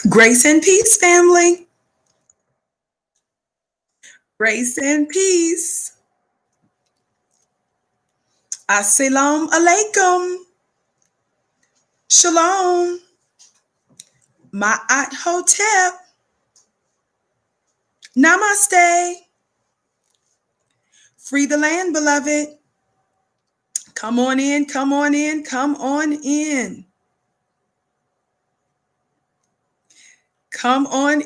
Grace and peace, family. Grace and peace. Assalamu alaikum. Shalom. Ma'at hotep. Namaste. Free the land, beloved. Come on in, come on in, come on in. Come on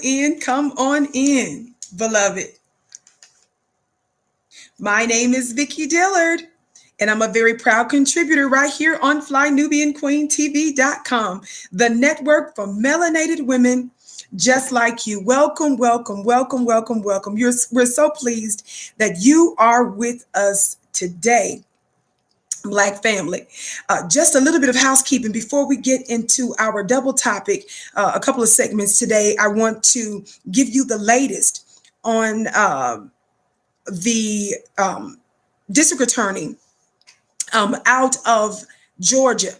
in, beloved. My name is Vicki Dillard, and I'm a very proud contributor right here on FlyNubianQueenTV.com, the network for melanated women just like you. Welcome, welcome, welcome, welcome, welcome. We're so pleased that you are with us today, Black family. Just a little bit of housekeeping before we get into our double topic, a couple of segments today. I want to give you the latest on the district attorney out of Georgia,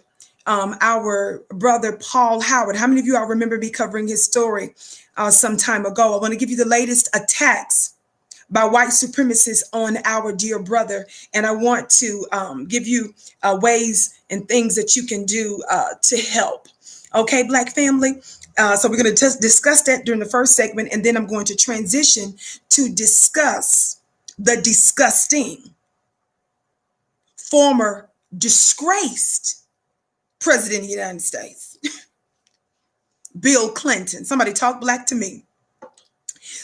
our brother Paul Howard. How many of you all remember me covering his story some time ago? I want to give you the latest attacks by white supremacists on our dear brother. And I want to give you ways and things that you can do to help. Okay, Black family. So we're going to just discuss that during the first segment, and then I'm going to transition to discuss the disgusting former disgraced president of the United States, Bill Clinton. Somebody talk black to me.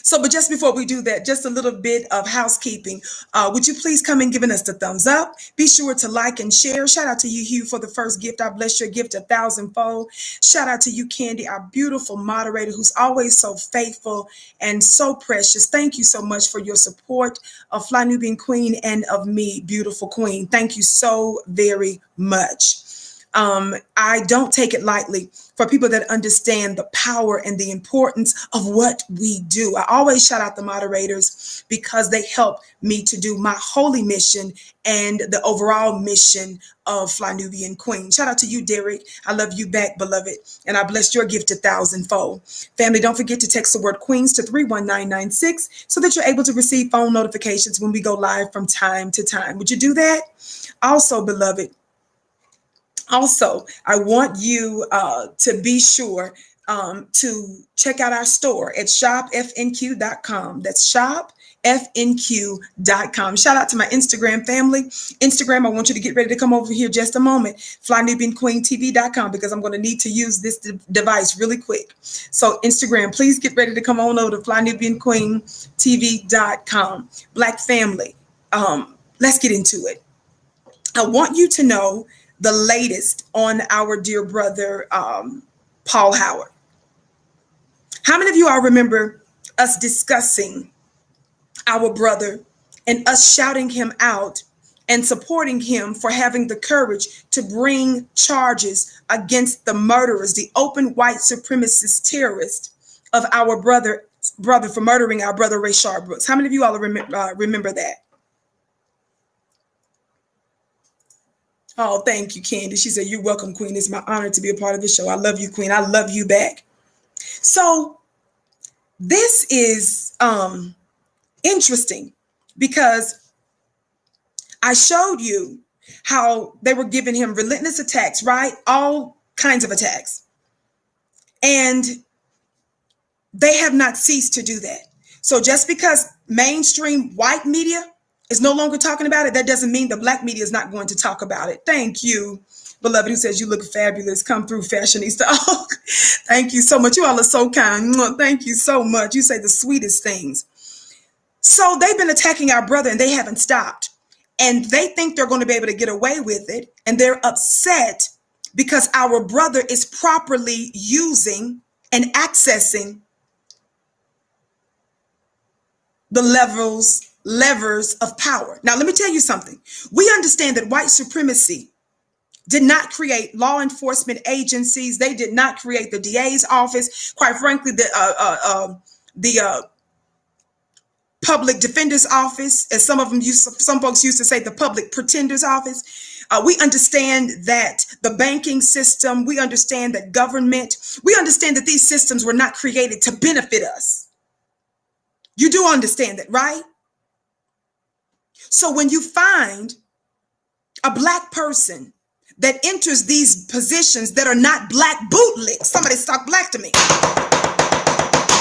So, but just before we do that, just a little bit of housekeeping. Would you please come in giving us the thumbs up? Be sure to like and share. Shout out to you, Hugh, for the first gift. I bless your gift 1,000-fold. Shout out to you, Candy, our beautiful moderator, who's always so faithful and so precious. Thank you so much for your support of Fly Nubian Queen and of me, beautiful queen. Thank you so very much. I don't take it lightly for people that understand the power and the importance of what we do. I always shout out the moderators because they help me to do my holy mission and the overall mission of Fly Nubian Queen. Shout out to you, Derek. I love you back, beloved, and I bless your gift 1,000-fold. Family, don't forget to text the word Queens to 31996 so that you're able to receive phone notifications when we go live from time to time. Would you do that? Also, beloved, I want you to be sure to check out our store at shopfnq.com. That's shopfnq.com. Shout out to my Instagram family. Instagram, I want you to get ready to come over here just a moment. FlyNubianQueenTV.com, because I'm going to need to use this device really quick. So Instagram, please get ready to come on over to FlyNubianQueenTV.com. Black family, let's get into it. I want you to know the latest on our dear brother, Paul Howard. How many of you all remember us discussing our brother and us shouting him out and supporting him for having the courage to bring charges against the murderers, the open white supremacist terrorists of our brother for murdering our brother Rayshard Brooks? How many of you all remember that? Oh, thank you, Candy. She said, "You're welcome, Queen. It's my honor to be a part of the show. I love you, Queen. I love you back." So this is interesting because I showed you how they were giving him relentless attacks, right? All kinds of attacks. And they have not ceased to do that. So just because mainstream white media is no longer talking about it, that doesn't mean the black media is not going to talk about it. Thank you, beloved, who says you look fabulous. Come through, fashionista. Oh, thank you so much. You all are so kind. Thank you so much. You say the sweetest things. So they've been attacking our brother and they haven't stopped. And they think they're going to be able to get away with it. And they're upset because our brother is properly using and accessing the levers of power. Now, let me tell you something. We understand that white supremacy did not create law enforcement agencies. They did not create the DA's office. Quite frankly, the public defender's office, as some folks used to say, the public pretender's office. We understand that the banking system, we understand that government, we understand that these systems were not created to benefit us. You do understand that, right? So when you find a Black person that enters these positions that are not Black bootlicks, somebody talk Black to me,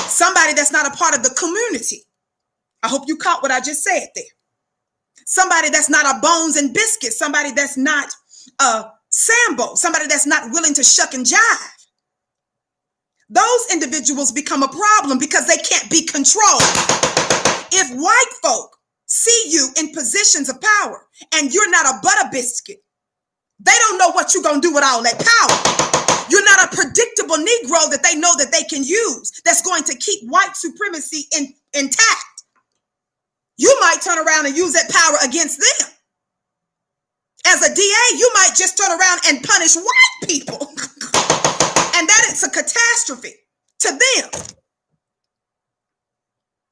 somebody that's not a part of the community. I hope you caught what I just said there. Somebody that's not a bones and biscuits, somebody that's not a Sambo, somebody that's not willing to shuck and jive. Those individuals become a problem because they can't be controlled. If white folk see you in positions of power and you're not a butter biscuit, they don't know what you're going to do with all that power. You're not a predictable Negro that they know that they can use that's going to keep white supremacy intact. You might turn around and use that power against them. As a DA, you might just turn around and punish white people. And that is a catastrophe to them.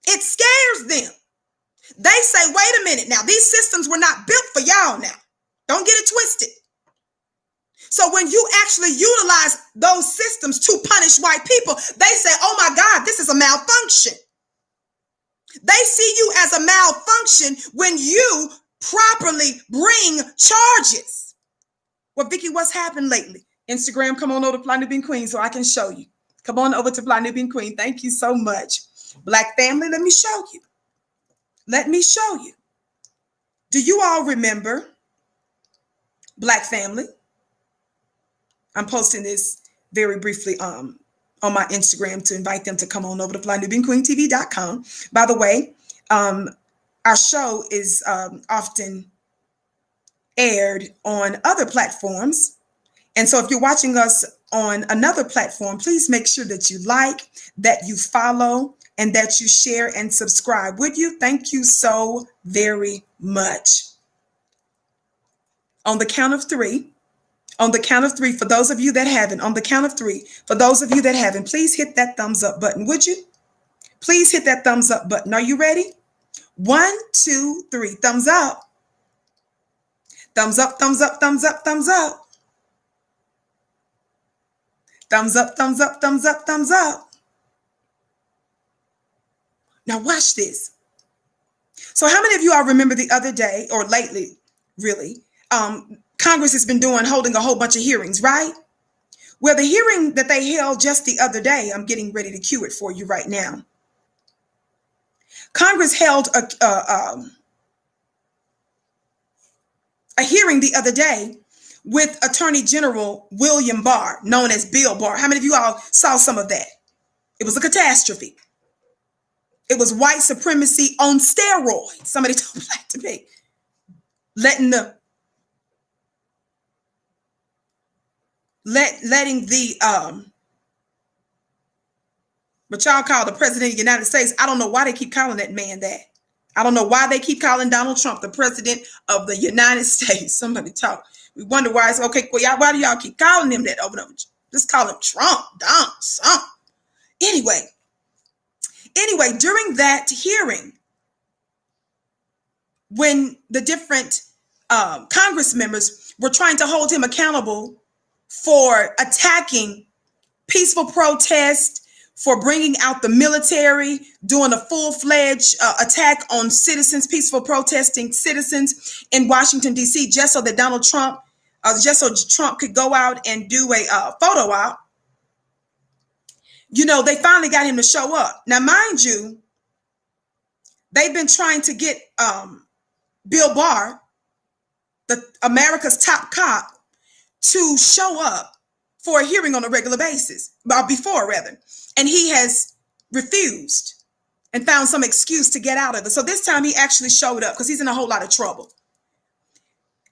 It scares them. They say, wait a minute now, these systems were not built for y'all now. Don't get it twisted. So when you actually utilize those systems to punish white people, they say, oh my God, this is a malfunction. They see you as a malfunction when you properly bring charges. Well, Vicky, what's happened lately? Instagram, come on over to Fly Nubian Queen so I can show you. Come on over to Fly Nubian Queen. Thank you so much. Black family, let me show you. Let me show you. Do you all remember, Black family? I'm posting this very briefly on my Instagram to invite them to come on over to FlyNubianQueenTV.com. By the way, our show is often aired on other platforms. And so if you're watching us on another platform, please make sure that you like, that you follow, and that you share and subscribe. Would you? Thank you so very much. On the count of three, for those of you that haven't, on the count of three, for those of you that haven't, please hit that thumbs up button, would you? Please hit that thumbs up button. Are you ready? 1, 2, 3. Thumbs up. Thumbs up, thumbs up, thumbs up, thumbs up. Thumbs up, thumbs up, thumbs up, thumbs up. Now watch this. So how many of you all remember the other day, or lately, really, Congress has been holding a whole bunch of hearings, right? Well, the hearing that they held just the other day, I'm getting ready to cue it for you right now. Congress held a hearing the other day with Attorney General William Barr, known as Bill Barr. How many of you all saw some of that? It was a catastrophe. It was white supremacy on steroids. Somebody told Black to me. Letting what y'all call the president of the United States. I don't know why they keep calling that man that. I don't know why they keep calling Donald Trump the president of the United States. Somebody talk. We wonder why it's okay. Well, why do y'all keep calling him that over and over? Just call him Trump, Donald, something. Anyway, during that hearing, when the different Congress members were trying to hold him accountable for attacking peaceful protest, for bringing out the military, doing a full-fledged attack on citizens, peaceful protesting citizens in Washington, D.C., just so Trump could go out and do a photo op. You know, they finally got him to show up. Now, mind you, they've been trying to get Bill Barr, America's top cop, to show up for a hearing on a regular basis, before rather. And he has refused and found some excuse to get out of it. So this time he actually showed up because he's in a whole lot of trouble.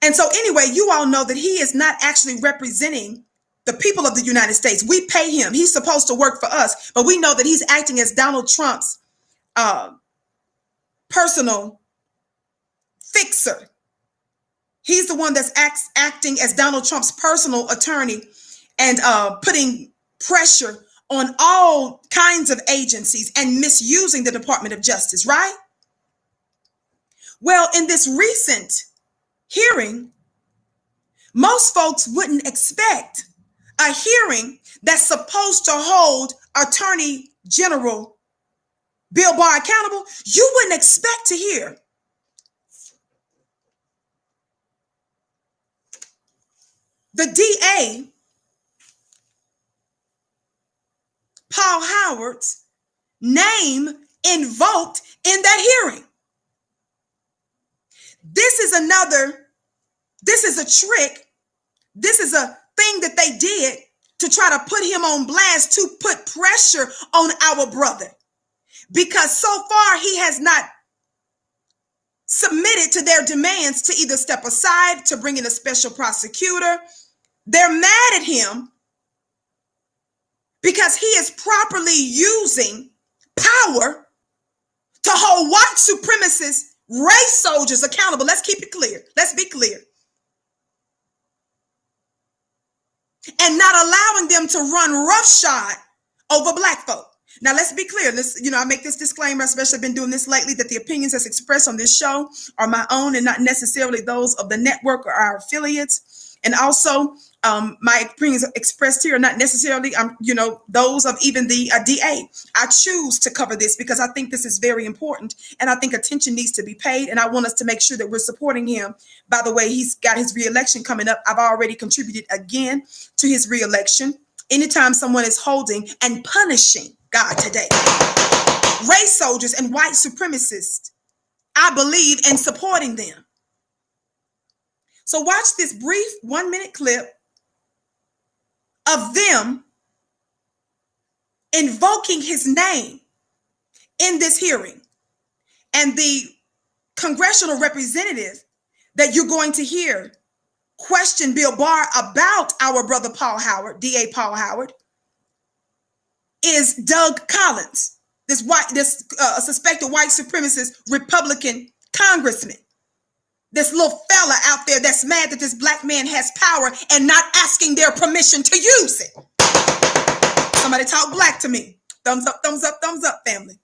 And so anyway, you all know that he is not actually representing the people of the United States. We pay him. He's supposed to work for us, but we know that he's acting as Donald Trump's personal fixer. He's the one that's acting as Donald Trump's personal attorney and putting pressure on all kinds of agencies and misusing the Department of Justice, right? Well, in this recent hearing, Most folks wouldn't expect a hearing that's supposed to hold Attorney General Bill Barr accountable. You wouldn't expect to hear the DA, Paul Howard's name invoked in that hearing. This is a trick. This is a thing that they did to try to put him on blast, to put pressure on our brother. Because so far he has not submitted to their demands to either step aside, to bring in a special prosecutor. They're mad at him because he is properly using power to hold white supremacist race soldiers accountable. Let's keep it clear. Let's be clear. And not allowing them to run roughshod over black folk. Now, let's be clear. I make this disclaimer, especially been doing this lately, that the opinions that's expressed on this show are my own and not necessarily those of the network or our affiliates. And also, my opinions expressed here are not necessarily, those of even the DA. I choose to cover this because I think this is very important, and I think attention needs to be paid. And I want us to make sure that we're supporting him. By the way, he's got his reelection coming up. I've already contributed again to his reelection. Anytime someone is holding and punishing, God, today, race soldiers and white supremacists, I believe in supporting them. So watch this brief 1-minute clip of them invoking his name in this hearing. And the congressional representative that you're going to hear question Bill Barr about our brother Paul Howard, DA Paul Howard, is Doug Collins, this suspected white supremacist Republican congressman. This little fella out there that's mad that this black man has power and not asking their permission to use it. Somebody talk black to me. Thumbs up, thumbs up, thumbs up, family.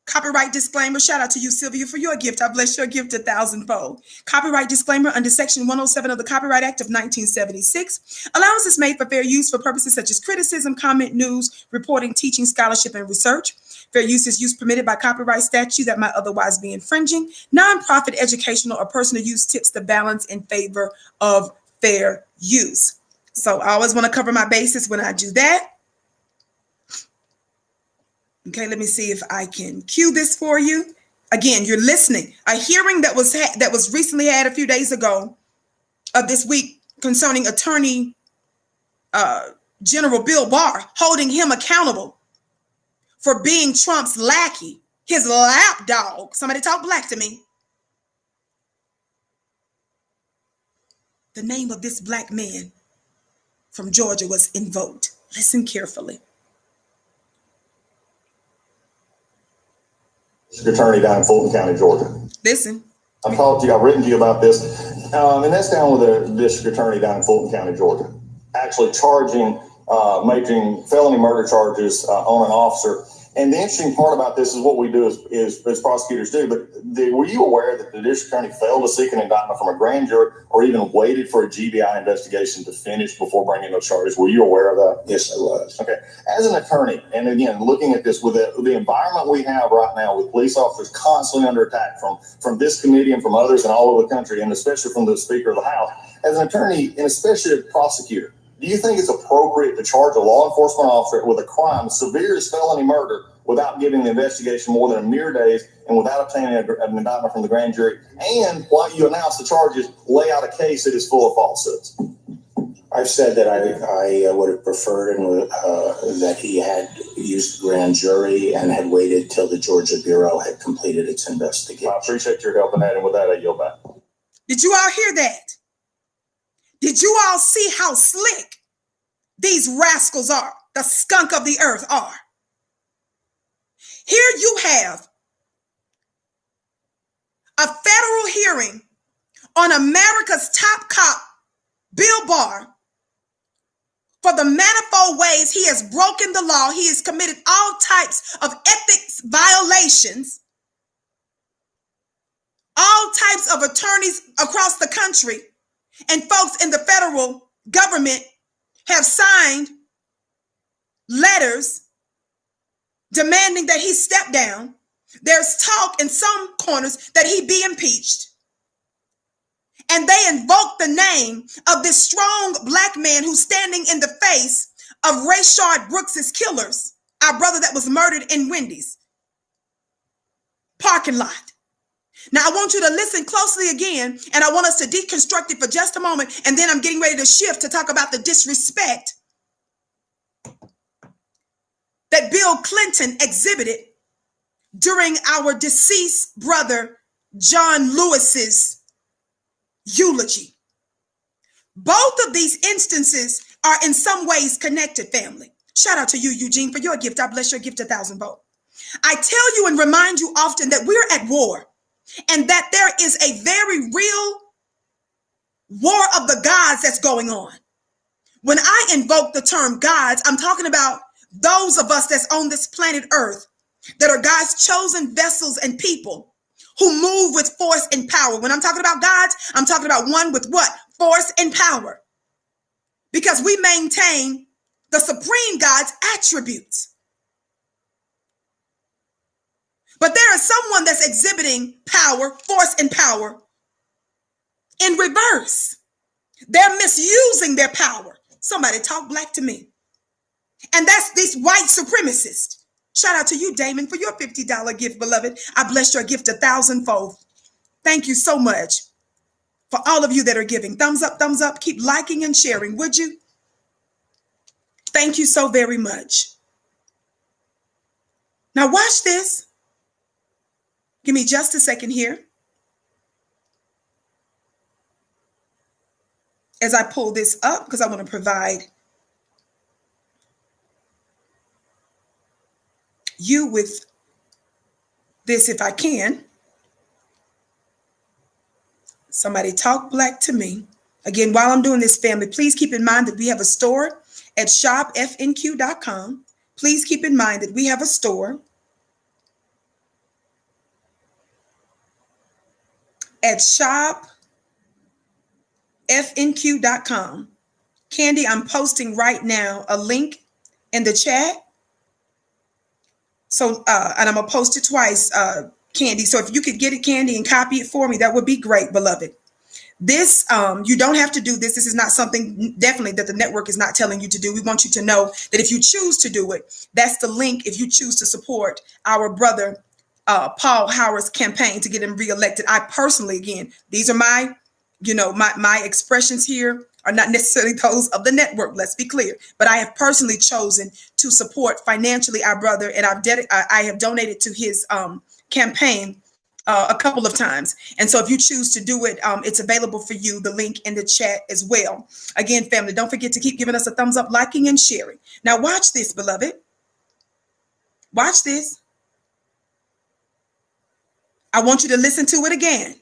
Copyright disclaimer. Shout out to you, Sylvia, for your gift. I bless your gift 1,000-fold. Copyright disclaimer under Section 107 of the Copyright Act of 1976. Allowance is made for fair use for purposes such as criticism, comment, news, reporting, teaching, scholarship, and research. Fair use is use permitted by copyright statute that might otherwise be infringing. Nonprofit, educational, or personal use tips the balance in favor of fair use. So I always want to cover my bases when I do that. Okay, let me see if I can cue this for you. Again, you're listening. A hearing that was recently had a few days ago of this week concerning Attorney General Bill Barr, holding him accountable for being Trump's lackey, his lapdog. Somebody talk black to me. The name of this black man from Georgia was invoked. Listen carefully. District Attorney down in Fulton County, Georgia. Listen. I've written to you about this, and that's down with the District Attorney down in Fulton County, Georgia, actually making felony murder charges on an officer. And the interesting part about this is what we do is as prosecutors do. But were you aware that the district attorney failed to seek an indictment from a grand jury or even waited for a GBI investigation to finish before bringing those charges? Were you aware of that? Yes, I was. Okay. As an attorney, and again, looking at this with the environment we have right now with police officers constantly under attack from this committee and from others and all over the country, and especially from the Speaker of the House, as an attorney and especially a prosecutor, do you think it's appropriate to charge a law enforcement officer with a crime severe as felony murder without giving the investigation more than a mere days and without obtaining an indictment from the grand jury? And while you announce the charges, lay out a case that is full of falsehoods? I've said that I would have preferred that he had used the grand jury and had waited till the Georgia Bureau had completed its investigation. I appreciate your help in that, and with that, I yield back. Did you all hear that? Did you all see how slick these rascals are? The skunk of the earth are. Here you have a federal hearing on America's top cop, Bill Barr, for the manifold ways he has broken the law. He has committed all types of ethics violations. All types of attorneys across the country And folks in the federal government have signed letters demanding that he step down. There's talk in some corners that he be impeached. And they invoke the name of this strong black man who's standing in the face of Rayshard Brooks's killers, our brother that was murdered in Wendy's parking lot. Now, I want you to listen closely again, and I want us to deconstruct it for just a moment, and then I'm getting ready to shift to talk about the disrespect that Bill Clinton exhibited during our deceased brother John Lewis's eulogy. Both of these instances are in some ways connected, family. Shout out to you, Eugene, for your gift. I bless your gift 1,000-fold. I tell you and remind you often that we're at war, and that there is a very real war of the gods that's going on. When I invoke the term gods, I'm talking about those of us that's on this planet Earth that are God's chosen vessels and people who move with force and power. When I'm talking about gods, I'm talking about one with what? Force and power. Because we maintain the supreme God's attributes. But there is someone that's exhibiting power, force, and power in reverse. They're misusing their power. Somebody talk black to me. And that's these white supremacists. Shout out to you, Damon, for your $50 gift, beloved. I bless your gift 1,000-fold. Thank you so much for all of you that are giving. Thumbs up, thumbs up. Keep liking and sharing, would you? Thank you so very much. Now watch this. Give me just a second here as I pull this up, because I want to provide you with this if I can. Somebody talk black to me. Again, while I'm doing this, family, please keep in mind that we have a store at shopfnq.com. Please keep in mind that we have a store at shopfnq.com. Candy, I'm posting right now a link in the chat. So, and I'm going to post it twice, Candy. So if you could get it, Candy, and copy it for me, that would be great, beloved. This, you don't have to do this. This is not something definitely that the network is not telling you to do. We want you to know that if you choose to do it, that's the link. If you choose to support our brother, Paul Howard's campaign to get him reelected. I personally, again, these are my, my expressions here are not necessarily those of the network. Let's be clear. But I have personally chosen to support financially our brother, and I have donated to his campaign a couple of times. And so if you choose to do it, it's available for you. The link in the chat as well. Again, family, don't forget to keep giving us a thumbs up, liking, and sharing. Now watch this, beloved. Watch this. I want you to listen to it again.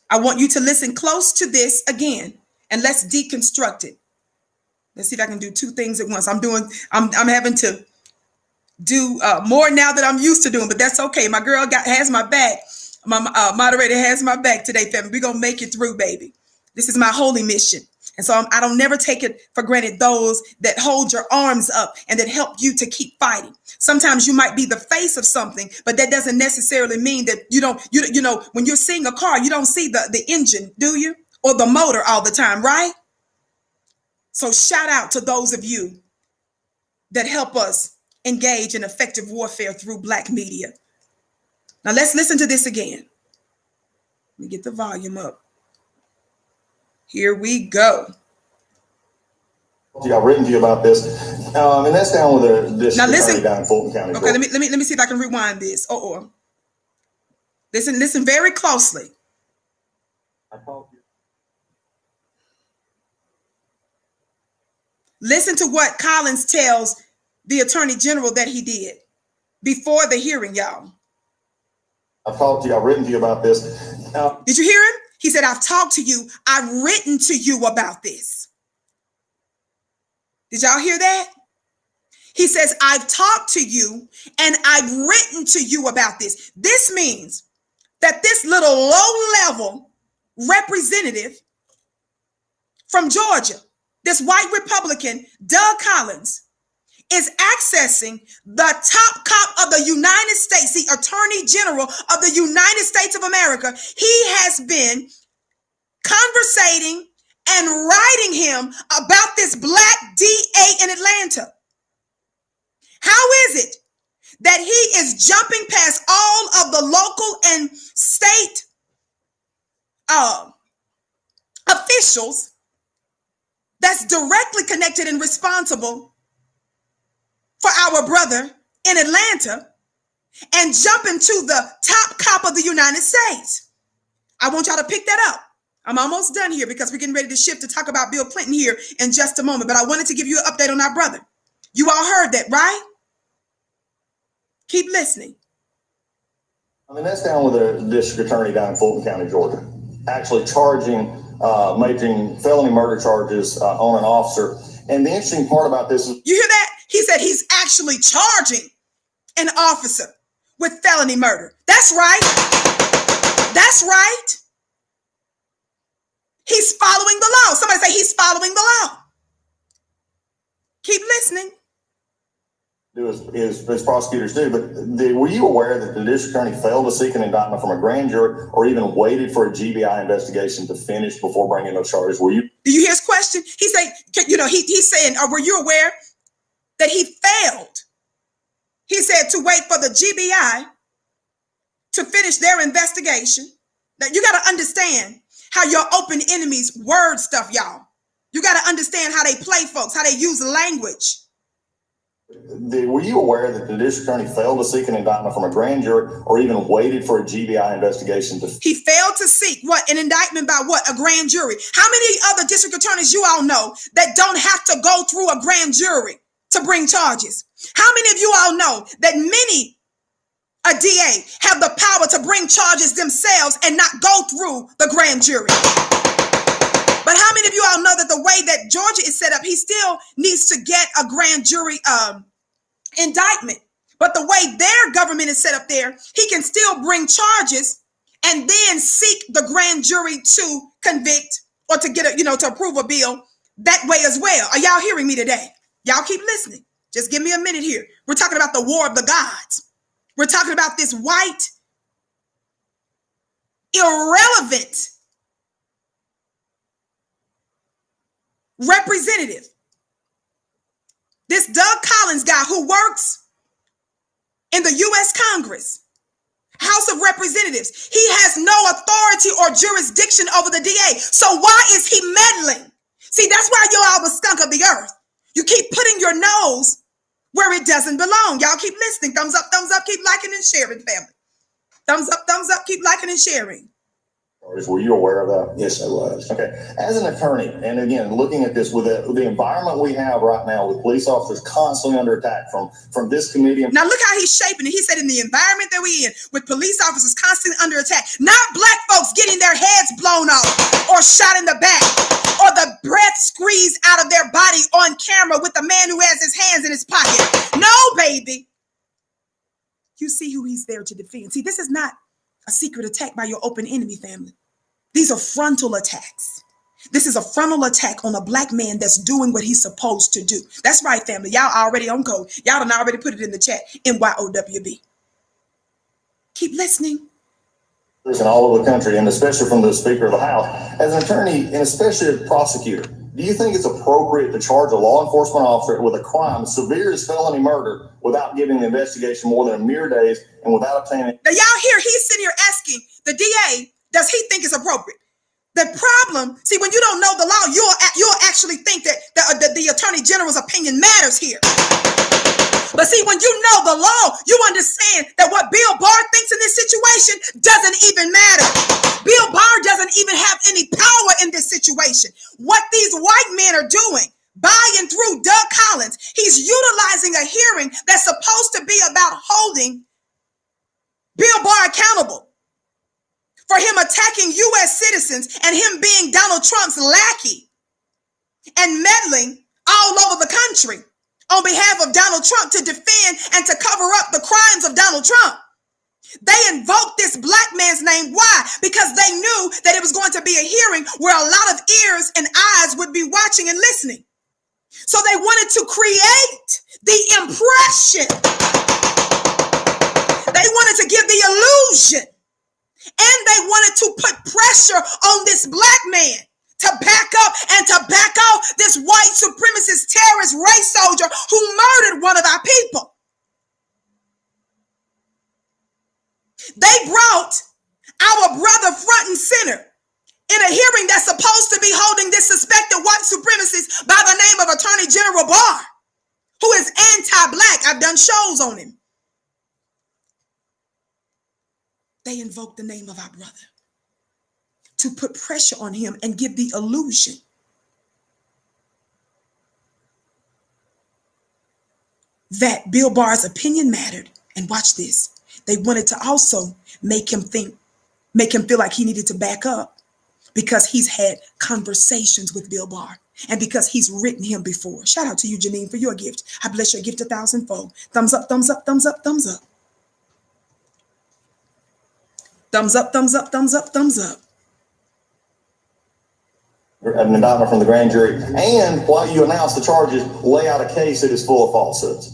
I want you to listen close to this again, and let's deconstruct it. Let's see if I can do two things at once. I'm having to do more now that I'm used to doing, but that's okay. My girl has my back. My moderator has my back today, family. We're going to make it through, baby. This is my holy mission. And so I don't never take it for granted those that hold your arms up and that help you to keep fighting. Sometimes you might be the face of something, but that doesn't necessarily mean that you know, when you're seeing a car, you don't see the engine, do you? Or the motor all the time, right? So shout out to those of you that help us engage in effective warfare through Black media. Now let's listen to this again. Let me get the volume up. Here we go. I've written to you about this, and that's down with this now listen, down in Fulton County. Okay, let me see if I can rewind this. Listen very closely. I called you. Listen to what Collins tells the Attorney General that he did before the hearing, y'all. I've talked to you. I've written to you about this. Did you hear him? He said, I've talked to you. I've written to you about this. Did y'all hear that? He says, I've talked to you and I've written to you about this. This means that this little low-level representative from Georgia, this white Republican, Doug Collins, is accessing the top cop of the United States, the Attorney General of the United States of America. He has been conversating and writing him about this black DA in Atlanta. How is it that he is jumping past all of the local and state officials that's directly connected and responsible for our brother in Atlanta and jumping to the top cop of the United States? I want y'all to pick that up. I'm almost done here because we're getting ready to shift to talk about Bill Clinton here in just a moment. But I wanted to give you an update on our brother. You all heard that, right? Keep listening. I mean, that's down with the district attorney down in Fulton County, Georgia, actually making felony murder charges on an officer. And the interesting part about this is... You hear that? He said he's actually charging an officer with felony murder. That's right. That's right. He's following the law. Somebody say he's following the law. Keep listening. Do as prosecutors do, but were you aware that the district attorney failed to seek an indictment from a grand jury or even waited for a GBI investigation to finish before bringing those charges? Were you? Do you hear his question? He said, he's saying, were you aware that he failed? He said to wait for the GBI to finish their investigation. Now you got to understand how your open enemies word stuff, y'all. You got to understand how they play folks, how they use language. Were you aware that the district attorney failed to seek an indictment from a grand jury or even waited for a GBI investigation to... He failed to seek what? An indictment by what? A grand jury. How many other district attorneys you all know that don't have to go through a grand jury to bring charges? How many of you all know that a DA have the power to bring charges themselves and not go through the grand jury? But how many of you all know that the way that Georgia is set up, he still needs to get a grand jury indictment? But the way their government is set up there, he can still bring charges and then seek the grand jury to convict or to get to approve a bill that way as well. Are y'all hearing me today? Y'all keep listening. Just give me a minute here. We're talking about the war of the gods. We're talking about this white, irrelevant representative, this Doug Collins guy who works in the U.S. Congress, House of Representatives. He has no authority or jurisdiction over the DA. So why is he meddling? See, that's why you're all the skunk of the earth. You keep putting your nose where it doesn't belong. Y'all keep listening. Thumbs up, keep liking and sharing, family. Thumbs up, keep liking and sharing. Were you aware of that? Yes, I was. Okay. As an attorney, and again, looking at this with the environment we have right now with police officers constantly under attack from this committee. Now look how he's shaping it. He said in the environment that we're in with police officers constantly under attack, not black folks getting their heads blown off or shot in the back or the breath squeezed out of their body on camera with the man who has his hands in his pocket. No, baby. You see who he's there to defend. See, this is not a secret attack by your open enemy, family. These are frontal attacks. This is a frontal attack on a black man that's doing what he's supposed to do. That's right, family. Y'all already on code. Y'all done already put it in the chat. NYOWB. Keep listening. In all over the country, and especially from the Speaker of the House. As an attorney, and especially a prosecutor, do you think it's appropriate to charge a law enforcement officer with a crime severe as felony murder without giving the investigation more than a mere days and without obtaining... Now, y'all hear he's sitting here asking the DA, does he think it's appropriate? The problem, see, when you don't know the law, you'll actually think that the Attorney General's opinion matters here. But see, when you know the law, you understand that what Bill Barr thinks in this situation doesn't even matter. Bill Barr doesn't even have any power in this situation. What these white men are doing, by and through Doug Collins, he's utilizing a hearing that's supposed to be about holding Bill Barr accountable for him attacking U.S. citizens and him being Donald Trump's lackey and meddling all over the country on behalf of Donald Trump to defend and to cover up the crimes of Donald Trump. They invoked this black man's name. Why? Because they knew that it was going to be a hearing where a lot of ears and eyes would be watching and listening. So they wanted to create the impression. They wanted to give the illusion. And they wanted to put pressure on this black man to back up and to back off this white supremacist terrorist race soldier who murdered one of our people. They brought our brother front and center in a hearing that's supposed to be holding this suspected white supremacist by the name of Attorney General Barr, who is anti-black. I've done shows on him. They invoked the name of our brother to put pressure on him and give the illusion that Bill Barr's opinion mattered. And watch this. They wanted to also make him feel like he needed to back up because he's had conversations with Bill Barr and because he's written him before. Shout out to you, Janine, for your gift. I bless your gift 1,000-fold. Thumbs up, thumbs up, thumbs up, thumbs up. Thumbs up, thumbs up, thumbs up, thumbs up. An indictment from the grand jury. And while you announce the charges, lay out a case that is full of falsehoods.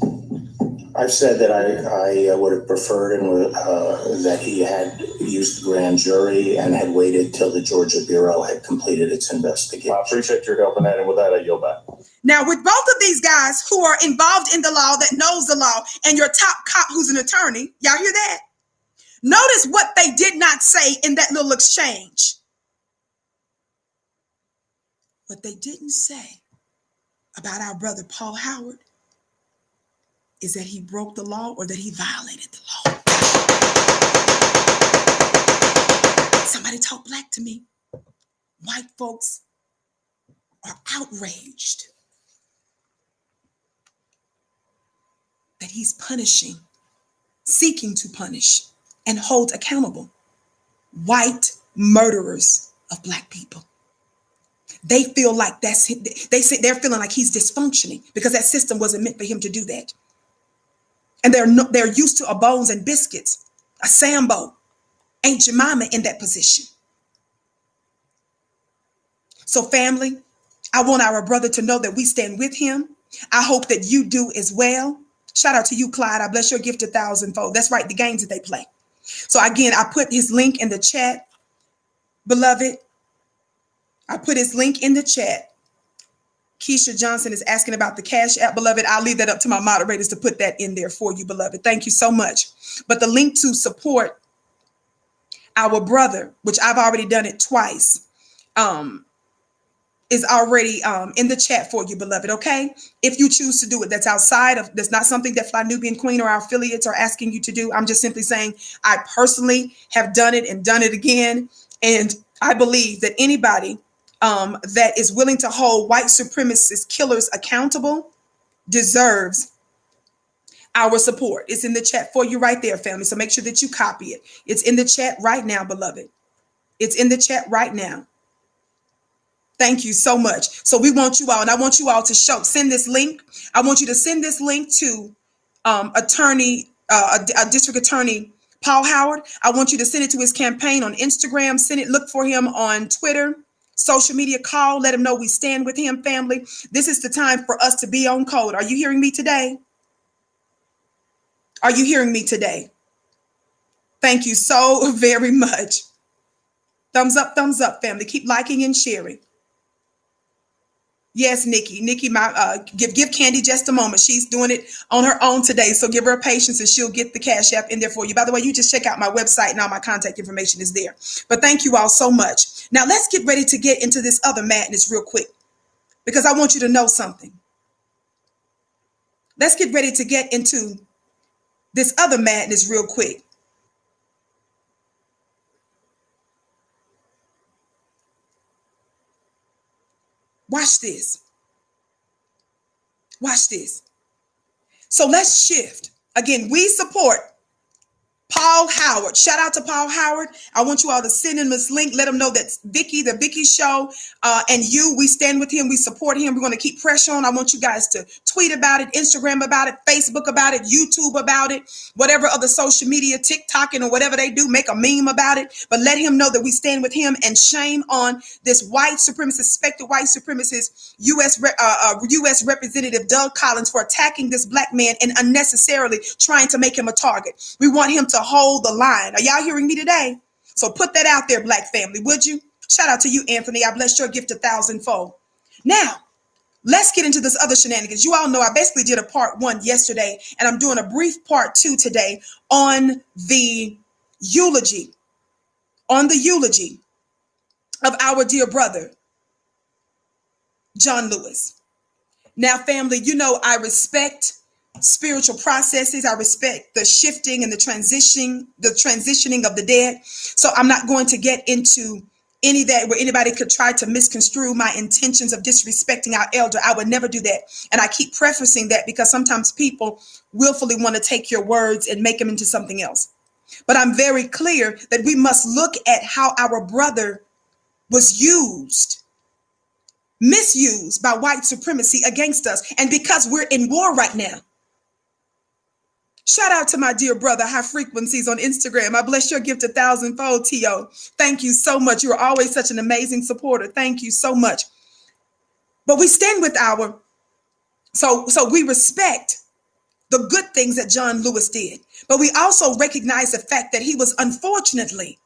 I've said that I would have preferred that he had used the grand jury and had waited till the Georgia Bureau had completed its investigation. I appreciate your help in that, and with that, I yield back. Now, with both of these guys who are involved in the law, that knows the law, and your top cop who's an attorney, y'all hear that? Notice what they did not say in that little exchange. What they didn't say about our brother Paul Howard is that he broke the law or that he violated the law. Somebody talk black to me. White folks are outraged that he's punishing, seeking to punish, and hold accountable white murderers of black people. They feel like that's him. They say they're feeling like he's dysfunctioning because that system wasn't meant for him to do that. And they're used to a bones and biscuits, a Sambo, Aunt Jemima in that position. So family, I want our brother to know that we stand with him. I hope that you do as well. Shout out to you, Clyde. I bless your gift 1,000-fold. That's right, the games that they play. So again, I put his link in the chat, beloved. I put his link in the chat. Keisha Johnson is asking about the Cash App, beloved. I'll leave that up to my moderators to put that in there for you, beloved. Thank you so much. But the link to support our brother, which I've already done it twice, is already in the chat for you, beloved. Okay, if you choose to do it, that's not something that Fly Nubian Queen or our affiliates are asking you to do. I'm just simply saying I personally have done it and done it again, and I believe that anybody that is willing to hold white supremacist killers accountable deserves our support. It's in the chat for you right there, family. So make sure that you copy it. It's in the chat right now, beloved. It's in the chat right now. Thank you so much. So we want you all, and I want you all to send this link. I want you to send this link to District Attorney Paul Howard. I want you to send it to his campaign on Instagram. Send it, look for him on Twitter, social media, call, let him know we stand with him, family. This is the time for us to be on code. Are you hearing me today? Are you hearing me today? Thank you so very much. Thumbs up, family. Keep liking and sharing. Yes, Nikki, give Candy just a moment. She's doing it on her own today. So give her patience and she'll get the Cash App in there for you. By the way, you just check out my website and all my contact information is there. But thank you all so much. Now let's get ready to get into this other madness real quick because I want you to know something. Let's get ready to get into this other madness real quick. Watch this. Watch this. So let's shift. Again, we support Paul Howard. Shout out to Paul Howard. I want you all to send him this link. Let him know that Vicky, the Vicky Show, and we stand with him. We support him. We're going to keep pressure on. I want you guys to tweet about it, Instagram about it, Facebook about it, YouTube about it, whatever other social media, TikToking or whatever they do, make a meme about it. But let him know that we stand with him, and shame on this white supremacist, suspected white supremacist U.S. Representative Doug Collins for attacking this black man and unnecessarily trying to make him a target. We want him to hold the line. Are y'all hearing me today? So put that out there, black family, would you? Shout out to you, Anthony. I bless your gift 1,000-fold. Now, let's get into this other shenanigans. You all know I basically did a part 1 yesterday, and I'm doing a brief part 2 today on the eulogy, of our dear brother, John Lewis. Now, family, you know I respect spiritual processes. I respect the shifting and the transitioning of the dead. So I'm not going to get into any of that where anybody could try to misconstrue my intentions of disrespecting our elder. I would never do that. And I keep prefacing that because sometimes people willfully want to take your words and make them into something else. But I'm very clear that we must look at how our brother was misused by white supremacy against us. And because we're in war right now. Shout out to my dear brother, High Frequencies on Instagram. I bless your gift 1,000-fold, T.O. Thank you so much. You are always such an amazing supporter. Thank you so much. But we stand with so we respect the good things that John Lewis did. But we also recognize the fact that he was unfortunately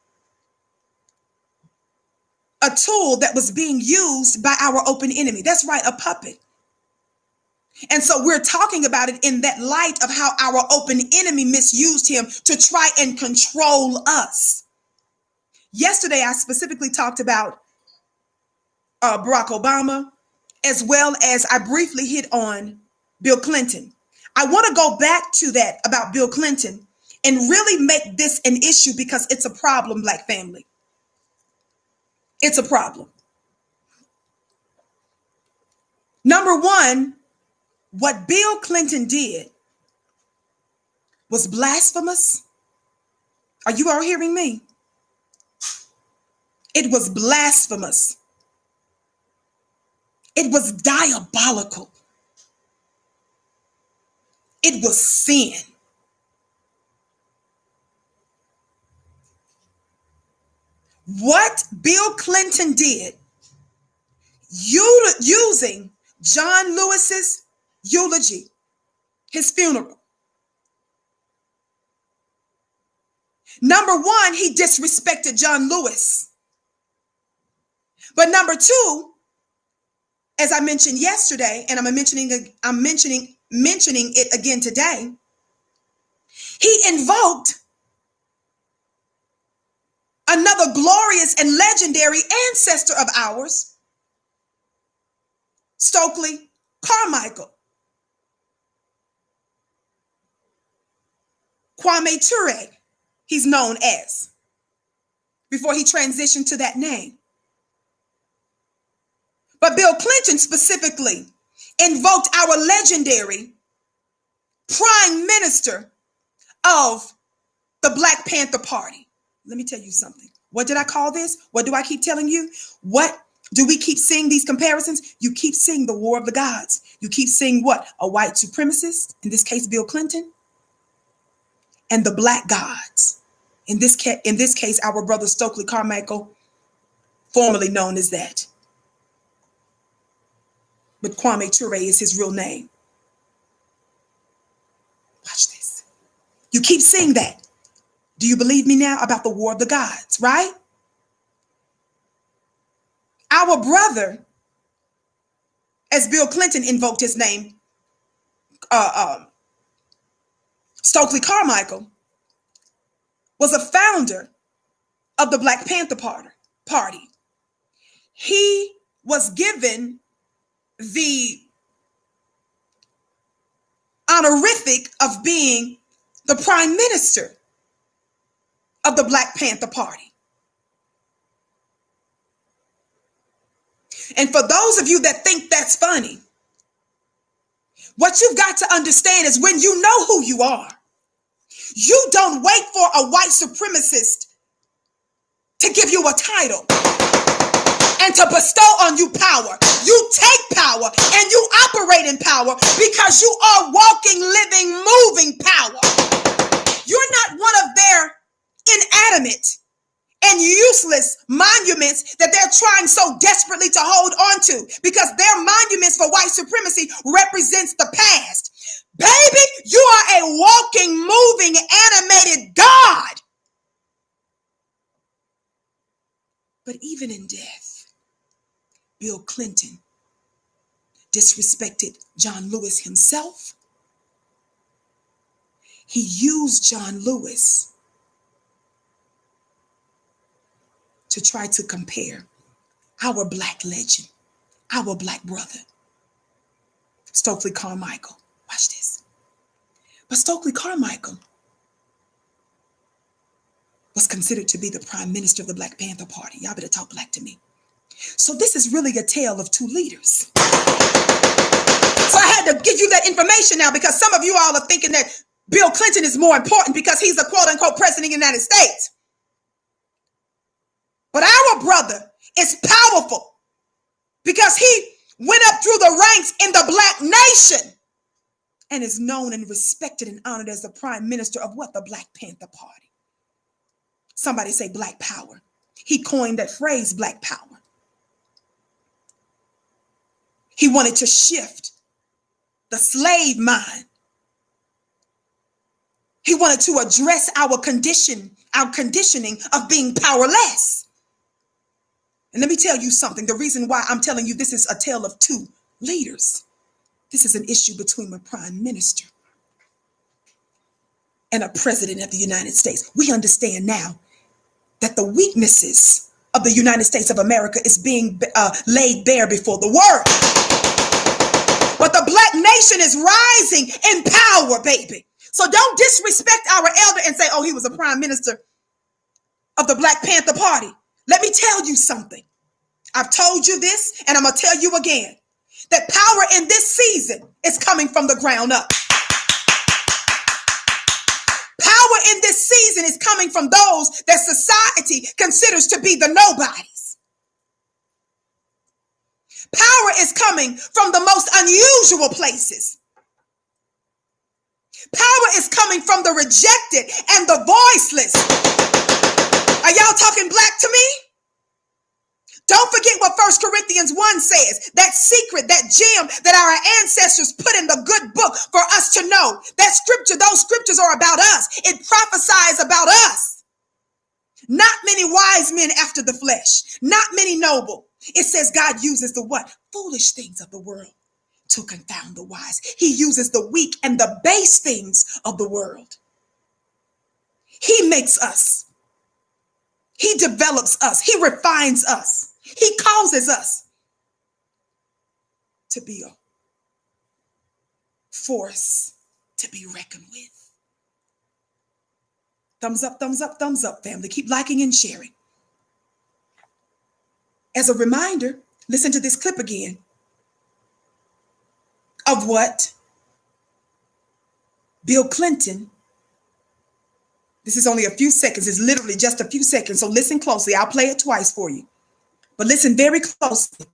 a tool that was being used by our open enemy. That's right, a puppet. And so we're talking about it in that light of how our open enemy misused him to try and control us. Yesterday, I specifically talked about Barack Obama, as well as I briefly hit on Bill Clinton. I want to go back to that about Bill Clinton and really make this an issue because it's a problem, black family. It's a problem. Number one, what Bill Clinton did was blasphemous. Are you all hearing me? It was blasphemous. It was diabolical. It was sin. What Bill Clinton did, using John Lewis's eulogy, his funeral. Number one, he disrespected John Lewis. But number two, as I mentioned yesterday, and I'm mentioning it again today, he invoked another glorious and legendary ancestor of ours, Stokely Carmichael. Kwame Ture, he's known as, before he transitioned to that name. But Bill Clinton specifically invoked our legendary prime minister of the Black Panther Party. Let me tell you something. What did I call this? What do I keep telling you? What do we keep seeing these comparisons? You keep seeing the war of the gods. You keep seeing what? A white supremacist, in this case, Bill Clinton, and the black gods. In this case, our brother Stokely Carmichael, formerly known as that. But Kwame Ture is his real name. Watch this. You keep seeing that. Do you believe me now about the war of the gods, right? Our brother, as Bill Clinton invoked his name, Stokely Carmichael, was a founder of the Black Panther Party. He was given the honorific of being the prime minister of the Black Panther Party. And for those of you that think that's funny, what you've got to understand is when you know who you are, You don't wait for a white supremacist to give you a title and to bestow on you power. You take power and you operate in power because you are walking, living, moving power. You're not one of their inanimate and useless monuments that they're trying so desperately to hold on to, because their monuments for white supremacy represents the past. Baby, you are a walking, moving, animated God. But even in death, Bill Clinton disrespected John Lewis himself. He used John Lewis to try to compare our black legend, our black brother, Stokely Carmichael. Watch this. But Stokely Carmichael was considered to be the prime minister of the Black Panther Party. Y'all better talk black to me. So this is really a tale of two leaders. So I had to give you that information now, because some of you all are thinking that Bill Clinton is more important because he's a quote unquote president of the United States. But our brother is powerful because he went up through the ranks in the black nation and is known and respected and honored as the prime minister of what? The Black Panther Party. Somebody say black power. He coined that phrase, black power. He wanted to shift the slave mind. He wanted to address our conditioning of being powerless. And let me tell you something. The reason why I'm telling you this is a tale of two leaders. This is an issue between a prime minister and a president of the United States. We understand now that the weaknesses of the United States of America is being laid bare before the world. But the black nation is rising in power, baby. So don't disrespect our elder and say, oh, he was a prime minister of the Black Panther Party. Let me tell you something. I've told you this, and I'm going to tell you again, that power in this season is coming from the ground up. Power in this season is coming from those that society considers to be the nobodies. Power is coming from the most unusual places. Power is coming from the rejected and the voiceless. Are y'all talking black to me? Don't forget what 1 Corinthians 1 says, that secret, that gem that our ancestors put in the good book for us to know. That scripture, those scriptures are about us. It prophesies about us. Not many wise men after the flesh, not many noble. It says God uses the what? Foolish things of the world to confound the wise. He uses the weak and the base things of the world. He makes us. He develops us. He refines us. He causes us to be a force to be reckoned with. Thumbs up, family. Keep liking and sharing. As a reminder, listen to this clip again of what Bill Clinton, this is only a few seconds, it's literally just a few seconds, so listen closely. I'll play it twice for you, but listen very closely.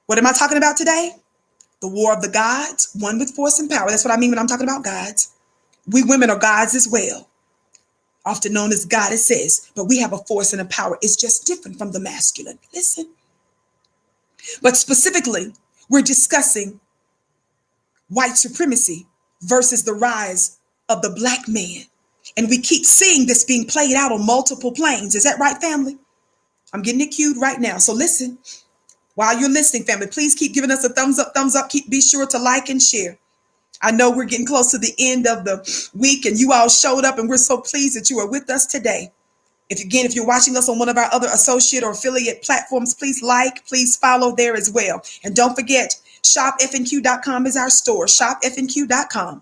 What am I talking about today? The war of the gods, one with force and power. That's what I mean when I'm talking about gods. We women are gods as well, often known as goddesses, but we have a force and a power. It's just different from the masculine. Listen. But specifically, we're discussing white supremacy versus the rise of the black man. And we keep seeing this being played out on multiple planes. Is that right, family? I'm getting it cued right now. So listen, while you're listening, family, please keep giving us a thumbs up, be sure to like and share. I know we're getting close to the end of the week and you all showed up and we're so pleased that you are with us today. If you're watching us on one of our other associate or affiliate platforms, please like, please follow there as well. And don't forget, shopfnq.com is our store, shopfnq.com.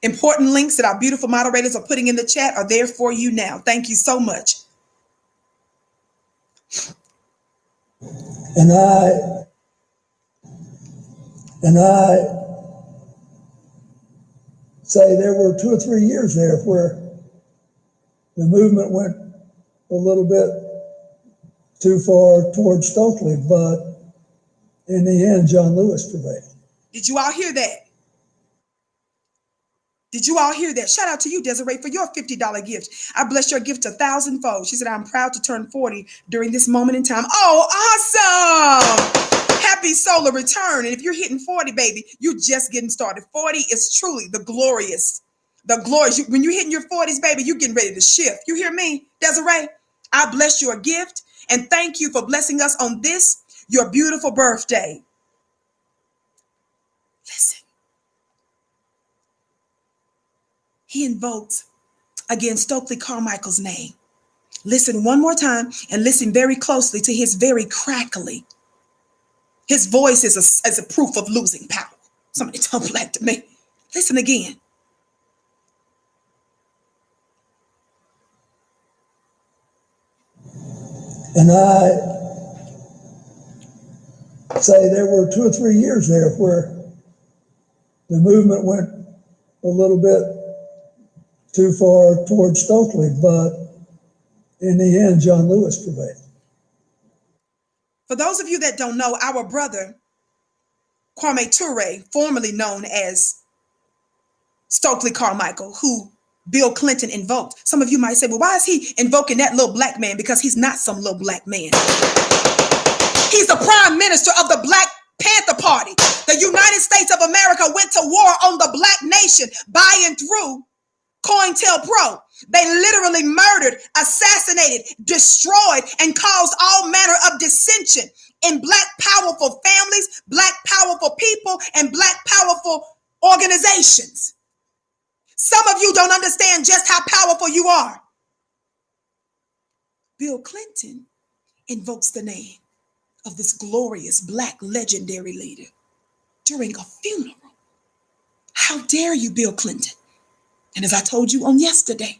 Important links that our beautiful moderators are putting in the chat are there for you now. Thank you so much. And I say there were 2 or 3 years there where the movement went a little bit too far towards Stokely, but in the end, John Lewis prevailed. Did you all hear that? Did you all hear that? Shout out to you, Desiree, for your $50 gift. I bless your gift 1,000-fold. She said, I'm proud to turn 40 during this moment in time. Oh, awesome. Happy solar return. And if you're hitting 40, baby, you're just getting started. 40 is truly the glorious. When you're hitting your 40s, baby, you're getting ready to shift. You hear me, Desiree? I bless your gift and thank you for blessing us on this, your beautiful birthday. Listen. He invokes, again, Stokely Carmichael's name. Listen one more time and listen very closely to his very crackly. His voice is a proof of losing power. Somebody talk black to me. Listen again. And I say there were 2 or 3 years there where the movement went a little bit too far towards Stokely, but in the end, John Lewis prevailed. For those of you that don't know, our brother, Kwame Ture, formerly known as Stokely Carmichael, who Bill Clinton invoked. Some of you might say, well, why is he invoking that little black man? Because he's not some little black man. He's the prime minister of the Black Panther Party. The United States of America went to war on the black nation by and through COINTELPRO. They literally murdered, assassinated, destroyed, and caused all manner of dissension in black powerful families, black powerful people, and black powerful organizations. Some of you don't understand just how powerful you are. Bill Clinton invokes the name of this glorious black legendary leader during a funeral. How dare you, Bill Clinton? And as I told you on yesterday,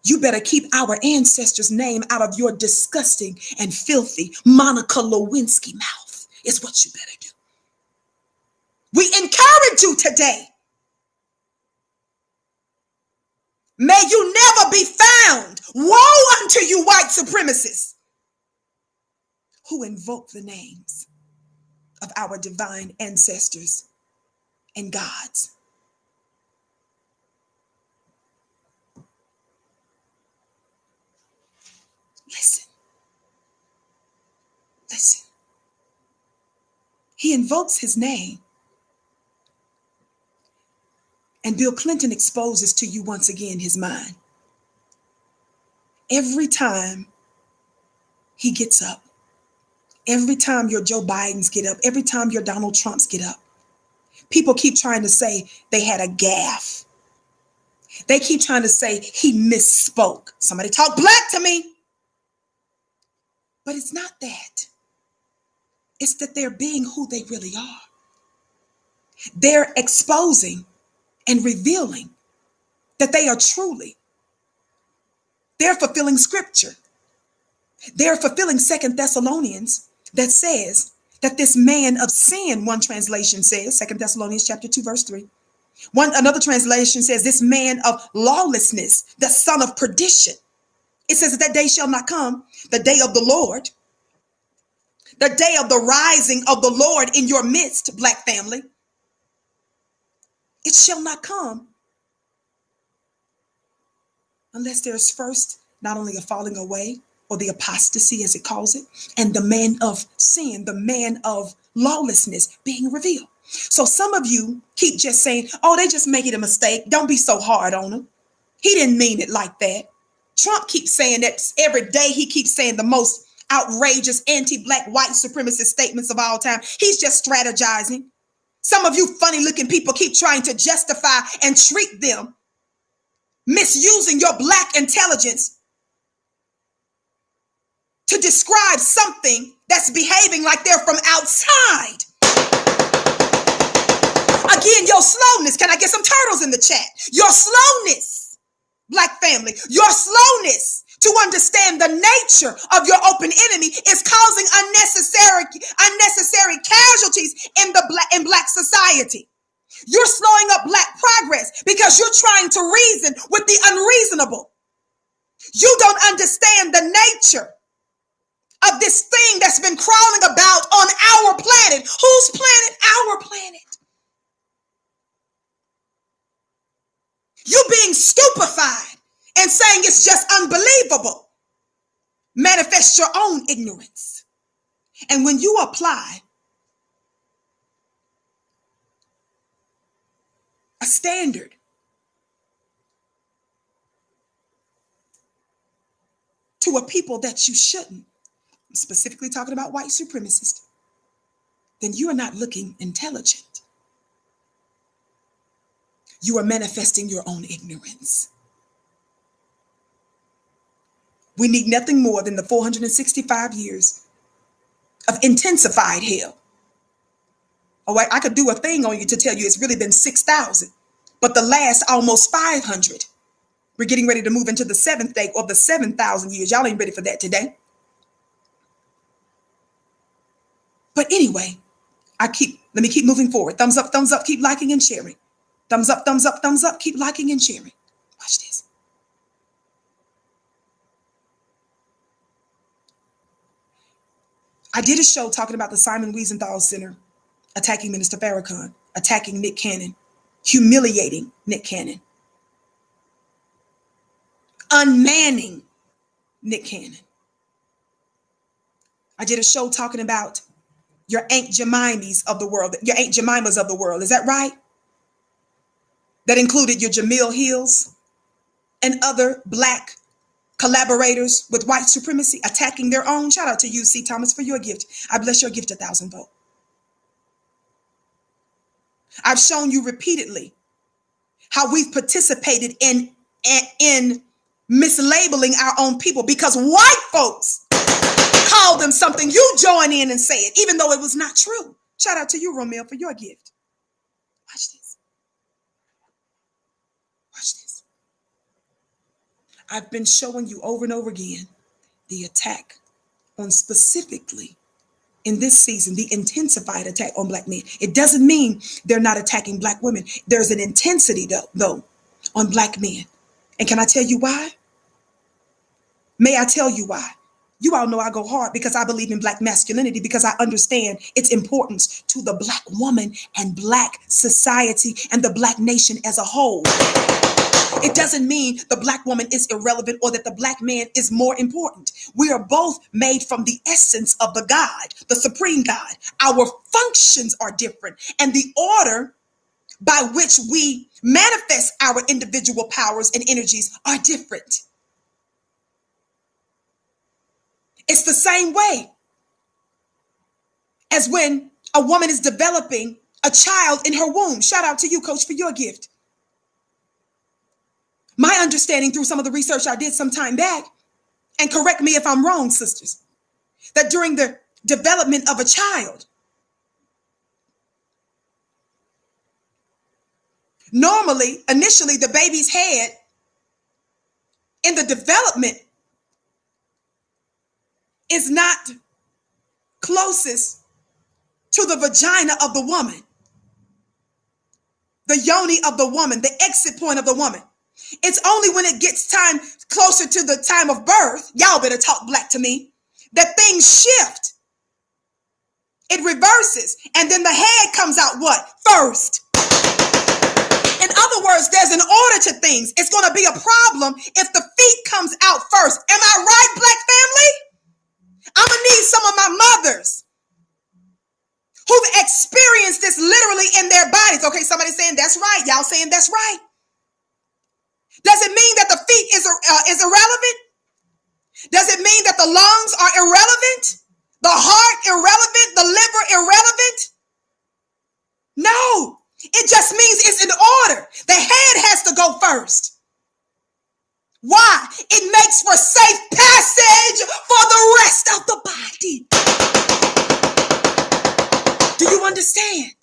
you better keep our ancestors' name out of your disgusting and filthy Monica Lewinsky mouth, is what you better do. We encourage you today. May you never be found. Woe unto you, white supremacists, who invoke the names of our divine ancestors and gods. Listen. Listen. He invokes his name. And Bill Clinton exposes to you once again his mind. Every time he gets up, every time your Joe Bidens get up, every time your Donald Trumps get up, people keep trying to say they had a gaffe. They keep trying to say he misspoke. Somebody talk black to me. But it's not that. It's that they're being who they really are. They're exposing and revealing that they are truly. They're fulfilling scripture. They're fulfilling 2 Thessalonians that says that this man of sin, one translation says, 2 Thessalonians chapter 2, verse 3. Another translation says this man of lawlessness, the son of perdition. It says that day shall not come, the day of the Lord, the day of the rising of the Lord in your midst, black family. It shall not come unless there's first not only a falling away or the apostasy as it calls it, and the man of sin, the man of lawlessness being revealed. So some of you keep just saying, oh, they just making a mistake. Don't be so hard on him. He didn't mean it like that. Trump keeps saying that every day. He keeps saying the most outrageous anti-black white supremacist statements of all time. He's just strategizing. Some of you funny looking people keep trying to justify and treat them, misusing your black intelligence to describe something that's behaving like they're from outside. Again, your slowness. Can I get some turtles in the chat? Your slowness, black family, your slowness to understand the nature of your open enemy is causing unnecessary casualties in black society. You're slowing up Black progress because you're trying to reason with the unreasonable. You don't understand the nature of this thing that's been crawling about on our planet. Whose planet? Our planet. You being stupefied and saying it's just unbelievable. Manifest your own ignorance. And when you apply a standard to a people that you shouldn't, I'm specifically talking about white supremacists, then you are not looking intelligent. You are manifesting your own ignorance. We need nothing more than the 465 years of intensified hell. Oh, I could do a thing on you to tell you it's really been 6,000, but the last almost 500. We're getting ready to move into the seventh day of the 7,000 years. Y'all ain't ready for that today. But anyway, let me keep moving forward. Thumbs up, keep liking and sharing. Thumbs up, keep liking and sharing. Watch this. I did a show talking about the Simon Wiesenthal Center attacking Minister Farrakhan, attacking Nick Cannon, humiliating Nick Cannon, unmanning Nick Cannon. I did a show talking about your Aunt Jemimas of the world, your Aunt Jemimas of the world. Is that right? That included your Jamil Hills and other Black collaborators with white supremacy attacking their own. Shout out to you, C. Thomas, for your gift. I bless your gift 1,000-fold. I've shown you repeatedly how we've participated in mislabeling our own people because white folks call them something. You join in and say it, even though it was not true. Shout out to you, Romel, for your gift. Watch this. Watch this. I've been showing you over and over again the attack on specifically in this season, the intensified attack on Black men. It doesn't mean they're not attacking Black women. There's an intensity though on Black men. And can I tell you why? May I tell you why? You all know I go hard because I believe in Black masculinity, because I understand its importance to the Black woman and Black society and the Black nation as a whole. It doesn't mean the Black woman is irrelevant or that the Black man is more important. We are both made from the essence of the God, the supreme God. Our functions are different, and the order by which we manifest our individual powers and energies are different. It's the same way as when a woman is developing a child in her womb. Shout out to you, Coach, for your gift. My understanding through some of the research I did some time back, and correct me if I'm wrong, sisters, that during the development of a child, normally, initially, the baby's head in the development is not closest to the vagina of the woman, the yoni of the woman, the exit point of the woman. It's only when it gets time closer to the time of birth, y'all better talk Black to me, that things shift. It reverses, and then the head comes out what? First. In other words, there's an order to things. It's going to be a problem if the feet comes out first. Am I right, Black family? I'm going to need some of my mothers who've experienced this literally in their bodies. Okay, somebody saying that's right. Y'all saying that's right. Does it mean that the feet is irrelevant? Does it mean that the lungs are irrelevant? The heart irrelevant? The liver irrelevant? No, it just means it's in order. The head has to go first. Why? It makes for safe passage for the rest of the body. Do you understand?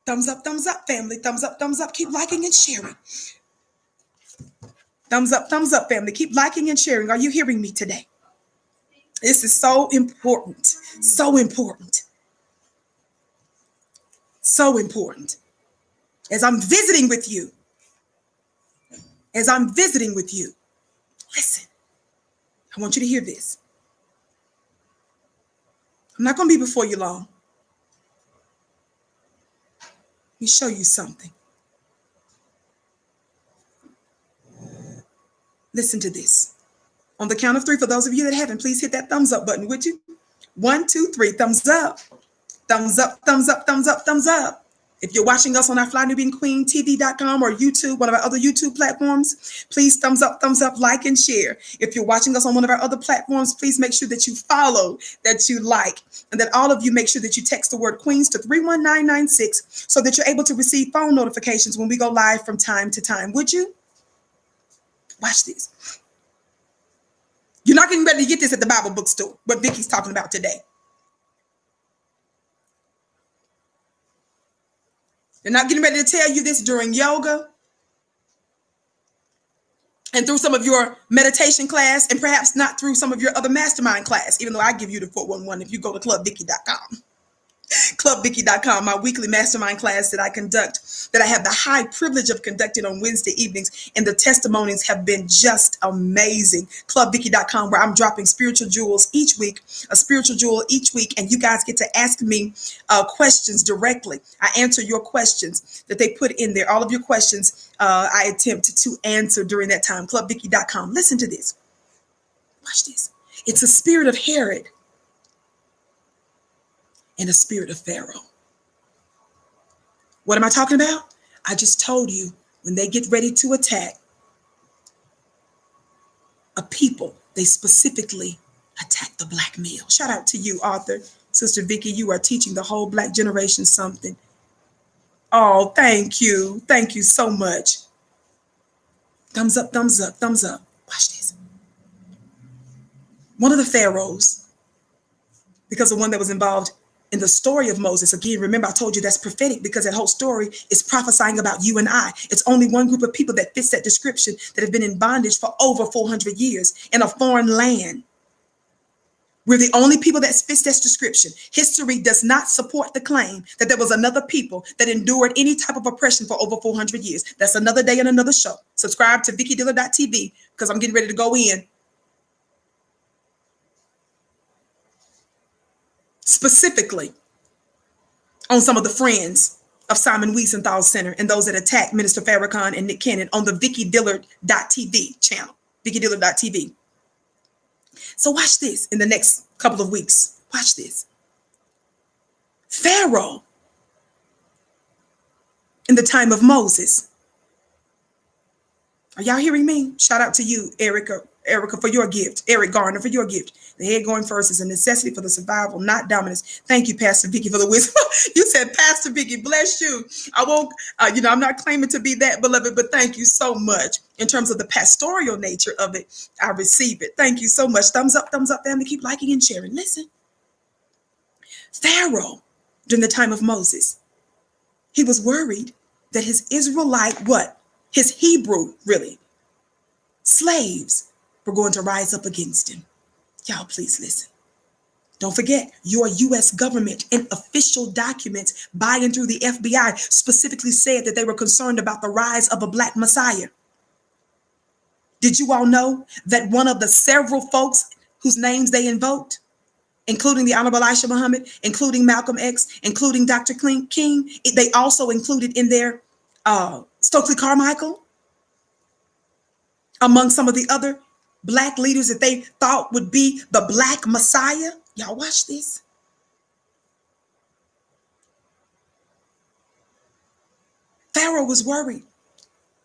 Thumbs up, family. Thumbs up. Keep liking and sharing. Thumbs up, family. Keep liking and sharing. Are you hearing me today? This is so important, so important, so important. As I'm visiting with you, listen, I want you to hear this. I'm not going to be before you long. Let me show you something. Listen to this. On the count of 3, for those of you that haven't, please hit that thumbs up button, would you? 1, 2, 3, thumbs up. Thumbs up, thumbs up, thumbs up, thumbs up. If you're watching us on our FlyNewbeanQueenTV.com or YouTube, one of our other YouTube platforms, please thumbs up, like, and share. If you're watching us on one of our other platforms, please make sure that you follow, that you like, and that all of you make sure that you text the word Queens to 31996 so that you're able to receive phone notifications when we go live from time to time. Would you? Watch this. You're not getting ready to get this at the Bible bookstore, what Vicky's talking about today. They're not getting ready to tell you this during yoga and through some of your meditation class, and perhaps not through some of your other mastermind class, even though I give you the 411 if you go to clubvicky.com. Clubvicky.com, my weekly mastermind class that I conduct, that I have the high privilege of conducting on Wednesday evenings, and the testimonies have been just amazing. Clubvicky.com, where I'm dropping spiritual jewels each week, a spiritual jewel each week, and you guys get to ask me questions directly. I answer your questions that they put in there. All of your questions I attempt to answer during that time. Clubvicky.com. Listen to this. Watch this. It's a spirit of Herod and a spirit of Pharaoh. What am I talking about? I just told you, when they get ready to attack a people, they specifically attack the black male. Shout out to you, author, Sister Vicky. You are teaching the whole black generation something. Oh, thank you. Thank you so much. Thumbs up, thumbs up, thumbs up. Watch this. One of the pharaohs, because the one that was involved in the story of Moses, again, remember I told you that's prophetic, because that whole story is prophesying about you and I. It's only one group of people that fits that description that have been in bondage for over 400 years in a foreign land. We're the only people that fits that description. History does not support the claim that there was another people that endured any type of oppression for over 400 years. That's another day and another show. Subscribe to VickyDiller.tv, because I'm getting ready to go in specifically on some of the friends of Simon Wiesenthal Center and those that attacked Minister Farrakhan and Nick Cannon on the VickyDiller.tv channel, VickyDiller.tv. So watch this in the next couple of weeks. Watch this. Pharaoh, in the time of Moses. Are y'all hearing me? Shout out to you, Erica, for your gift. Eric Garner, for your gift. The head going first is a necessity for the survival, not dominance. Thank you, Pastor Vicky, for the wisdom. You said, Pastor Vicky, bless you. I won't, I'm not claiming to be that, beloved, but thank you so much. In terms of the pastoral nature of it, I receive it. Thank you so much. Thumbs up, family. Keep liking and sharing. Listen. Pharaoh, during the time of Moses, he was worried that his Israelite, his Hebrew, really, slaves were going to rise up against him. Y'all, please listen. Don't forget, your U.S. government in official documents by and through the FBI specifically said that they were concerned about the rise of a black Messiah. Did you all know that one of the several folks whose names they invoked, including the Honorable Elijah Muhammad, including Malcolm X, including Dr. King, they also included in their Stokely Carmichael, among some of the other black leaders that they thought would be the black Messiah? Y'all watch this. Pharaoh was worried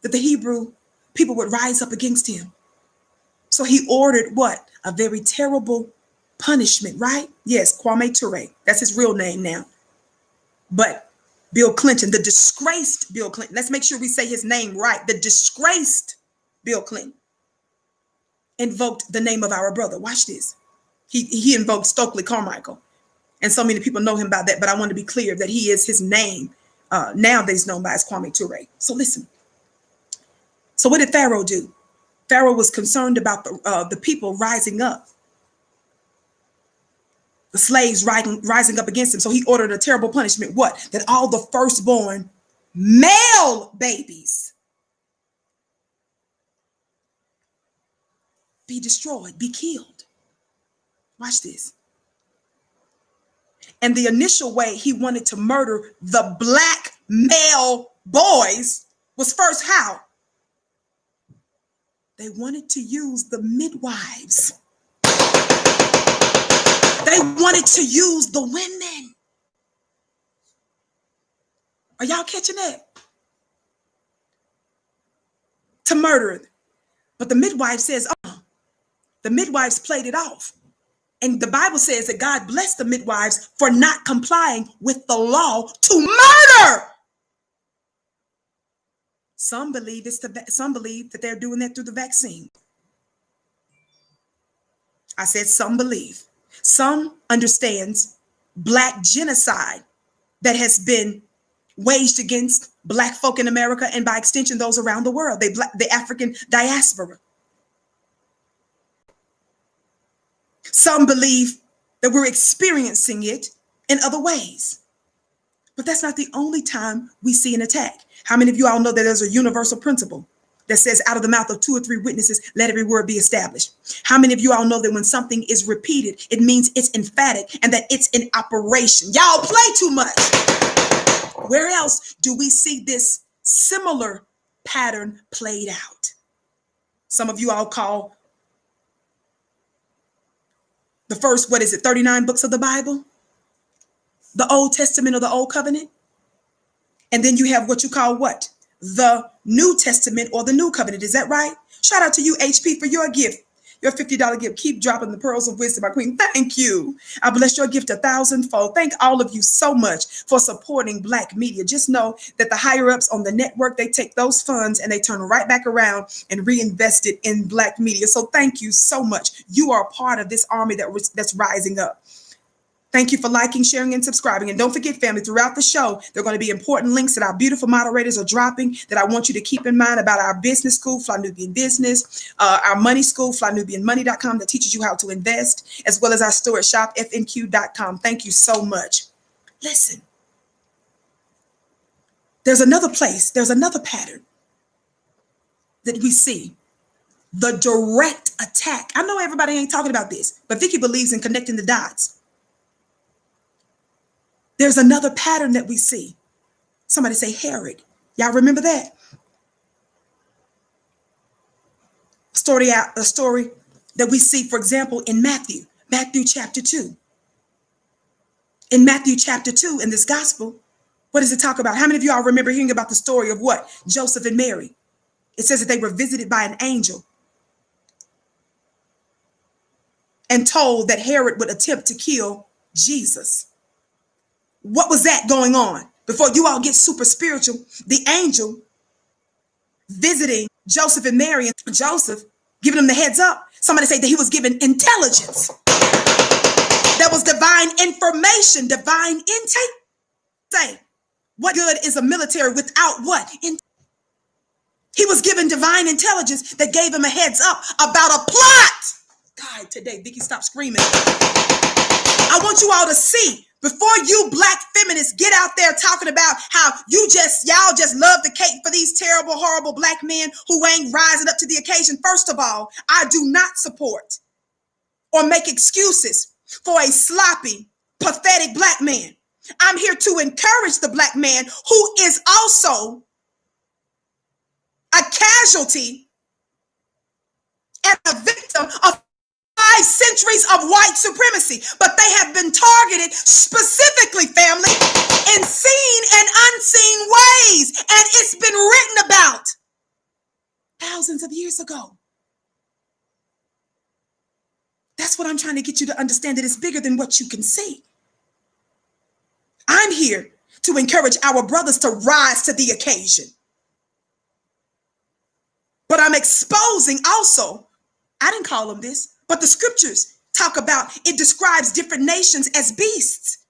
that the Hebrew people would rise up against him. So he ordered what? A very terrible punishment, right? Yes, Kwame Ture. That's his real name now. But Bill Clinton, the disgraced Bill Clinton, let's make sure we say his name right. The disgraced Bill Clinton invoked the name of our brother. Watch this. He invoked Stokely Carmichael. And so many people know him by that, but I want to be clear that he is his name. Nowadays known by as Kwame Ture. So listen. So what did Pharaoh do? Pharaoh was concerned about the people rising up The slaves rising up against him. So he ordered a terrible punishment. What? That all the firstborn male babies be destroyed, be killed. Watch this. And the initial way he wanted to murder the black male boys was first how? They wanted to use the midwives. They wanted to use the women. Are y'all catching that? To murder it. But the midwife says, oh, the midwives played it off. And the Bible says that God blessed the midwives for not complying with the law to murder. Some believe that they're doing that through the vaccine. I said some believe. Some understands black genocide that has been waged against black folk in America and by extension those around the world, the African diaspora. Some believe that we're experiencing it in other ways. But that's not the only time we see an attack. How many of you all know that there's a universal principle that says out of the mouth of 2 or 3 witnesses, let every word be established? How many of you all know that when something is repeated, it means it's emphatic and that it's in operation? Y'all play too much. Where else do we see this similar pattern played out? Some of you all call the first, 39 books of the Bible, the Old Testament or the Old Covenant. And then you have what you call what? The New Testament or the New Covenant. Is that right? Shout out to you, HP, for your gift, your $50 gift. Keep dropping the pearls of wisdom, my queen. Thank you. I bless your gift 1,000-fold. Thank all of you so much for supporting Black media. Just know that the higher ups on the network, they take those funds and they turn right back around and reinvest it in Black media. So thank you so much. You are a part of this army that's rising up. Thank you for liking, sharing, and subscribing. And don't forget, family, throughout the show, there are going to be important links that our beautiful moderators are dropping that I want you to keep in mind about our business school, Fly Nubian Business, our money school, flynubianmoney.com, that teaches you how to invest, as well as our store at shopfnq.com. Thank you so much. Listen, there's another place, there's another pattern that we see. The direct attack. I know everybody ain't talking about this, but Vicky believes in connecting the dots. There's another pattern that we see. Somebody say Herod. Y'all remember that? A story that we see, for example, in Matthew chapter 2. In Matthew chapter 2, in this gospel, what does it talk about? How many of you all remember hearing about the story of what? Joseph and Mary. It says that they were visited by an angel and told that Herod would attempt to kill Jesus. What was that going on? Before you all get super spiritual, the angel visiting Joseph and Mary, and Joseph giving them the heads up. Somebody say that he was given intelligence. That was divine information, divine intake. Say, what good is a military without what? He was given divine intelligence that gave him a heads up about a plot. God, today, Vicky, stop screaming. I want you all to see, before you Black feminists get out there talking about how y'all just love to cape for these terrible, horrible Black men who ain't rising up to the occasion. First of all, I do not support or make excuses for a sloppy, pathetic Black man. I'm here to encourage the Black man who is also a casualty and a victim of 5 centuries of white supremacy, but they have been targeted specifically, family, in seen and unseen ways, and it's been written about thousands of years ago. That's what I'm trying to get you to understand, that it's bigger than what you can see. I'm here to encourage our brothers to rise to the occasion, but I'm exposing also, I didn't call them this, but the scriptures talk about, it describes different nations as beasts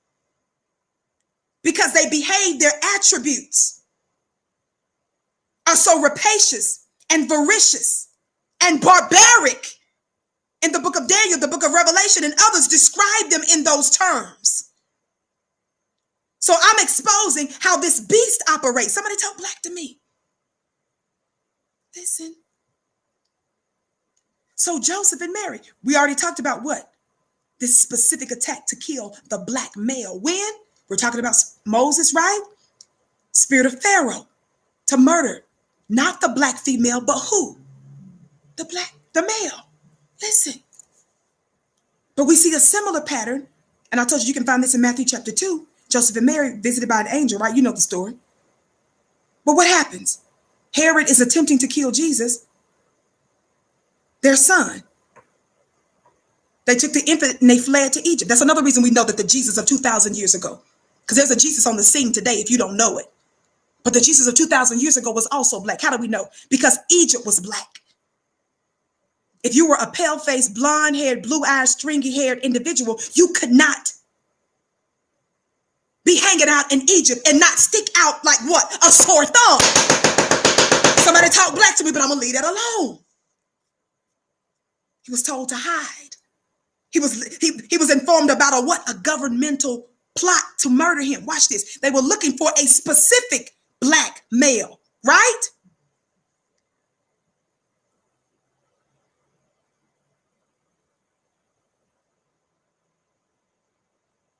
because they behave, their attributes are so rapacious and voracious and barbaric. In the book of Daniel, of the book of Revelation and others describe them in those terms. So I'm exposing how this beast operates. Somebody talk black to me. Listen. So Joseph and Mary, we already talked about what? This specific attack to kill the black male. When? We're talking about Moses, right? Spirit of Pharaoh to murder. Not the black female, but who? The male. Listen. But we see a similar pattern. And I told you, you can find this in Matthew chapter 2. Joseph and Mary visited by an angel, right? You know the story. But what happens? Herod is attempting to kill Jesus, their son. They took the infant and they fled to Egypt. That's another reason we know that the Jesus of 2,000 years ago, because there's a Jesus on the scene today if you don't know it. But the Jesus of 2,000 years ago was also black. How do we know? Because Egypt was black. If you were a pale-faced, blonde-haired, blue-eyed, stringy-haired individual, you could not be hanging out in Egypt and not stick out like what? A sore thumb. Somebody talk black to me, but I'm going to leave that alone. He was told to hide. He was informed about a governmental plot to murder him. Watch this. They were looking for a specific black male, right?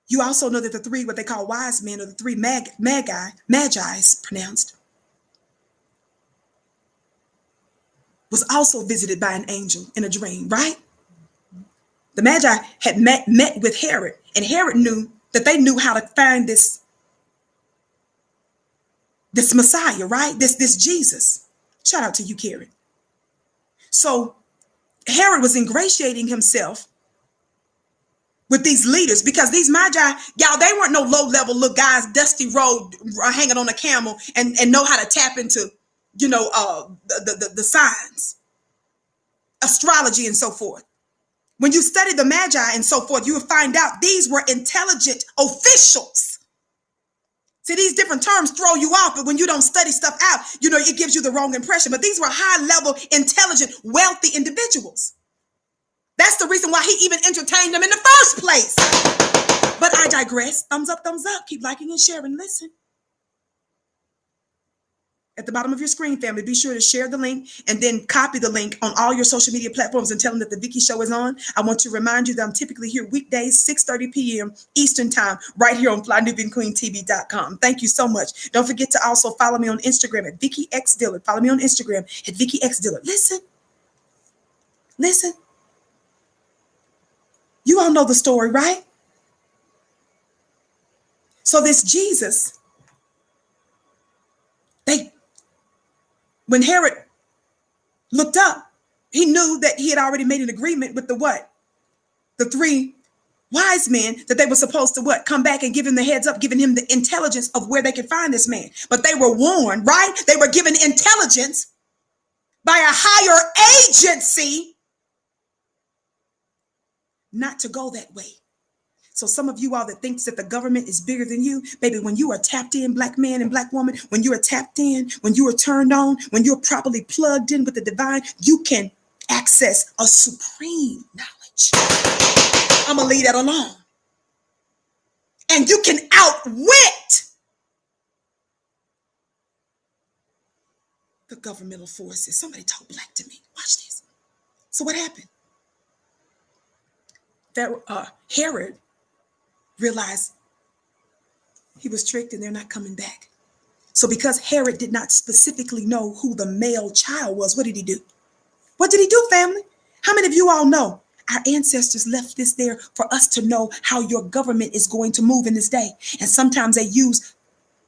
You also know that the three, what they call wise men, or the three magi's pronounced, was also visited by an angel in a dream, right? The Magi had met with Herod, and Herod knew that they knew how to find this Messiah, right? This Jesus. Shout out to you, Karen. So Herod was ingratiating himself with these leaders, because these Magi, y'all, they weren't no low-level little guys, dusty road, hanging on a camel and know how to tap into, the signs, astrology and so forth. When you study the Magi and so forth, you will find out these were intelligent officials. See, these different terms throw you off, but when you don't study stuff out, it gives you the wrong impression. But these were high-level, intelligent, wealthy individuals. That's the reason why he even entertained them in the first place. But I digress. Thumbs up, thumbs up. Keep liking and sharing. Listen. At the bottom of your screen, family, be sure to share the link and then copy the link on all your social media platforms and tell them that the Vicky Show is on. I want to remind you that I'm typically here weekdays, 6:30 p.m. Eastern time, right here on FlyNubianQueenTV.com. Thank you so much. Don't forget to also follow me on Instagram at Vicky X Dillard. Follow me on Instagram at Vicky X Dillard. Listen. Listen. You all know the story, right? So this Jesus, when Herod looked up, he knew that he had already made an agreement with the three wise men, that they were supposed to come back and give him the heads up, giving him the intelligence of where they could find this man. But they were warned, right? They were given intelligence by a higher agency not to go that way. So some of you all that thinks that the government is bigger than you, baby, when you are tapped in, black man and black woman, when you are tapped in, when you are turned on, when you're properly plugged in with the divine, you can access a supreme knowledge. I'm going to leave that alone. And you can outwit the governmental forces. Somebody talk black to me. Watch this. So what happened? Herod realized he was tricked and they're not coming back. So because Herod did not specifically know who the male child was, what did he do? What did he do, family? How many of you all know our ancestors left this there for us to know how your government is going to move in this day? And sometimes they use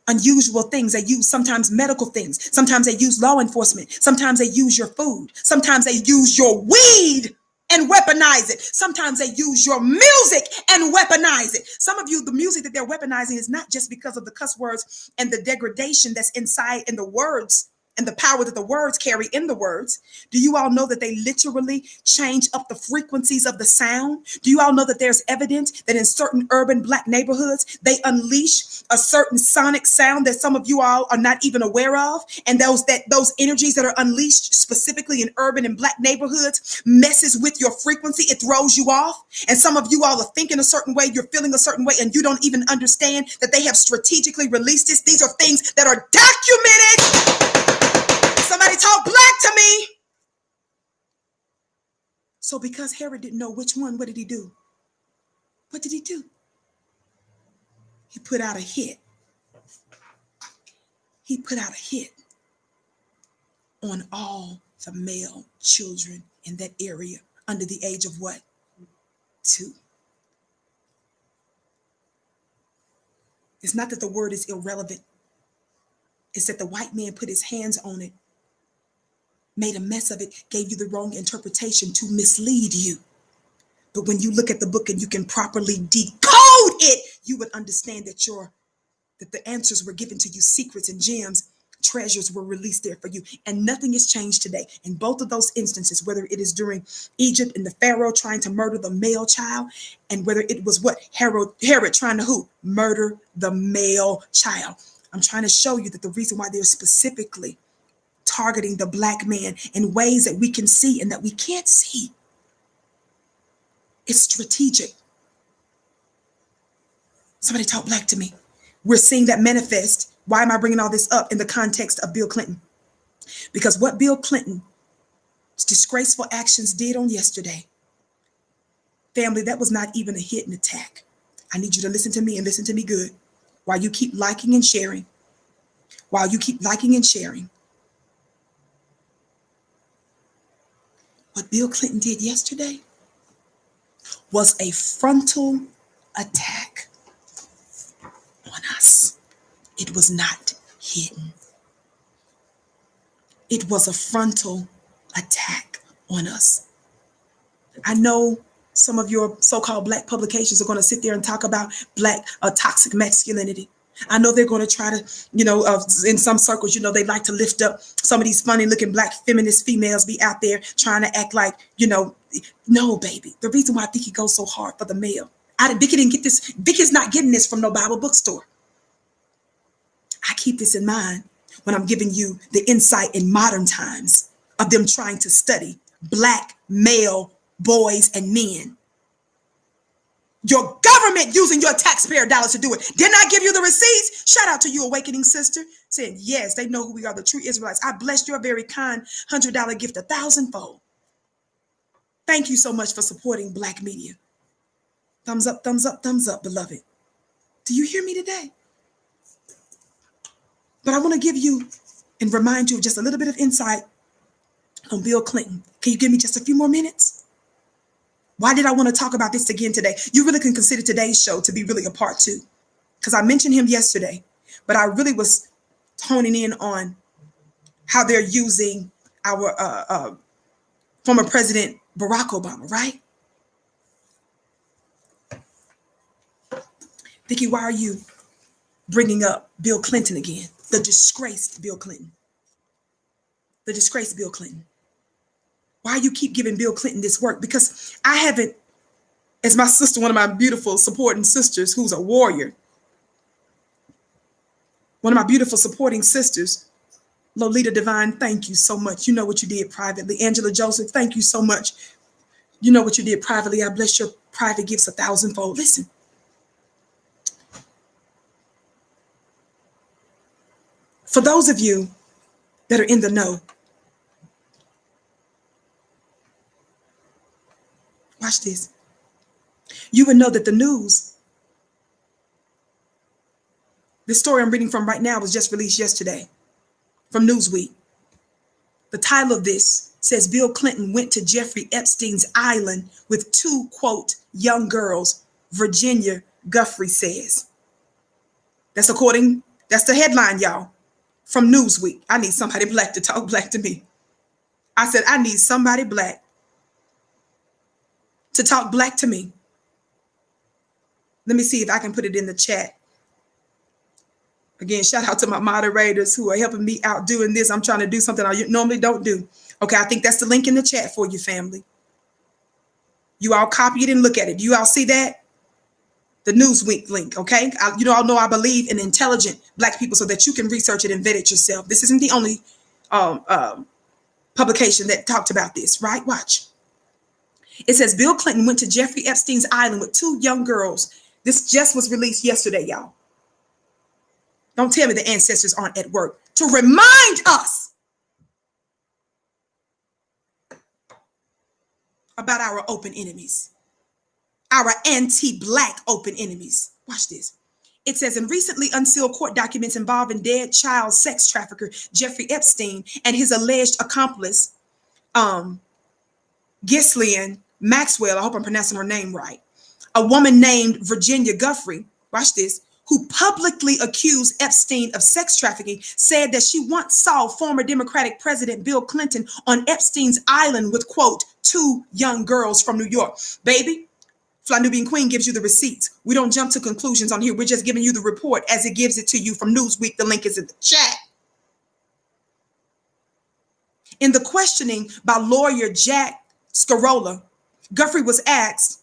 unusual things. They use sometimes medical things. Sometimes they use law enforcement. Sometimes they use your food. Sometimes they use your weed and weaponize it. Sometimes they use your music and weaponize it. Some of you, the music that they're weaponizing is not just because of the cuss words and the degradation that's inside in the words and the power that the words carry in the words, do you all know that they literally change up the frequencies of the sound? Do you all know that there's evidence that in certain urban Black neighborhoods, they unleash a certain sonic sound that some of you all are not even aware of? And those energies that are unleashed specifically in urban and Black neighborhoods messes with your frequency. It throws you off. And some of you all are thinking a certain way, you're feeling a certain way, and you don't even understand that they have strategically released this. These are things that are documented. Somebody talk Black to me. So because Herod didn't know which one, what did he do? What did he do? He put out a hit. He put out a hit on all the male children in that area under the age of what? 2. It's not that the word is irrelevant. It's that the white man put his hands on it, made a mess of it, gave you the wrong interpretation to mislead you. But when you look at the book and you can properly decode it, you would understand that the answers were given to you, secrets and gems, treasures were released there for you. And nothing has changed today. In both of those instances, whether it is during Egypt and the Pharaoh trying to murder the male child, and whether it was what? Herod trying to who? Murder the male child. I'm trying to show you that the reason why they're specifically targeting the Black man in ways that we can see and that we can't see, it's strategic. Somebody talk Black to me. We're seeing that manifest. Why am I bringing all this up in the context of Bill Clinton? Because what Bill Clinton's disgraceful actions did on yesterday, family, that was not even a hidden attack. I need you to listen to me and listen to me good. While you keep liking and sharing, what Bill Clinton did yesterday was a frontal attack on us. It was not hidden. It was a frontal attack on us. I know some of your so-called Black publications are going to sit there and talk about Black toxic masculinity. I know they're going to try to, in some circles, they like to lift up some of these funny looking Black feminist females be out there trying to act like, no, baby. The reason why I think he goes so hard for the male. Vicky didn't get this. Vicky's not getting this from no Bible bookstore. I keep this in mind when I'm giving you the insight in modern times of them trying to study Black male boys and men. Your government using your taxpayer dollars to do it. Didn't I give you the receipts? Shout out to you, awakening sister. Saying, yes, they know who we are, the true Israelites. I blessed your very kind $100 gift 1,000-fold. Thank you so much for supporting Black media. Thumbs up, beloved. Do you hear me today? But I want to give you and remind you of just a little bit of insight on Bill Clinton. Can you give me just a few more minutes? Why did I want to talk about this again today? You really can consider today's show to be really a part 2, because I mentioned him yesterday, but I really was honing in on how they're using our former President Barack Obama, right? Vicki, why are you bringing up Bill Clinton again? The disgraced Bill Clinton. The disgraced Bill Clinton. Why you keep giving Bill Clinton this work? Because I haven't, as my sister, one of my beautiful supporting sisters, who's a warrior, one of my beautiful supporting sisters, Lolita Divine, thank you so much. You know what you did privately. Angela Joseph, thank you so much. You know what you did privately. I bless your private gifts 1,000-fold. Listen. For those of you that are in the know, watch this. You would know that the news, the story I'm reading from right now was just released yesterday from Newsweek. The title of this says Bill Clinton went to Jeffrey Epstein's island with 2, quote, young girls, Virginia Guffrey says. That's the headline, y'all, from Newsweek. I need somebody Black to talk Black to me. I said, I need somebody Black to talk Black to me. Let me see if I can put it in the chat. Again, shout out to my moderators who are helping me out doing this. I'm trying to do something I normally don't do. Okay, I think that's the link in the chat for you, family. You all copy it and look at it. You all see that? The Newsweek link, okay? You all know I believe in intelligent Black people so that you can research it and vet it yourself. This isn't the only publication that talked about this, right? Watch. It says Bill Clinton went to Jeffrey Epstein's island with 2 young girls. This just was released yesterday, y'all. Don't tell me the ancestors aren't at work to remind us about our open enemies, our anti-Black open enemies. Watch this. It says in recently unsealed court documents involving dead child sex trafficker Jeffrey Epstein and his alleged accomplice, Ghislaine Maxwell, I hope I'm pronouncing her name right, a woman named Virginia Giuffre, watch this, who publicly accused Epstein of sex trafficking, said that she once saw former Democratic President Bill Clinton on Epstein's island with, quote, 2 young girls from New York. Baby, Fly-Nubian Queen gives you the receipts. We don't jump to conclusions on here. We're just giving you the report as it gives it to you from Newsweek. The link is in the chat. In the questioning by lawyer Jack Scarola, Giuffre was asked,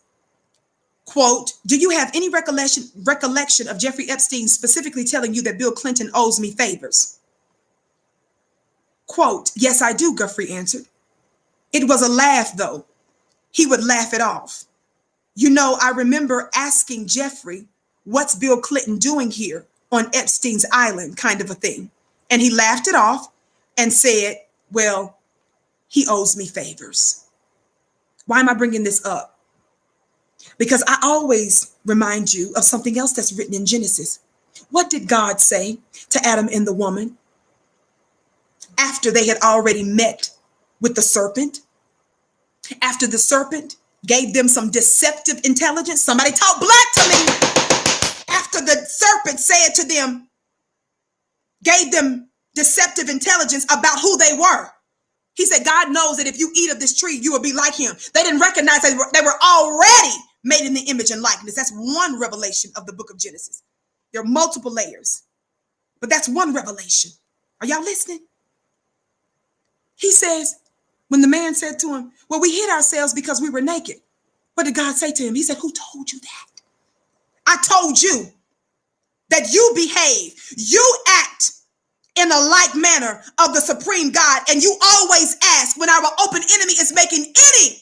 quote, do you have any recollection of Jeffrey Epstein specifically telling you that Bill Clinton owes me favors? Quote, yes, I do, Giuffre answered. It was a laugh, though. He would laugh it off. You know, I remember asking Jeffrey, what's Bill Clinton doing here on Epstein's island, kind of a thing. And he laughed it off and said, well, he owes me favors. Why am I bringing this up? Because I always remind you of something else that's written in Genesis. What did God say to Adam and the woman after they had already met with the serpent? After the serpent gave them some deceptive intelligence. Somebody talk Black to me. After the serpent said to them, gave them deceptive intelligence about who they were. He said, God knows that if you eat of this tree, you will be like him. They didn't recognize they were already made in the image and likeness. That's one revelation of the book of Genesis. There are multiple layers, but that's one revelation. Are y'all listening? He says, when the man said to him, well, we hid ourselves because we were naked. What did God say to him? He said, who told you that? I told you that you behave, you act in a like manner of the supreme God. And you always ask when our open enemy is making any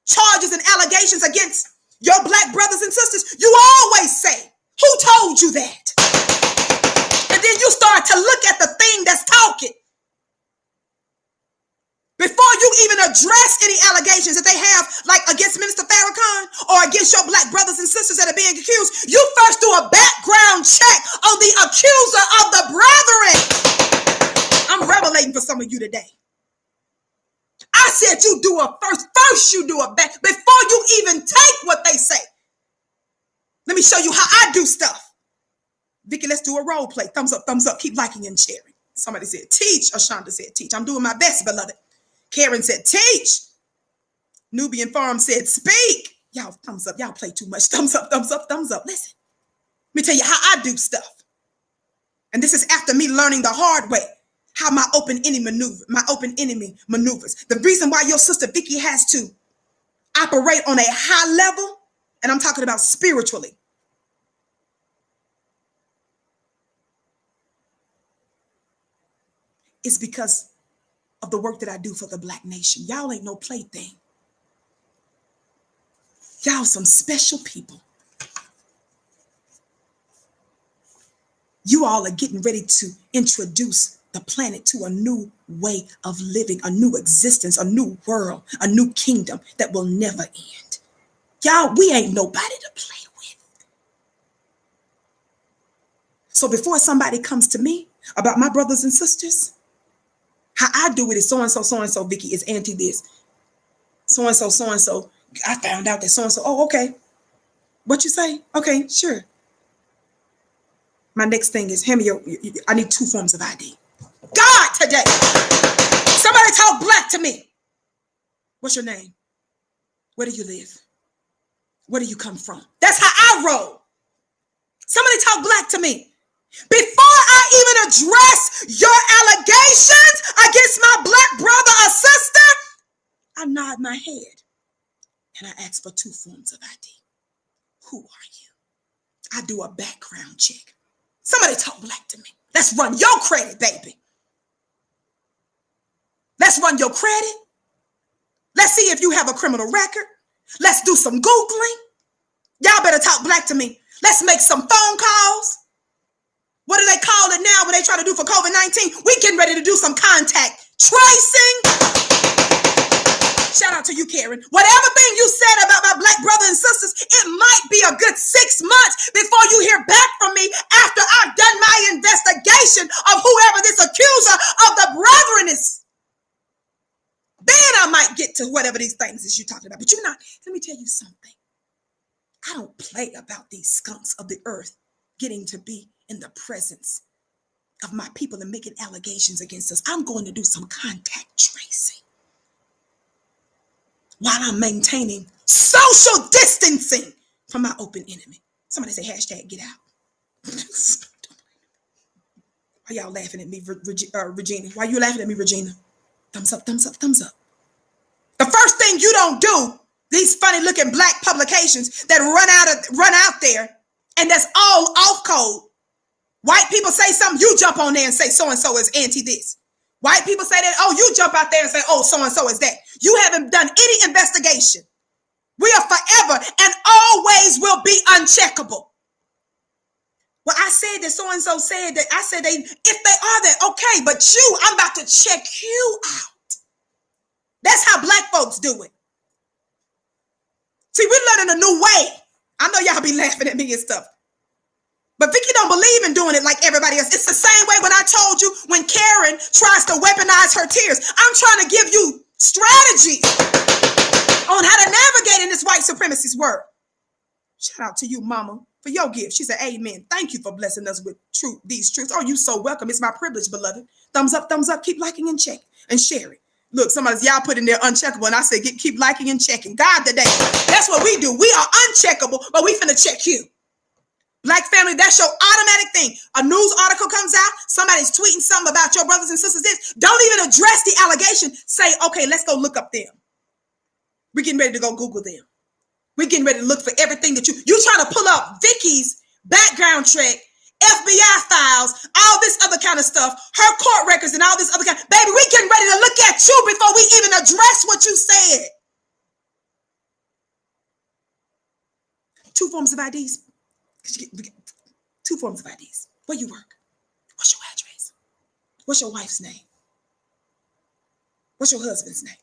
charges and allegations against your Black brothers and sisters, you always say, who told you that? And then you start to look at the thing that's talking. Before you even address any allegations that they have, like against Minister Farrakhan or against your Black brothers and sisters that are being accused, you first do a background check on the accuser of the brethren. I'm revelating for some of you today. I said you do a first you do a back before you even take what they say. Let me show you how I do stuff. Vicky, let's do a role play. Thumbs up, keep liking and sharing. Somebody said teach. Ashonda said teach. I'm doing my best, beloved. Karen said teach. Nubian Farm said speak. Y'all thumbs up. Y'all play too much. Thumbs up. Listen. Let me tell you how I do stuff. And this is after me learning the hard way how my open enemy maneuvers. The reason why your sister Vicky has to operate on a high level, and I'm talking about spiritually, is because of the work that I do for the Black nation. Y'all ain't no plaything. Y'all some special people. You all are getting ready to introduce the planet to a new way of living, a new existence, a new world, a new kingdom that will never end. Y'all, we ain't nobody to play with. So before somebody comes to me about my brothers and sisters, how I do it is so-and-so, Vicky is anti this. So-and-so, I found out that so-and-so, oh, okay. What you say? Okay, sure. My next thing is, hand me I need 2 forms of ID. God, today. Somebody talk Black to me. What's your name? Where do you live? Where do you come from? That's how I roll. Somebody talk Black to me. Before I even address your allegations against my black brother or sister, I nod my head and I ask for 2 forms of ID. Who are you? I do a background check. Somebody talk black to me. Let's run your credit, baby. Let's run your credit. Let's see if you have a criminal record. Let's do some Googling. Y'all better talk black to me. Let's make some phone calls. What do they call it now when they try to do for COVID-19? We getting ready to do some contact tracing. Shout out to you, Karen. Whatever thing you said about my black brothers and sisters, it might be a good 6 months before you hear back from me after I've done my investigation of whoever this accuser of the brethren is. Then I might get to whatever these things is you talking about. But you're not. Let me tell you something. I don't play about these skunks of the earth getting to be in the presence of my people and making allegations against us. I'm going to do some contact tracing while I'm maintaining social distancing from my open enemy. Somebody say hashtag get out. Why y'all laughing at me, Regina? Why you laughing at me, Regina? Thumbs up, thumbs up, thumbs up. The first thing you don't do, these funny looking black publications that run out there and that's all off code. White people say something, you jump on there and say so-and-so is anti this. White people say that, oh, you jump out there and say, oh, so-and-so is that. You haven't done any investigation. We are forever and always will be uncheckable. Well, I said that so-and-so said that. I said if they are that, okay, but I'm about to check you out. That's how black folks do it. See, we're learning a new way. I know y'all be laughing at me and stuff. But Vicky don't believe in doing it like everybody else. It's the same way when I told you when Karen tries to weaponize her tears. I'm trying to give you strategies on how to navigate in this white supremacist world. Shout out to you, mama, for your gift. She said, amen. Thank you for blessing us with these truths. Oh, you so welcome. It's my privilege, beloved. Thumbs up, thumbs up. Keep liking and check and sharing. Look, y'all put in there uncheckable, and I said, keep liking and checking. God today, that's what we do. We are uncheckable, but we finna check you. Black family, that's your automatic thing. A news article comes out, somebody's tweeting something about your brothers and sisters. This, don't even address the allegation. Say, okay, let's go look up them. We're getting ready to go Google them. We're getting ready to look for everything that you trying to pull up Vicky's background check, FBI files, all this other kind of stuff, her court records and all this other kind. Baby, we getting ready to look at you before we even address what you said. 2 forms of IDs. 2 forms of IDs. Where you work? What's your address? What's your wife's name? What's your husband's name?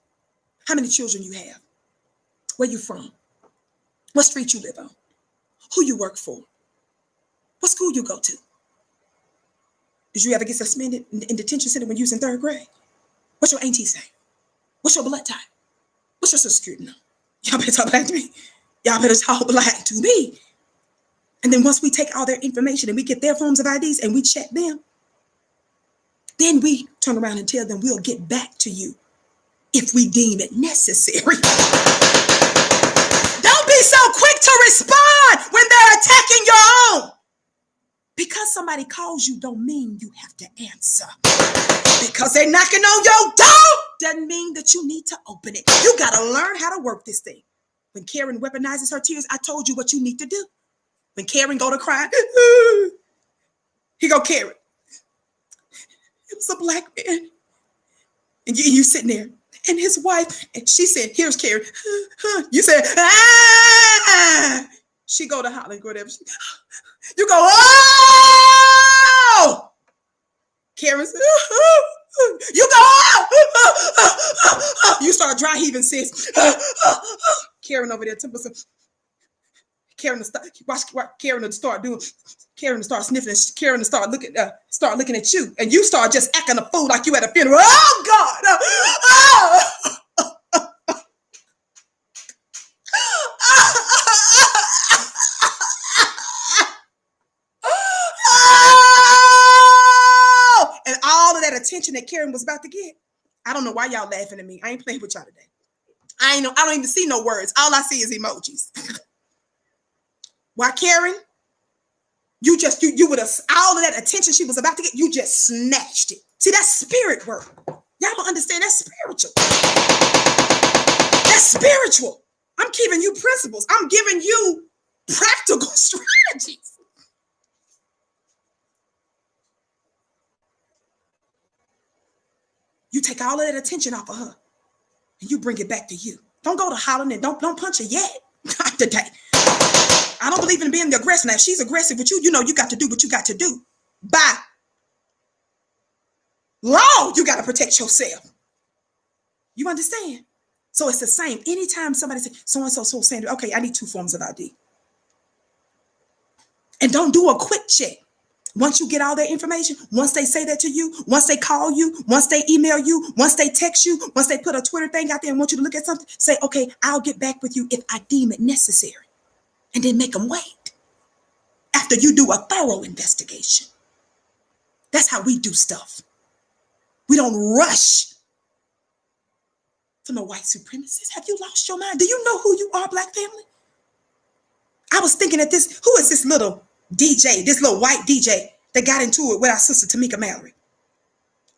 How many children you have? Where you from? What street you live on? Who you work for? What school you go to? Did you ever get suspended in detention center when you was in 3rd grade? What's your auntie's name? What's your blood type? What's your social security number? Y'all better talk black to me. Y'all better talk black to me. And then once we take all their information and we get their forms of IDs and we check them, then we turn around and tell them we'll get back to you if we deem it necessary. Don't be so quick to respond when they're attacking your own. Because somebody calls you don't mean you have to answer. Because they're knocking on your door doesn't mean that you need to open it. You got to learn how to work this thing. When Karen weaponizes her tears, I told you what you need to do. When Karen go to cry, he go, Karen, it was a black man. And you sitting there. And his wife, and she said, here's Karen. You said, ah. She go to hollering, whatever. You go, oh! Karen said, you go, oh! You start dry heaving, sis. Karen over there, Karen to start, watch Karen to start doing, Karen to start sniffing, Karen to start looking at you, and you start just acting a fool like you at a funeral. Oh God! And all of that attention that Karen was about to get. I don't know why y'all laughing at me. I ain't playing with y'all today. I don't even see no words. All I see is emojis. Why Karen You would have, all of that attention she was about to get, you just snatched it. See, that's spirit work. Y'all don't understand, that's spiritual. That's spiritual. I'm giving you principles. I'm giving you practical strategies. You take all of that attention off of her and you bring it back to you. Don't go to hollering and don't punch her yet. Not today. I don't believe in being the aggressor. Now, if she's aggressive with you, you know you got to do what you got to do. By law, you got to protect yourself. You understand? So it's the same. Anytime somebody says, so-and-so, Sandra, okay, I need 2 forms of ID. And don't do a quick check. Once you get all that information, once they say that to you, once they call you, once they email you, once they text you, once they put a Twitter thing out there and want you to look at something, say, okay, I'll get back with you if I deem it necessary. And then make them wait after you do a thorough investigation. That's how we do stuff. We don't rush to no white supremacists. Have you lost your mind? Do you know who you are, Black family? I was thinking that who is this little DJ, this little white DJ that got into it with our sister Tamika Mallory?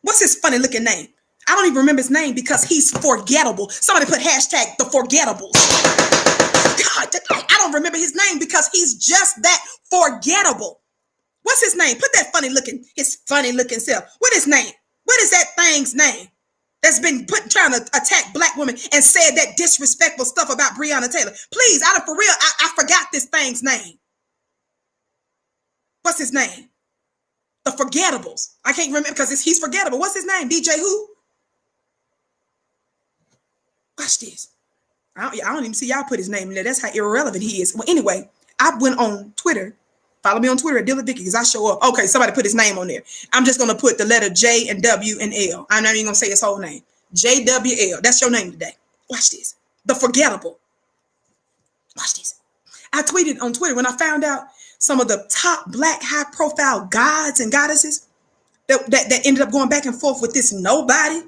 What's his funny looking name? I don't even remember his name because he's forgettable. Somebody put hashtag the forgettables. God, I don't remember his name because he's just that forgettable. What's his name? Put that his funny looking self. What is his name? What is that thing's name that's been trying to attack Black women and said that disrespectful stuff about Breonna Taylor? Please, for real, I forgot this thing's name. What's his name? The Forgettables. I can't remember because he's forgettable. What's his name? DJ who? Watch this. I don't even see y'all put his name in there. That's how irrelevant he is. Well, anyway, I went on Twitter. Follow me on Twitter at Dilla Vicky because I show up. Okay, somebody put his name on there. I'm just going to put the letter J and W and L. I'm not even going to say his whole name. JWL. That's your name today. Watch this. The Forgettable. Watch this. I tweeted on Twitter when I found out some of the top Black high-profile gods and goddesses that ended up going back and forth with this nobody.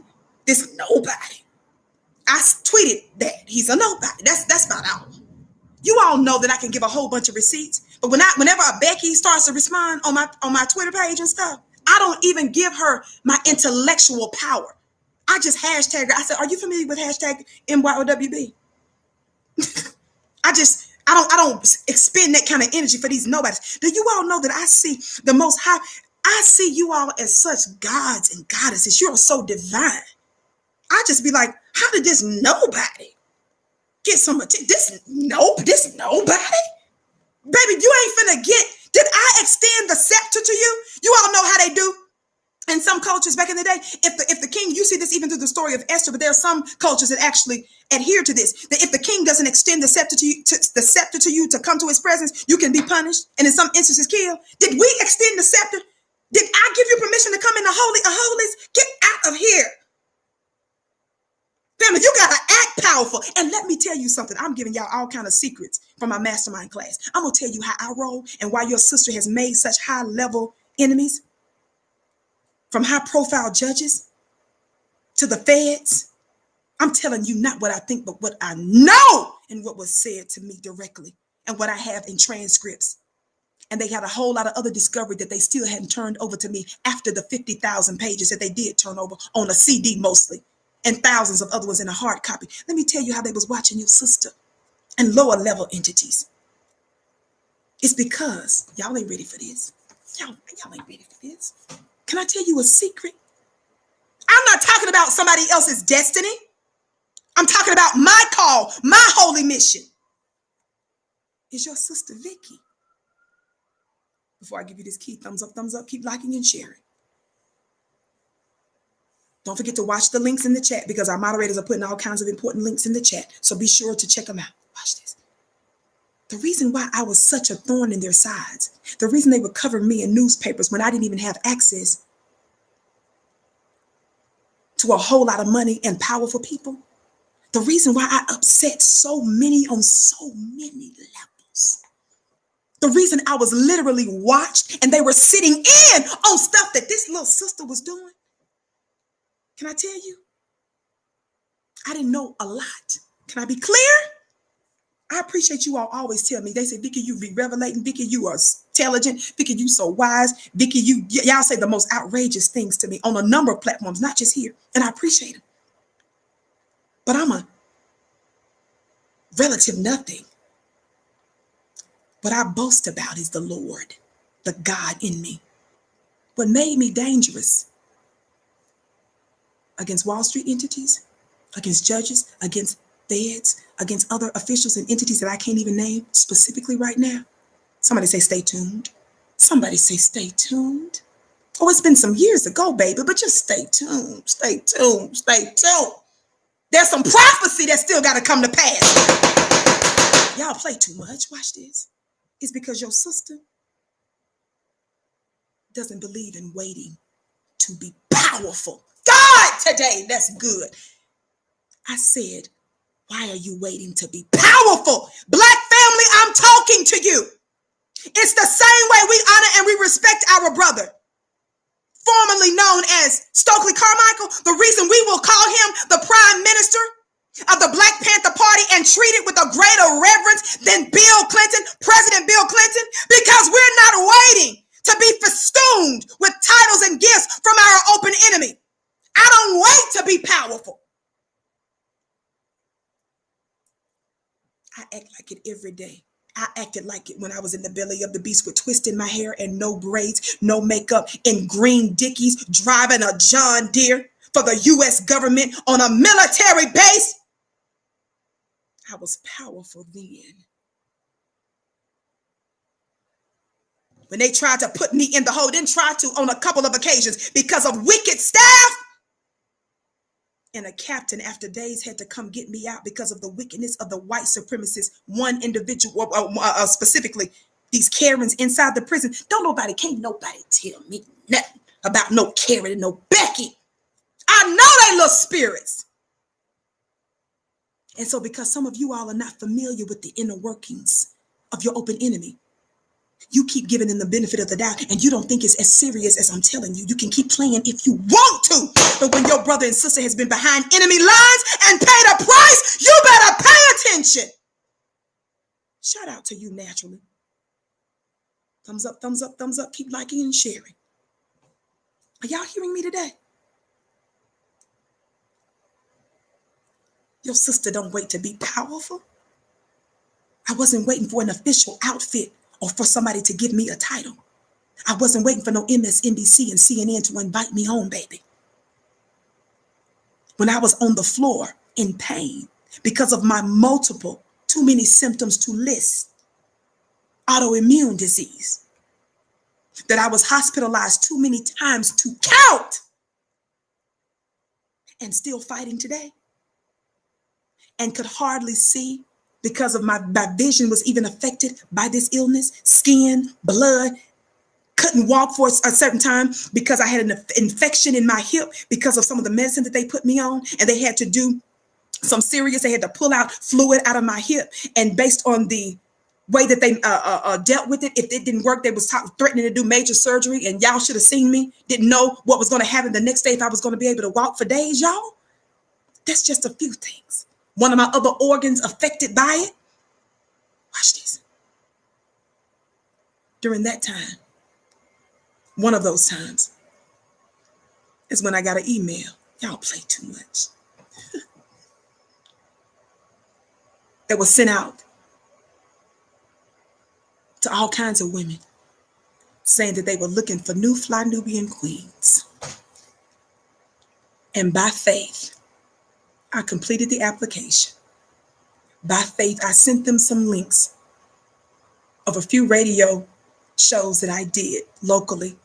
I tweeted that he's a nobody. That's about all. You all know that I can give a whole bunch of receipts, but whenever a Becky starts to respond on my Twitter page and stuff, I don't even give her my intellectual power. I just hashtag her. I said, "Are you familiar with hashtag MYOWB?" I don't expend that kind of energy for these nobodies. Do you all know that I see the Most High? I see you all as such gods and goddesses. You are so divine. I just be like, how did this nobody get some attention? This nobody? Baby, you ain't finna get, did I extend the scepter to you? You all know how they do. In some cultures back in the day, if the king, you see this even through the story of Esther, but there are some cultures that actually adhere to this, that if the king doesn't extend the scepter to you to come to his presence, you can be punished and in some instances killed. Did we extend the scepter? Did I give you permission to come in the Holy of Holies? Get out of here. Family, you gotta act powerful. And let me tell you something. I'm giving y'all all kind of secrets from my mastermind class. I'm gonna tell you how I roll and why your sister has made such high-level enemies. From high-profile judges to the feds. I'm telling you not what I think, but what I know and what was said to me directly and what I have in transcripts. And they had a whole lot of other discovery that they still hadn't turned over to me after the 50,000 pages that they did turn over on a CD mostly, and thousands of other ones in a hard copy. Let me tell you how they was watching your sister and lower level entities. It's because y'all ain't ready for this. Y'all ain't ready for this. Can I tell you a secret? I'm not talking about somebody else's destiny. I'm talking about my call, my holy mission. Is your sister Vicky. Before I give you this key, thumbs up, keep liking and sharing. Don't forget to watch the links in the chat because our moderators are putting all kinds of important links in the chat. So be sure to check them out. Watch this. The reason why I was such a thorn in their sides, the reason they would cover me in newspapers when I didn't even have access to a whole lot of money and powerful people, the reason why I upset so many on so many levels, the reason I was literally watched and they were sitting in on stuff that this little sister was doing, can I tell you? I didn't know a lot. Can I be clear? I appreciate you all always tell me. They say, Vicky, you be revelating. Vicky, you are intelligent. Vicky, you so wise. Vicky, y'all say the most outrageous things to me on a number of platforms, not just here. And I appreciate it. But I'm a relative nothing. What I boast about is the Lord, the God in me. What made me dangerous against Wall Street entities, against judges, against feds, against other officials and entities that I can't even name specifically right now. Somebody say, stay tuned. Somebody say, stay tuned. Oh, it's been some years ago, baby, but just stay tuned, stay tuned, stay tuned. There's some prophecy that still got to come to pass. Y'all play too much. Watch this. It's because your sister doesn't believe in waiting to be powerful. God, today, that's good. I said, why are you waiting to be powerful? Black family, I'm talking to you. It's the same way we honor and we respect our brother, formerly known as Stokely Carmichael. The reason we will call him the prime minister of the Black Panther Party and treat it with a greater reverence than Bill Clinton, President Bill Clinton, because we're not waiting to be festooned with titles and gifts from our open enemy. I don't wait to be powerful. I act like it every day. I acted like it when I was in the belly of the beast with twist in my hair and no braids, no makeup, in green Dickies, driving a John Deere for the U.S. government on a military base. I was powerful then. When they tried to put me in the hole, didn't try to on a couple of occasions because of wicked staff. And a captain after days had to come get me out because of the wickedness of the white supremacists, one individual, specifically these Karens inside the prison. Can't nobody tell me nothing about no Karen and no Becky. I know they little spirits. And so because some of you all are not familiar with the inner workings of your open enemy, you keep giving them the benefit of the doubt and you don't think it's as serious as I'm telling you. You can keep playing if you want to. But when your brother and sister has been behind enemy lines and paid a price, you better pay attention. Shout out to you naturally. Thumbs up, thumbs up, thumbs up. Keep liking and sharing. Are y'all hearing me today? Your sister don't wait to be powerful. I wasn't waiting for an official outfit or for somebody to give me a title. I wasn't waiting for no MSNBC and CNN to invite me home, baby. When I was on the floor in pain because of my multiple, too many symptoms to list, autoimmune disease, that I was hospitalized too many times to count, and still fighting today, and could hardly see because of my vision was even affected by this illness, skin, blood, couldn't walk for a certain time because I had an infection in my hip because of some of the medicine that they put me on, and they had to do some serious, they had to pull out fluid out of my hip, and based on the way that they dealt with it, if it didn't work, they was threatening to do major surgery, and y'all should have seen me, didn't know what was going to happen the next day if I was going to be able to walk for days, y'all. That's just a few things. One of my other organs affected by it. Watch this. During that time, one of those times is when I got an email. Y'all play too much. That was sent out to all kinds of women saying that they were looking for new fly Nubian queens. And by faith, I completed the application. By faith, I sent them some links of a few radio shows that I did locally.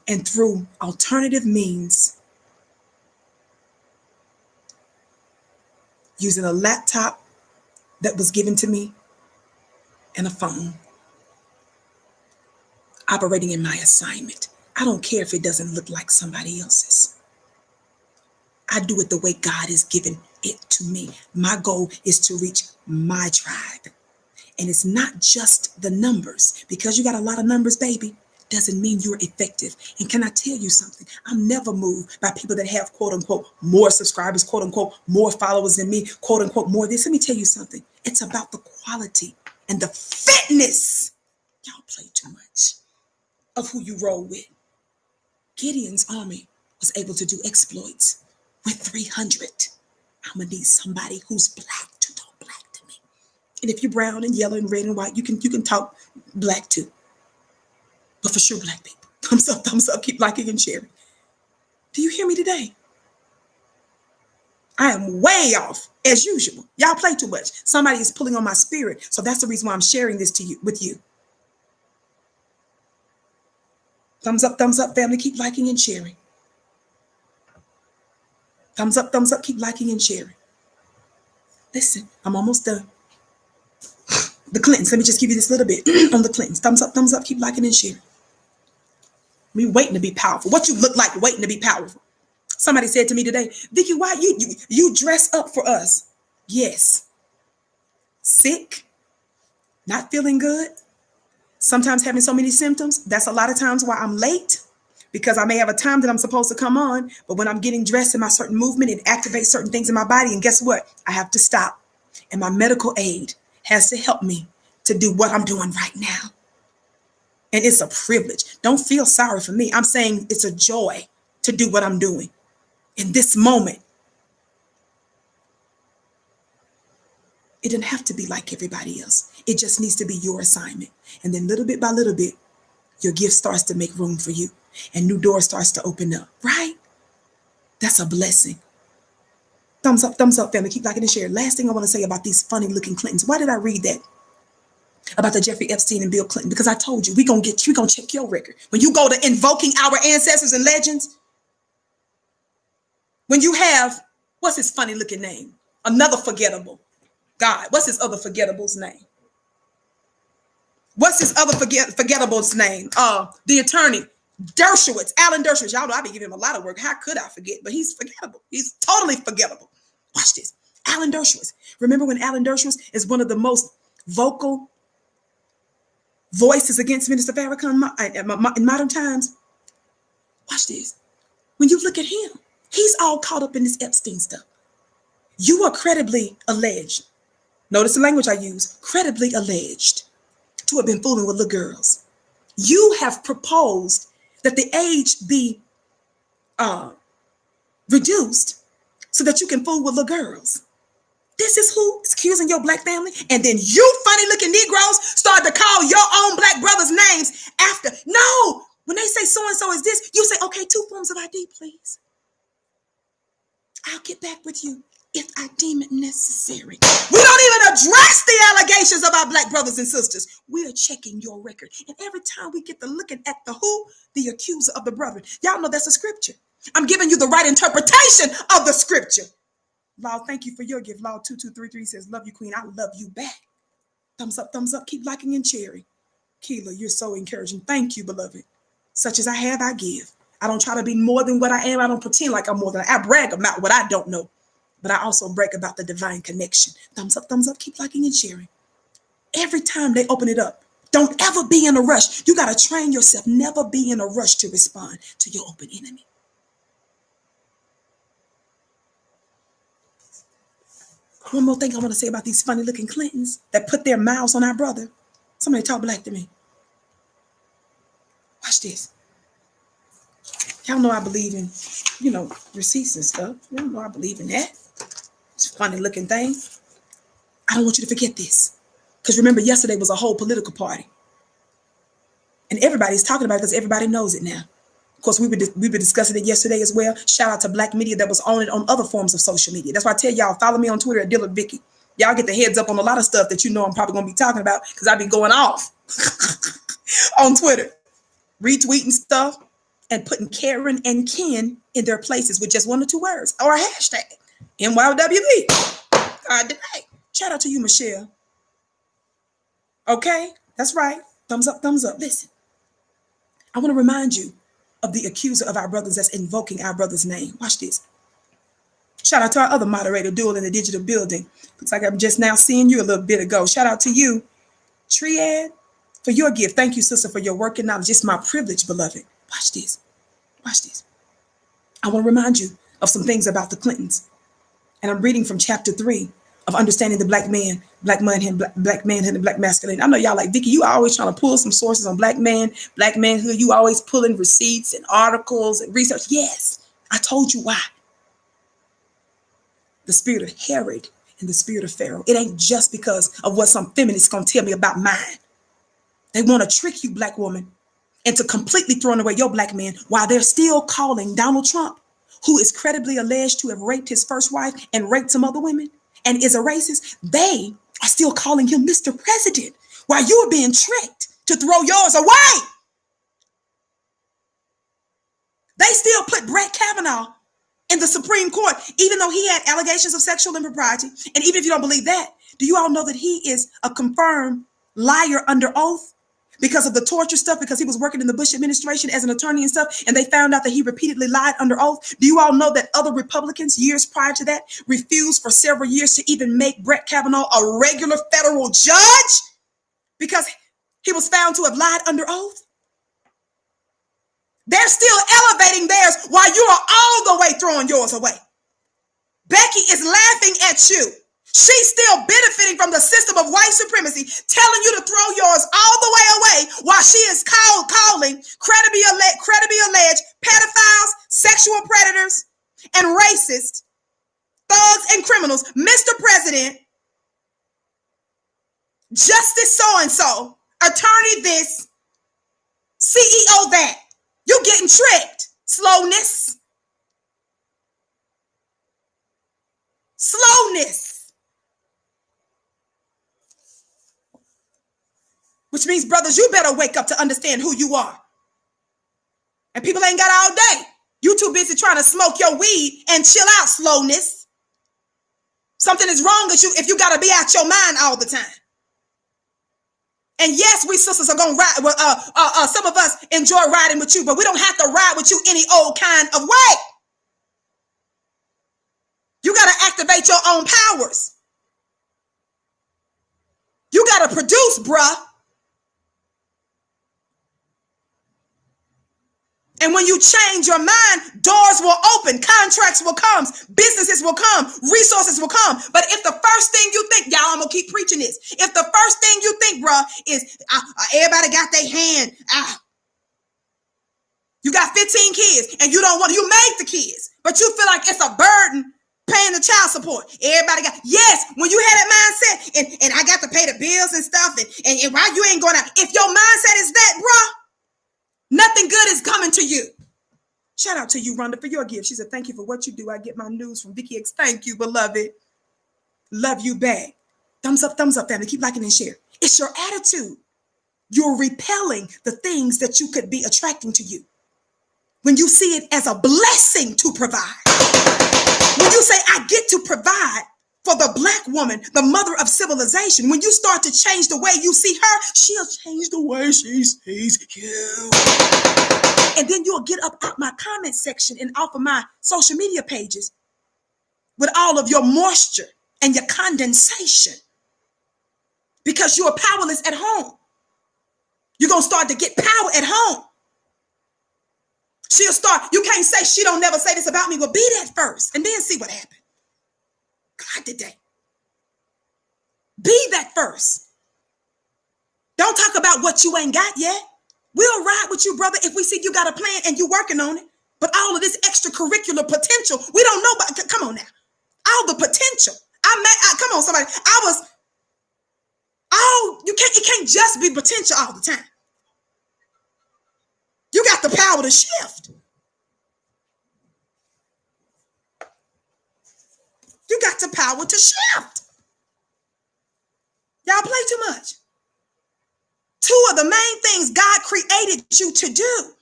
And through alternative means, using a laptop that was given to me and a phone, operating in my assignment. I don't care if it doesn't look like somebody else's. I do it the way God has given it to me. My goal is to reach my tribe. And it's not just the numbers, because you got a lot of numbers, baby. doesn't mean you're effective. And can I tell you something? I'm never moved by people that have, quote unquote, more subscribers, quote unquote, more followers than me, quote unquote, more this. Let me tell you something. It's about the quality and the fitness. Y'all play too much of who you roll with. Gideon's army was able to do exploits with 300. I'm going to need somebody who's black to talk black to me. And if you're brown and yellow and red and white, you can talk black too. But for sure, black people. Thumbs up, keep liking and sharing. Do you hear me today? I am way off, as usual. Y'all play too much. Somebody is pulling on my spirit. So that's the reason why I'm sharing this with you. Thumbs up, family. Keep liking and sharing. Thumbs up, keep liking and sharing. Listen, I'm almost done. The Clintons, let me just give you this little bit on the Clintons. Thumbs up, keep liking and sharing. Me waiting to be powerful. What you look like waiting to be powerful. Somebody said to me today, Vicky, why you dress up for us? Yes. Sick, not feeling good, sometimes having so many symptoms. That's a lot of times why I'm late, because I may have a time that I'm supposed to come on, but when I'm getting dressed in my certain movement, it activates certain things in my body. And guess what? I have to stop. And my medical aid has to help me to do what I'm doing right now. And it's a privilege. Don't feel sorry for me. I'm saying it's a joy to do what I'm doing in this moment. It doesn't have to be like everybody else. It just needs to be your assignment. And then little bit by little bit, your gift starts to make room for you and new doors starts to open up, right? That's a blessing. Thumbs up, family. Keep liking and share. Last thing I want to say about these funny looking Clintons. Why did I read that? About the Jeffrey Epstein and Bill Clinton? Because I told you, we're going to check your record. When you go to invoking our ancestors and legends, when you have, what's his funny looking name? Another forgettable God. What's his other forgettable's name? What's his other forgettable's name? The attorney, Dershowitz, Alan Dershowitz. Y'all know I be giving him a lot of work. How could I forget? But he's forgettable. He's totally forgettable. Watch this. Alan Dershowitz. Remember when Alan Dershowitz is one of the most vocal voices against Minister Farrakhan in modern times? Watch this. When you look at him, he's all caught up in this Epstein stuff. You are credibly alleged. Notice the language I use. Credibly alleged to have been fooling with little girls. You have proposed that the age be reduced so that you can fool with little girls. This is who is accusing your black family. And then you funny looking Negroes start to call your own black brothers names after. No, when they say so-and-so is this, you say, okay, 2 forms of ID, please. I'll get back with you if I deem it necessary. We don't even address the allegations of our black brothers and sisters. We're checking your record. And every time we get to looking at the accuser of the brethren, y'all know that's a scripture. I'm giving you the right interpretation of the scripture. Law, thank you for your gift. Law 2233 says, love you, queen. I love you back. Thumbs up, keep liking and sharing. Keela, you're so encouraging. Thank you, beloved. Such as I have, I give. I don't try to be more than what I am. I don't pretend like I'm more than I brag about what I don't know. But I also brag about the divine connection. Thumbs up, keep liking and sharing. Every time they open it up, don't ever be in a rush. You got to train yourself. Never be in a rush to respond to your open enemy. One more thing I want to say about these funny looking Clintons that put their mouths on our brother. Somebody talk black to me. Watch this. Y'all know I believe in, receipts and stuff. Y'all know I believe in that. It's a funny looking thing. I don't want you to forget this. Because remember, yesterday was a whole political party. And everybody's talking about it because everybody knows it now. Of course, we were discussing it yesterday as well. Shout out to black media that was on it on other forms of social media. That's why I tell y'all, follow me on Twitter at Dilla Vicky. Y'all get the heads up on a lot of stuff that you know I'm probably going to be talking about because I be going off on Twitter, retweeting stuff and putting Karen and Ken in their places with just 1 or 2 words or a hashtag. NYWB. God dang. Shout out to you, Michelle. Okay, that's right. Thumbs up, Listen, I want to remind you of the accuser of our brothers that's invoking our brother's name. Watch this. Shout out to our other moderator, Dual in the digital building. Looks like I'm just now seeing you a little bit ago. Shout out to you, Triad for your gift. Thank you, sister, for your work and knowledge. It's my privilege, beloved. Watch this. Watch this. I want to remind you of some things about the Clintons. And I'm reading from chapter 3 of Understanding the Black Man, Black Manhood, and Black Masculinity. I know y'all like, Vicky, you are always trying to pull some sources on Black man, Black manhood. You always pulling receipts and articles and research. Yes, I told you why. The spirit of Herod and the spirit of Pharaoh. It ain't just because of what some feminists gonna tell me about mine. They want to trick you, Black woman, into completely throwing away your Black man while they're still calling Donald Trump, who is credibly alleged to have raped his first wife and raped some other women and is a racist. They are still calling him Mr. President while you are being tricked to throw yours away. They still put Brett Kavanaugh in the Supreme Court, even though he had allegations of sexual impropriety. And even if you don't believe that, do you all know that he is a confirmed liar under oath because of the torture stuff, because he was working in the Bush administration as an attorney and stuff, and they found out that he repeatedly lied under oath? Do you all know that other Republicans years prior to that refused for several years to even make Brett Kavanaugh a regular federal judge because he was found to have lied under oath? They're still elevating theirs while you are all the way throwing yours away. Becky is laughing at you. She's still benefiting from the system of white supremacy, telling you to throw yours all the way away while she is calling credibly alleged pedophiles, sexual predators, and racists, thugs and criminals, Mr. President, Justice so-and-so, attorney this, CEO that. You're getting tricked. Slowness. Slowness. Which means, brothers, you better wake up to understand who you are. And people ain't got all day. You too busy trying to smoke your weed and chill out, slowness. Something is wrong with you if you got to be out your mind all the time. And yes, we sisters are going to ride. Some of us enjoy riding with you, but we don't have to ride with you any old kind of way. You got to activate your own powers. You got to produce, bruh. And when you change your mind, doors will open, contracts will come, businesses will come, resources will come. But if the first thing you think, y'all, I'm going to keep preaching this. If the first thing you think, bruh, is everybody got their hand, you got 15 kids and you don't want, you made the kids, but you feel like it's a burden paying the child support. Everybody got, yes, when you had that mindset and I got to pay the bills and stuff and why you ain't going out, if your mindset is that, bruh, nothing good is coming to you. Shout out to you, Rhonda, for your gift. She said, thank you for what you do. I get my news from Vicky X. Thank you, beloved. Love you back. Thumbs up, family. Keep liking and share. It's your attitude. You're repelling the things that you could be attracting to you. When you see it as a blessing to provide. When you say, I get to provide for the Black woman, the mother of civilization. When you start to change the way you see her, she'll change the way she sees you. And then you'll get up out my comment section and off of my social media pages with all of your moisture and your condensation because you are powerless at home. You're going to start to get power at home. She'll start, you can't say she don't never say this about me. Well, be that first and then see what happens. God today. Be that first. Don't talk about what you ain't got yet. We'll ride with you, brother, if we see you got a plan and you working on it. But all of this extracurricular potential, we don't know about. Come on now. All the potential. Come on, somebody. It can't just be potential all the time. You got the power to shift. You got the power to shift. Y'all play too much. Two of the main things God created you to do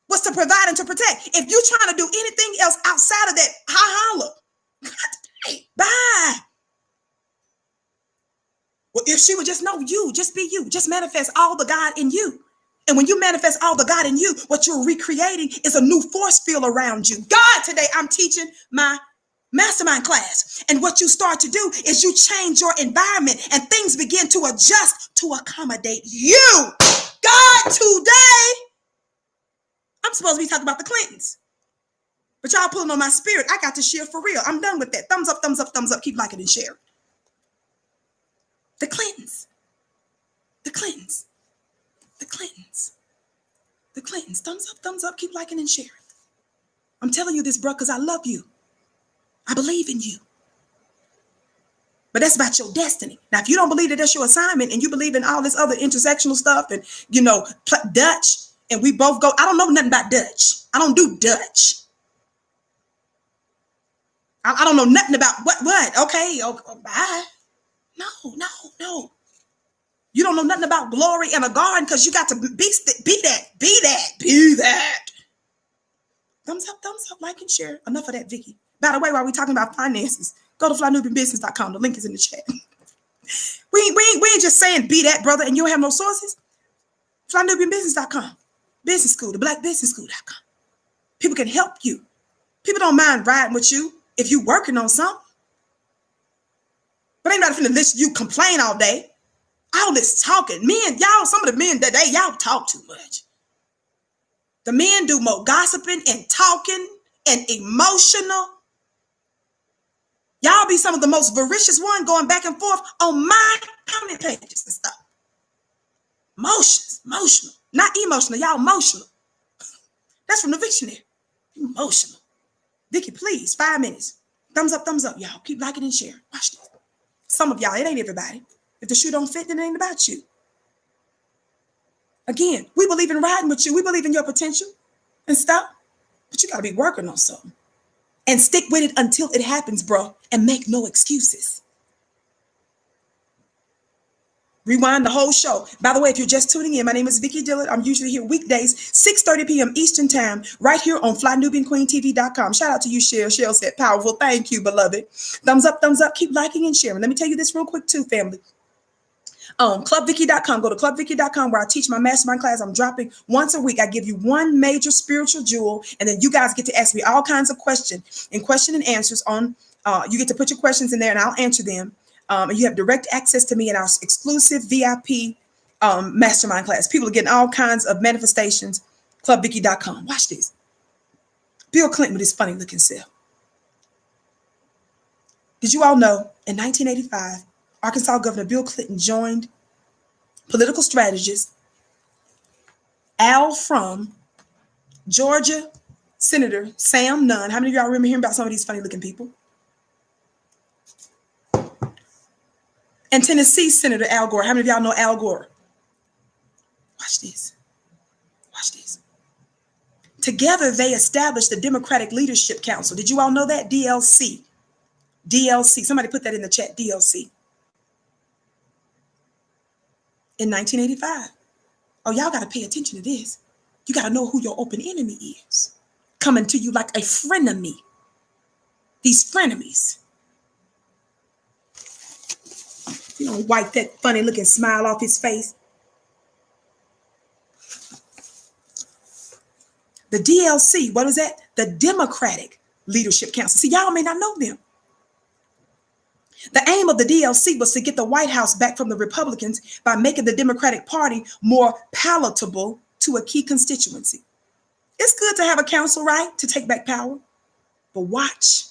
was to provide and to protect. If you're trying to do anything else outside of that, holla. Bye. Well, if she would just know you, just be you, just manifest all the God in you. And when you manifest all the God in you, what you're recreating is a new force field around you. God, today I'm teaching my mastermind class. And what you start to do is you change your environment and things begin to adjust to accommodate you. God, today, I'm supposed to be talking about the Clintons. But y'all pulling on my spirit. I got to share for real. I'm done with that. Thumbs up, thumbs up, thumbs up. Keep liking and sharing. The Clintons. The Clintons. The Clintons. The Clintons. Thumbs up, thumbs up. Keep liking and sharing. I'm telling you this, bro, because I love you. I believe in you. But that's about your destiny. Now, if you don't believe that that's your assignment and you believe in all this other intersectional stuff and, you know, Dutch, and we both go, I don't know nothing about Dutch. I don't do Dutch. I don't know nothing about what? Okay, bye. No. You don't know nothing about glory in a garden because you got to be that. Thumbs up, like and share. Enough of that, Vicky. By the way, while we're talking about finances, go to flynubianbusiness.com. The link is in the chat. We ain't just saying be that, brother, and you don't have no sources. Flynubianbusiness.com. Business school, the blackbusinessschool.com. People can help you. People don't mind riding with you if you're working on something. But ain't nobody finna listen to you complain all day. All this talking. Men, y'all, some of the men today, y'all talk too much. The men do more gossiping and talking and emotional. Y'all be some of the most voracious one going back and forth on my comment pages and stuff. Emotional. Not emotional, y'all emotional. That's from the dictionary. Emotional. Vicky, please, 5 minutes. Thumbs up, y'all. Keep liking and sharing. Watch this. Some of y'all, it ain't everybody. If the shoe don't fit, then it ain't about you. Again, we believe in riding with you. We believe in your potential and stuff. But you got to be working on something. And stick with it until it happens, bro. And make no excuses. Rewind the whole show. By the way, if you're just tuning in, my name is Vicky Dillard. I'm usually here weekdays, 6:30 p.m. Eastern time, right here on flynubianqueentv.com. Shout out to you, Cheryl. Cheryl said, powerful. Thank you, beloved. Thumbs up. Keep liking and sharing. Let me tell you this real quick too, family. Clubvicky.com. Go to clubvicky.com where I teach my mastermind class. I'm dropping once a week. I give you one major spiritual jewel, and then you guys get to ask me all kinds of questions and question and answers on. You get to put your questions in there, and I'll answer them. And you have direct access to me in our exclusive VIP mastermind class. People are getting all kinds of manifestations. Clubvicky.com. Watch this. Bill Clinton with his funny looking self. Did you all know in 1985, Arkansas Governor Bill Clinton joined political strategist Al from Georgia Senator Sam Nunn. How many of y'all remember hearing about some of these funny looking people? And Tennessee Senator Al Gore. How many of y'all know Al Gore? Watch this. Watch this. Together, they established the Democratic Leadership Council. Did you all know that? DLC. DLC. Somebody put that in the chat. DLC. In 1985. Oh, y'all got to pay attention to this. You got to know who your open enemy is. Coming to you like a frenemy. These frenemies. You know, wipe that funny looking smile off his face. The DLC, what is that? The Democratic Leadership Council. See, y'all may not know them. The aim of the DLC was to get the White House back from the Republicans by making the Democratic Party more palatable to a key constituency. It's good to have a council, right, to take back power. But watch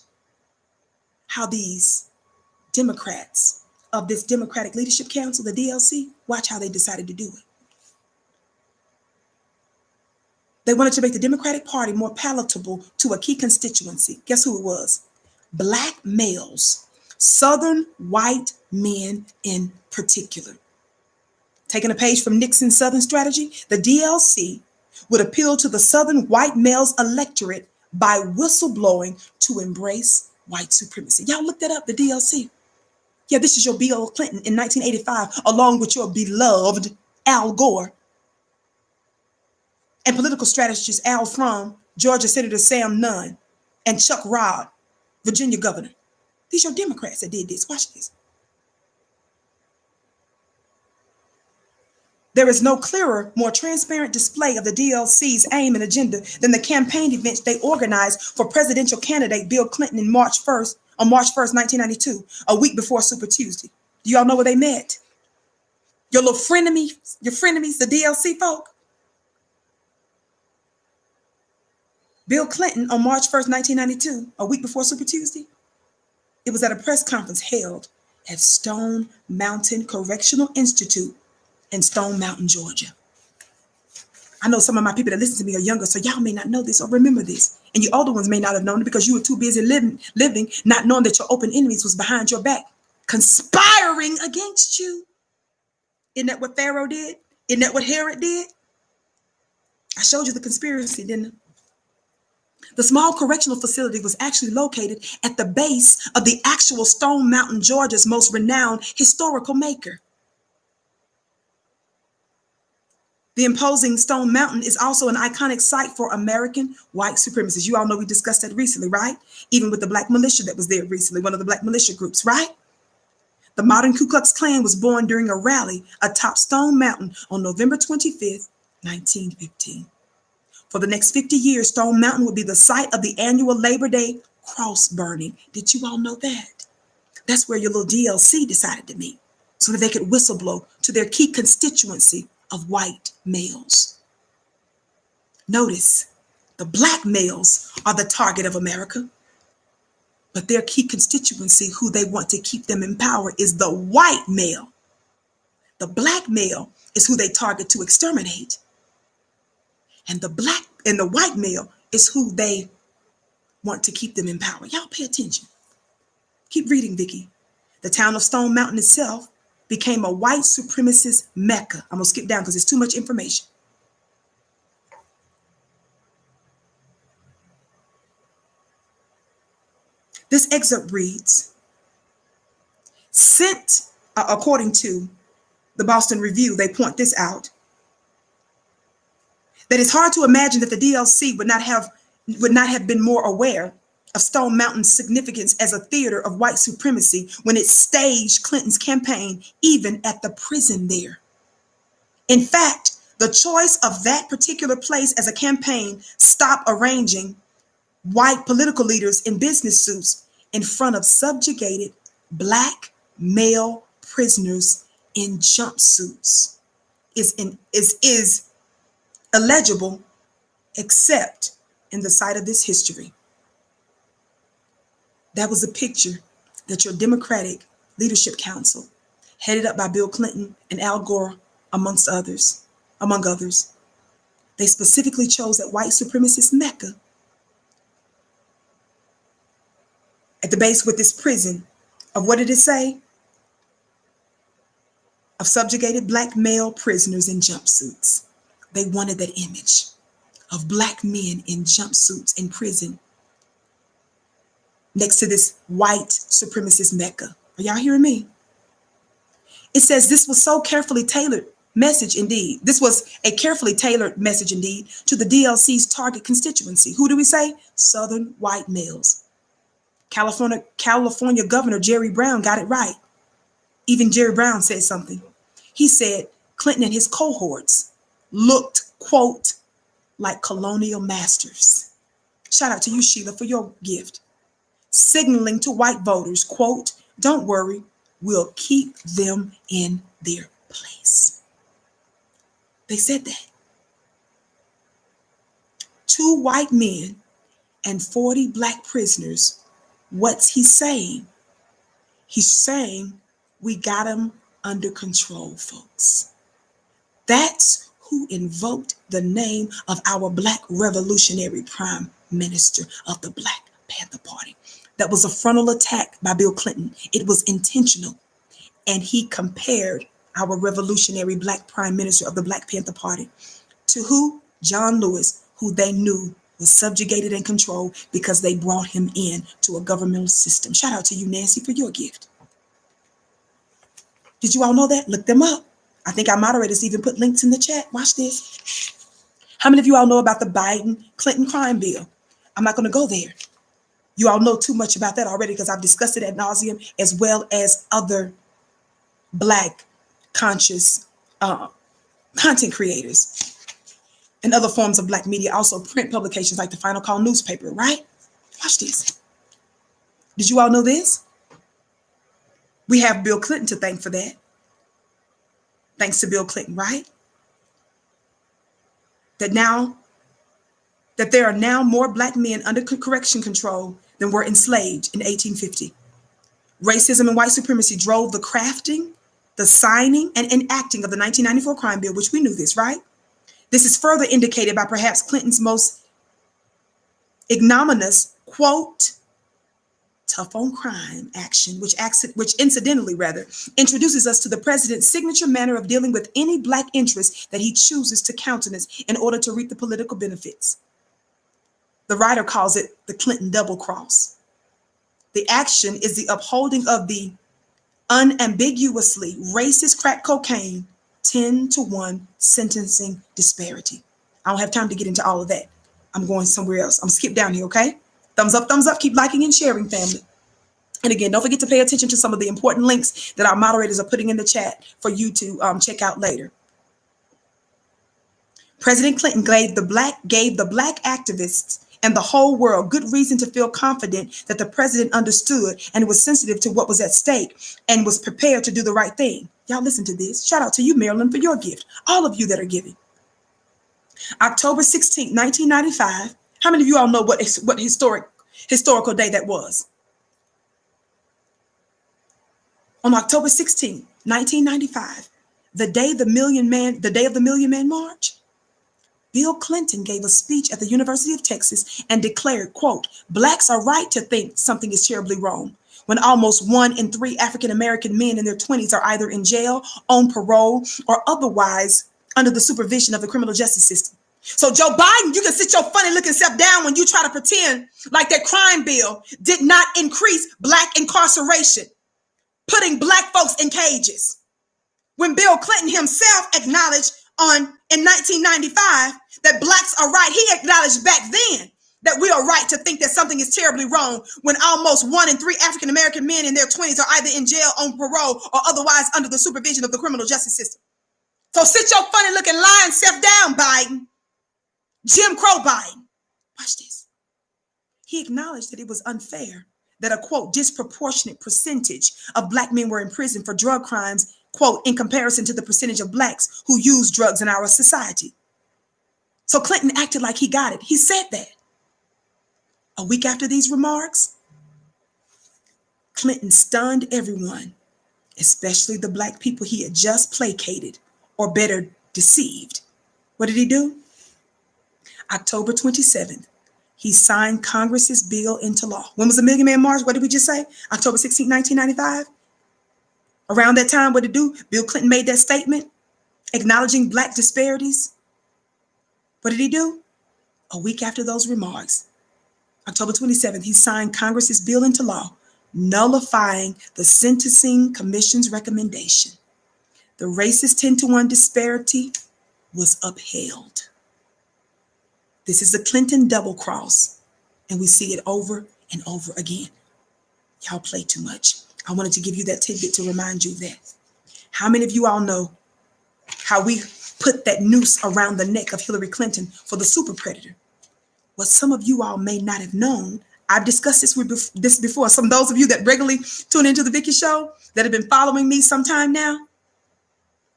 how these Democrats of this Democratic Leadership Council, the DLC, watch how they decided to do it. They wanted to make the Democratic Party more palatable to a key constituency. Guess who it was? Black males, Southern white men in particular. Taking a page from Nixon's Southern strategy, the DLC would appeal to the Southern white males electorate by whistleblowing to embrace white supremacy. Y'all look that up, the DLC. Yeah, this is your Bill Clinton in 1985, along with your beloved Al Gore and political strategist Al from Georgia Senator Sam Nunn and Chuck Rod, Virginia governor. These are Democrats that did this. Watch this. There is no clearer, more transparent display of the DLC's aim and agenda than the campaign events they organized for presidential candidate Bill Clinton on March 1st, 1992, a week before Super Tuesday. Do y'all know where they met? Your little frenemies, the DLC folk. Bill Clinton on March 1st, 1992, a week before Super Tuesday, it was at a press conference held at Stone Mountain Correctional Institute in Stone Mountain, Georgia. I know some of my people that listen to me are younger, so y'all may not know this or remember this. And you older ones may not have known it because you were too busy living, not knowing that your open enemies was behind your back, conspiring against you. Isn't that what Pharaoh did? Isn't that what Herod did? I showed you the conspiracy, didn't I? The small correctional facility was actually located at the base of the actual Stone Mountain, Georgia's most renowned historical maker. The imposing Stone Mountain is also an iconic site for American white supremacists. You all know we discussed that recently, right? Even with the black militia that was there recently, one of the black militia groups, right? The modern Ku Klux Klan was born during a rally atop Stone Mountain on November 25th, 1915. For the next 50 years, Stone Mountain would be the site of the annual Labor Day cross burning. Did you all know that? That's where your little DLC decided to meet so that they could whistleblow to their key constituency of white males. Notice, the black males are the target of America, but their key constituency, who they want to keep them in power, is the white male. The black male is who they target to exterminate. And the white male is who they want to keep them in power. Y'all pay attention. Keep reading, Vicky. The town of Stone Mountain itself became a white supremacist mecca. I'm going to skip down because it's too much information. This excerpt reads, according to the Boston Review, they point this out, that it's hard to imagine that the DLC would not have been more aware of Stone Mountain's significance as a theater of white supremacy when it staged Clinton's campaign, even at the prison there. In fact, the choice of that particular place as a campaign stopped arranging white political leaders in business suits in front of subjugated black male prisoners in jumpsuits is illegible except in the sight of this history. That was a picture that your Democratic Leadership Council, headed up by Bill Clinton and Al Gore, among others, they specifically chose that white supremacist mecca at the base with this prison of, what did it say? Of subjugated black male prisoners in jumpsuits. They wanted that image of black men in jumpsuits in prison next to this white supremacist mecca. Are y'all hearing me? It says this was so carefully tailored message indeed. This was a carefully tailored message indeed to the DLC's target constituency. Who do we say? Southern white males. California Governor Jerry Brown got it right. Even Jerry Brown said something. He said Clinton and his cohorts looked, quote, like colonial masters. Shout out to you, Sheila, for your gift. Signaling to white voters, quote, don't worry, we'll keep them in their place. They said that. 2 white men and 40 black prisoners. What's he saying? He's saying we got them under control, folks. That's who invoked the name of our black revolutionary prime minister of the Black Panther Party. That was a frontal attack by Bill Clinton. It was intentional. And he compared our revolutionary black prime minister of the Black Panther Party to who? John Lewis, who they knew was subjugated and controlled because they brought him in to a governmental system. Shout out to you, Nancy, for your gift. Did you all know that? Look them up. I think our moderators even put links in the chat. Watch this. How many of you all know about the Biden-Clinton crime bill? I'm not going to go there. You all know too much about that already because I've discussed it ad nauseum, as well as other black conscious content creators, and other forms of Black media, also print publications like the Final Call newspaper, right? Watch this. Did you all know this? We have Bill Clinton to thank for that. Thanks to Bill Clinton, right? That there are now more Black men under correction control than were enslaved in 1850. Racism and white supremacy drove the crafting, the signing, and enacting of the 1994 crime bill, which we knew this, right? This is further indicated by perhaps Clinton's most ignominious, quote, tough on crime action, which incidentally introduces us to the president's signature manner of dealing with any Black interest that he chooses to countenance in order to reap the political benefits. The writer calls it the Clinton double cross. The action is the upholding of the unambiguously racist crack cocaine 10-to-1 sentencing disparity. I don't have time to get into all of that. I'm going somewhere else. I'm skip down here, okay? Thumbs up, keep liking and sharing, family. And again, don't forget to pay attention to some of the important links that our moderators are putting in the chat for you to check out later. President Clinton gave the black activists and the whole world good reason to feel confident that the president understood and was sensitive to what was at stake and was prepared to do the right thing. Y'all listen to this. Shout out to you, Marilyn, for your gift. All of you that are giving. October 16, 1995. How many of you all know what historical day that was? On October 16, 1995, the day of the Million Man March, Bill Clinton gave a speech at the University of Texas and declared, quote, Blacks are right to think something is terribly wrong when almost 1 in 3 African-American men in their 20s are either in jail, on parole, or otherwise under the supervision of the criminal justice system. So Joe Biden, you can sit your funny looking self down when you try to pretend like that crime bill did not increase Black incarceration, putting Black folks in cages. When Bill Clinton himself acknowledged in 1995 that Blacks are right, he acknowledged back then that we are right to think that something is terribly wrong when almost 1 in 3 African-American men in their 20s are either in jail, on parole, or otherwise under the supervision of the criminal justice system. So sit your funny looking lying self down, Biden. Jim Crow Biden. Watch this. He acknowledged that it was unfair that a, quote, disproportionate percentage of Black men were in prison for drug crimes, quote, in comparison to the percentage of Blacks who use drugs in our society. So Clinton acted like he got it. He said that. A week after these remarks, Clinton stunned everyone, especially the Black people he had just placated, or better, deceived. What did he do? October 27th, he signed Congress's bill into law. When was the Million Man March? What did we just say? October 16, 1995? Around that time, what did he do? Bill Clinton made that statement acknowledging Black disparities. What did he do? A week after those remarks, October 27th, he signed Congress's bill into law, nullifying the Sentencing Commission's recommendation. The racist 10-to-1 disparity was upheld. This is the Clinton double cross, and we see it over and over again. Y'all play too much. I wanted to give you that tidbit to remind you of that. How many of you all know how we put that noose around the neck of Hillary Clinton for the super predator? What some of you all may not have known, I've discussed this before. Some of those of you that regularly tune into the Vicky Show that have been following me some time now,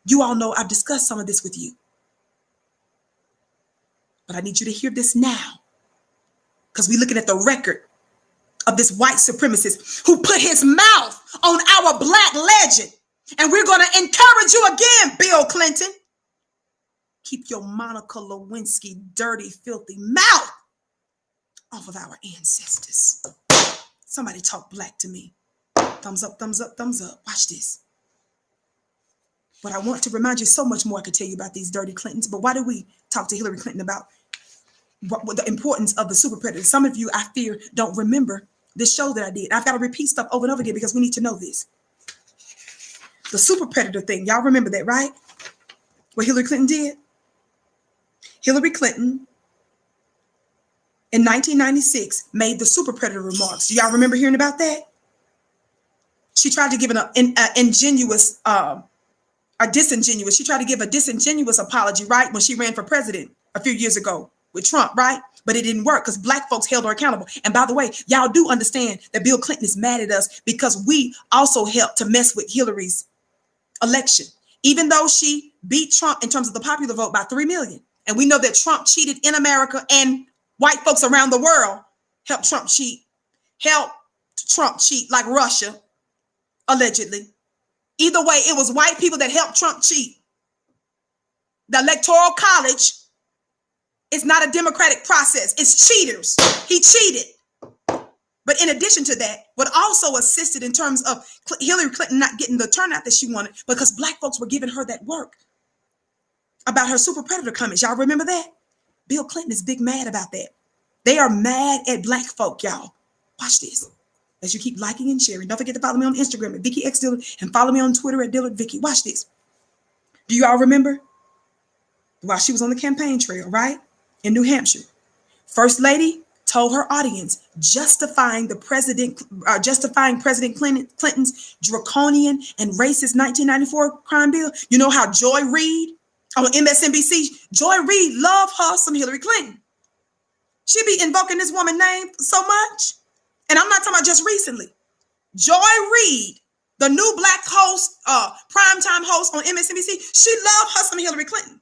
you all know I've discussed some of this with you. But I need you to hear this now, because we're looking at the record of this white supremacist who put his mouth on our Black legend. And we're going to encourage you again, Bill Clinton. Keep your Monica Lewinsky dirty, filthy mouth off of our ancestors. Somebody talk Black to me. Thumbs up, thumbs up, thumbs up. Watch this. But I want to remind you so much more I could tell you about these dirty Clintons. But why did we talk to Hillary Clinton about what the importance of the super predator? Some of you, I fear, don't remember this show that I did. I've got to repeat stuff over and over again because we need to know this. The super predator thing. Y'all remember that, right? What Hillary Clinton did? Hillary Clinton in 1996 made the super predator remarks. Do y'all remember hearing about that? She tried to give an ingenuous disingenuous. She tried to give a disingenuous apology, right, when she ran for president a few years ago with Trump, right? But it didn't work because black folks held her accountable. And by the way, y'all do understand that Bill Clinton is mad at us because we also helped to mess with Hillary's election, even though she beat Trump in terms of the popular vote by 3 million. And we know that Trump cheated in America, and white folks around the world helped Trump cheat like Russia, allegedly. Either way, it was white people that helped Trump cheat. The Electoral College is not a democratic process. It's cheaters. He cheated. But in addition to that, what also assisted in terms of Hillary Clinton not getting the turnout that she wanted, because black folks were giving her that work about her super predator comments. Y'all remember that? Bill Clinton is big mad about that. They are mad at black folk, y'all. Watch this. As you keep liking and sharing, don't forget to follow me on Instagram at Vicky X Dillard and follow me on Twitter at Dillard Vicky. Watch this. Do you all remember? While she was on the campaign trail, right? In New Hampshire, First Lady told her audience, justifying President Clinton's draconian and racist 1994 crime bill. You know how Joy Reid on MSNBC, Joy Reid loved her some Hillary Clinton. She be invoking this woman's name so much. And I'm not talking about just recently. Joy Reid, the new black host, primetime host on MSNBC, she loved her some Hillary Clinton.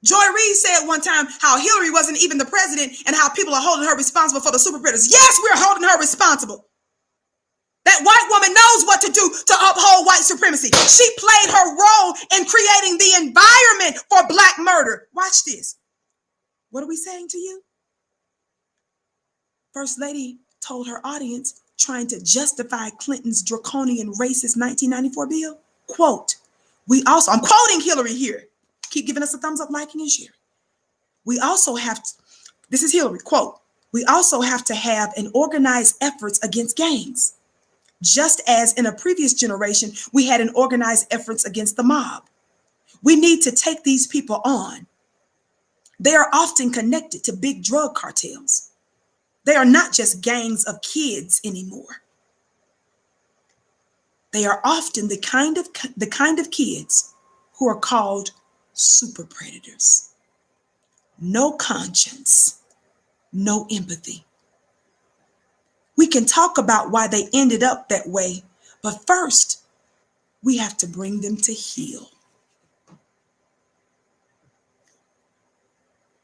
Joy Reid said one time how Hillary wasn't even the president and how people are holding her responsible for the super predators. Yes, we're holding her responsible. That white woman knows what to do to uphold white supremacy. She played her role in creating the environment for black murder. Watch this. What are we saying to you? First Lady told her audience, trying to justify Clinton's draconian racist 1994 bill, quote, I'm quoting Hillary here. Keep giving us a thumbs up, liking, and sharing. We also have to, this is Hillary, quote, we also have to have an organized efforts against gangs. Just as in a previous generation, we had an organized efforts against the mob. We need to take these people on. They are often connected to big drug cartels. They are not just gangs of kids anymore. They are often the kind of kids who are called super predators. No conscience, no empathy. We can talk about why they ended up that way, but first, we have to bring them to heel.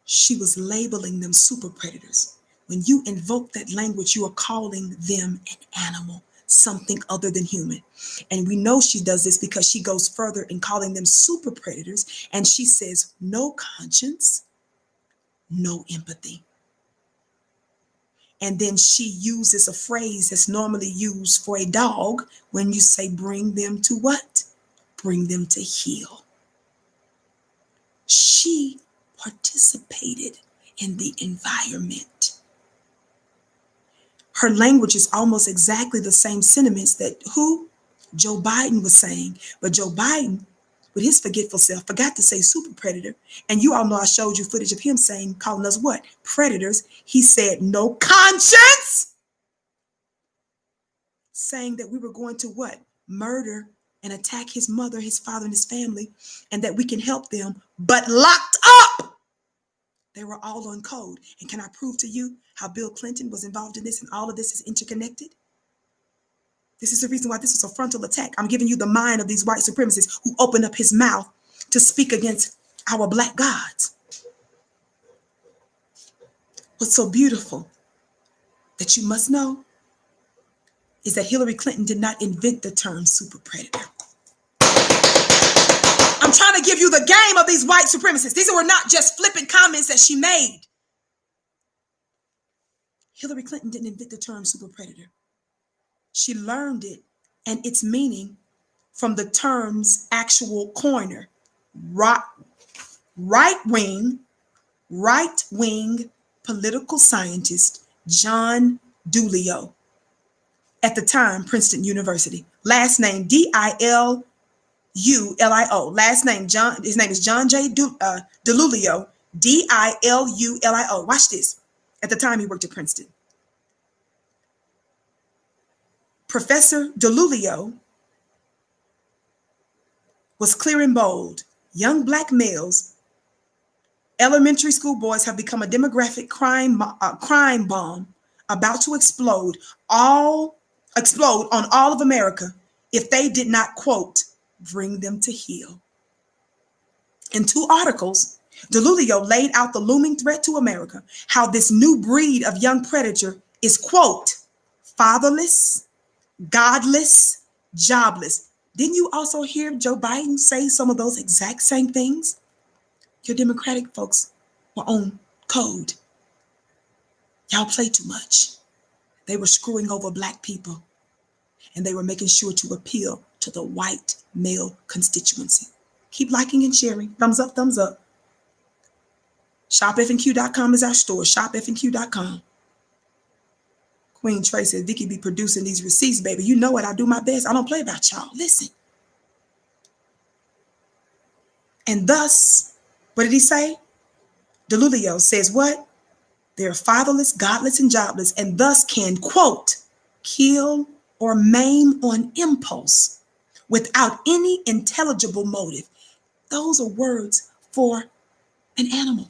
She was labeling them super predators. When you invoke that language, you are calling them an animal, something other than human. And we know she does this because she goes further in calling them super predators. And she says, no conscience, no empathy. And then she uses a phrase that's normally used for a dog when you say, bring them to what? Bring them to heel. She participated in the environment. Her language is almost exactly the same sentiments that Joe Biden was saying. But Joe Biden, with his forgetful self, forgot to say super predator. And you all know I showed you footage of him calling us what? Predators. He said no conscience. Saying that we were going to what? Murder and attack his mother, his father, and his family, and that we can help them, but locked up. They were all on code. And can I prove to you how Bill Clinton was involved in this and all of this is interconnected? This is the reason why this was a frontal attack. I'm giving you the mind of these white supremacists who opened up his mouth to speak against our black gods. What's so beautiful that you must know is that Hillary Clinton did not invent the term super predator. I'm trying to give you the game of these white supremacists. These were not just flippant comments that she made. Hillary Clinton didn't invent the term super predator. She learned it and its meaning from the term's actual coiner, right-wing political scientist John Dulio, at the time Princeton University. Last name D-I-L-U-L-I-O. Last name John. His name is John J. DiLulio. D-I-L-U-L-I-O. Watch this. At the time he worked at Princeton. Professor DiLulio was clear and bold. Young black males, elementary school boys have become a demographic crime bomb about to explode on all of America if they did not, quote, bring them to heel. In 2 articles, DeLulio laid out the looming threat to America, how this new breed of young predator is, quote, fatherless, godless, jobless. Didn't you also hear Joe Biden say some of those exact same things? Your Democratic folks were on code. Y'all play too much. They were screwing over black people, and they were making sure to appeal to the white male constituency. Keep liking and sharing. Thumbs up, thumbs up. ShopFNQ.com is our store. ShopFNQ.com. Queen Trey says, Vicky be producing these receipts, baby. You know what? I do my best. I don't play about y'all. Listen. And thus, what did he say? DeLulio says what? They're fatherless, godless, and jobless, and thus can, quote, kill or maim on impulse without any intelligible motive. Those are words for an animal.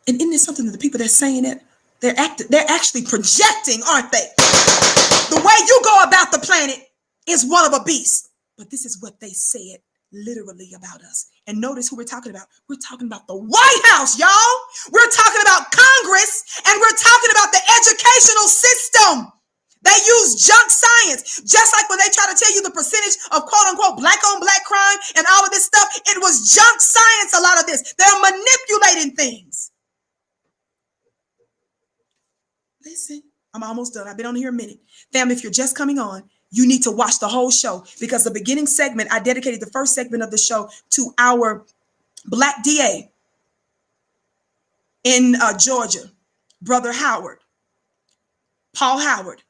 And isn't it something that the people that are saying it, they're actually projecting, aren't they? The way you go about the planet is one of a beast. But this is what they said literally about us. And notice who we're talking about. We're talking about the White House, y'all. We're talking about Congress, and we're talking about the educational system. They use junk science, just like when they try to tell you the percentage of quote unquote black on black crime and all of this stuff. It was junk science, a lot of this. They're manipulating things. Listen, I'm almost done. I've been on here a minute. Family, if you're just coming on, you need to watch the whole show, because the beginning segment, I dedicated the first segment of the show to our black DA in Georgia, Brother Howard, Paul Howard.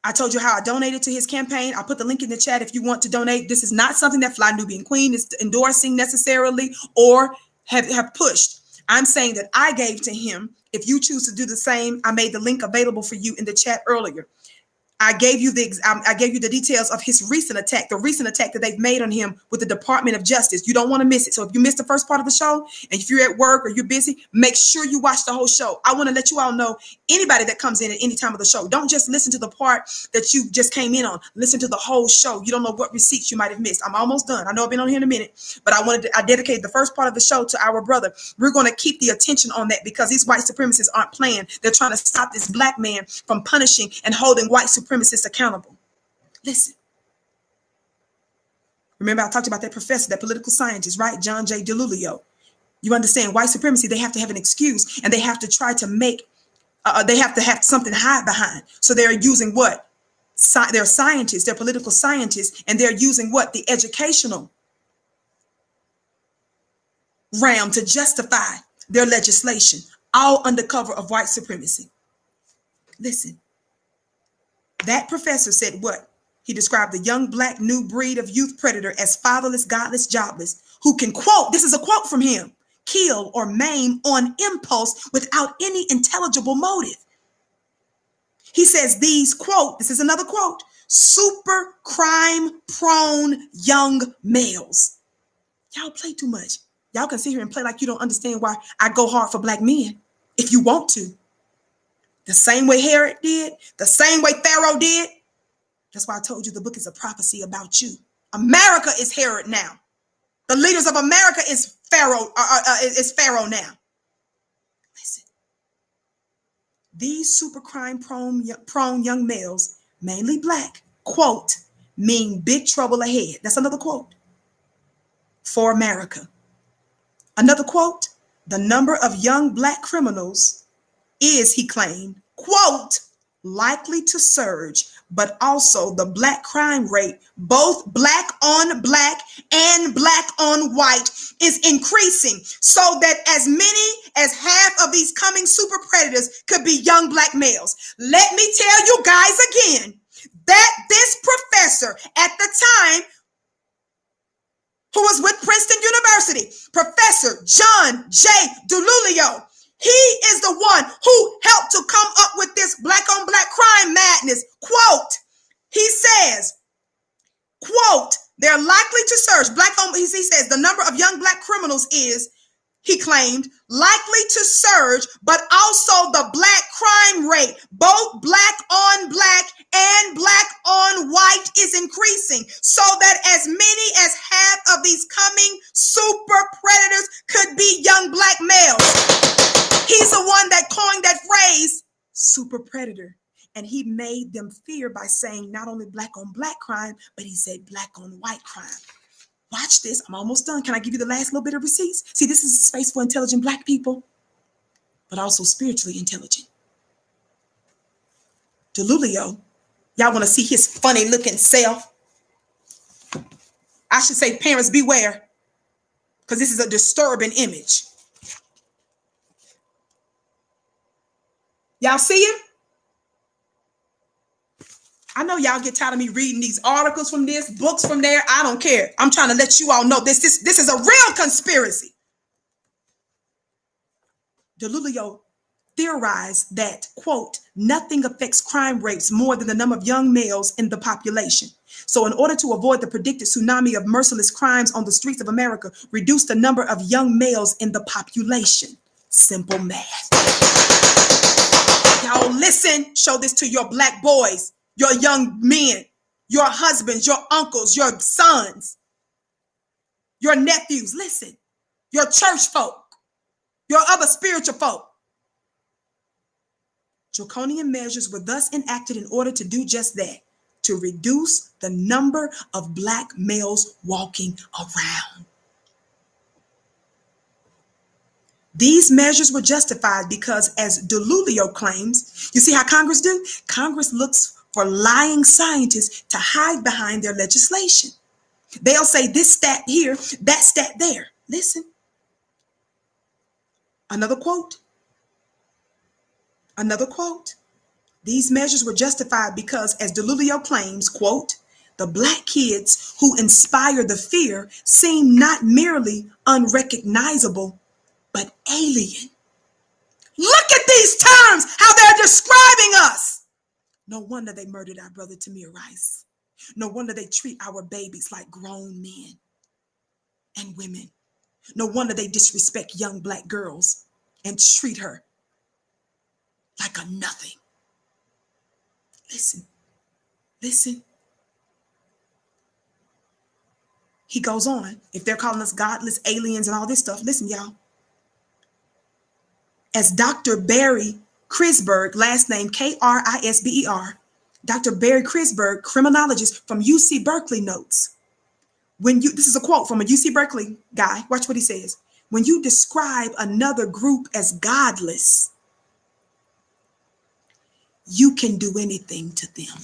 I told you how I donated to his campaign. I'll put the link in the chat if you want to donate. This is not something that Fly Nubian Queen is endorsing necessarily or have pushed. I'm saying that I gave to him. If you choose to do the same, I made the link available for you in the chat earlier. I gave you the details of his recent attack, the recent attack that they've made on him with the Department of Justice. You don't want to miss it. So if you missed the first part of the show, and if you're at work or you're busy, make sure you watch the whole show. I want to let you all know, anybody that comes in at any time of the show, don't just listen to the part that you just came in on. Listen to the whole show. You don't know what receipts you might have missed. I'm almost done. I know I've been on here in a minute, but I dedicated the first part of the show to our brother. We're going to keep the attention on that, because these white supremacists aren't playing. They're trying to stop this black man from punishing and holding white supremacists accountable. Listen. Remember, I talked about that professor, that political scientist, right? John J. DeLulio. You understand, white supremacy, they have to have an excuse, and they have to try to make, they have to have something to hide behind. So they're using what? They're scientists, they're political scientists, and they're using what? The educational realm to justify their legislation, all under cover of white supremacy. Listen. That professor said what? He described the young black new breed of youth predator as fatherless, godless, jobless, who can, quote, this is a quote from him, kill or maim on impulse without any intelligible motive. He says these, quote, this is another quote, super crime prone young males. Y'all play too much. Y'all can sit here and play like you don't understand why I go hard for black men if you want to. The same way Herod did, the same way Pharaoh did. That's why I told you the book is a prophecy about you. America is Herod now. The leaders of America is Pharaoh now. Listen. These super crime prone young males, mainly black, quote, mean big trouble ahead. That's another quote for America. Another quote, the number of young black criminals is, he claimed, quote, likely to surge, but also the black crime rate, both black on black and black on white, is increasing, so that as many as half of these coming super predators could be young black males. Let me tell you guys again that this professor at the time, who was with Princeton University, Professor John J. DeLulio, he is the one who helped to come up with this black on black crime madness. Quote, he says, quote, they're likely to surge. he says the number of young black criminals is, he claimed, likely to surge, but also the black crime rate, both black on black and black on white, is increasing, so that as many as half of these coming super predators could be young black males. He's the one that coined that phrase, super predator. And he made them fear by saying not only black on black crime, but he said black on white crime. Watch this. I'm almost done. Can I give you the last little bit of receipts? See, this is a space for intelligent black people, but also spiritually intelligent. DeLulio, y'all want to see his funny looking self? I should say, parents beware, because this is a disturbing image. Y'all see him? I know y'all get tired of me reading these articles from this, books from there. I don't care. I'm trying to let you all know this is a real conspiracy. DeLulio theorized that, quote, nothing affects crime rates more than the number of young males in the population. So in order to avoid the predicted tsunami of merciless crimes on the streets of America, reduce the number of young males in the population. Simple math. Y'all listen, show this to your black boys, your young men, your husbands, your uncles, your sons, your nephews. Listen, your church folk, your other spiritual folk. Draconian measures were thus enacted in order to do just that, to reduce the number of black males walking around. These measures were justified because, as DeLulio claims, you see how Congress do? Congress looks for lying scientists to hide behind their legislation. They'll say this stat here, that stat there. Listen. Another quote. Another quote. These measures were justified because, as DeLulio claims, quote, the black kids who inspire the fear seem not merely unrecognizable, but alien. Look at these terms, how they're describing us. No wonder they murdered our brother Tamir Rice. No wonder they treat our babies like grown men and women. No wonder they disrespect young black girls and treat her like a nothing. Listen, listen. He goes on. If they're calling us godless aliens and all this stuff, listen, y'all. As Dr. Barry Krisberg, last name Krisber, Dr. Barry Krisberg, criminologist from UC Berkeley, notes, this is a quote from a UC Berkeley guy. Watch what he says. When you describe another group as godless, you can do anything to them.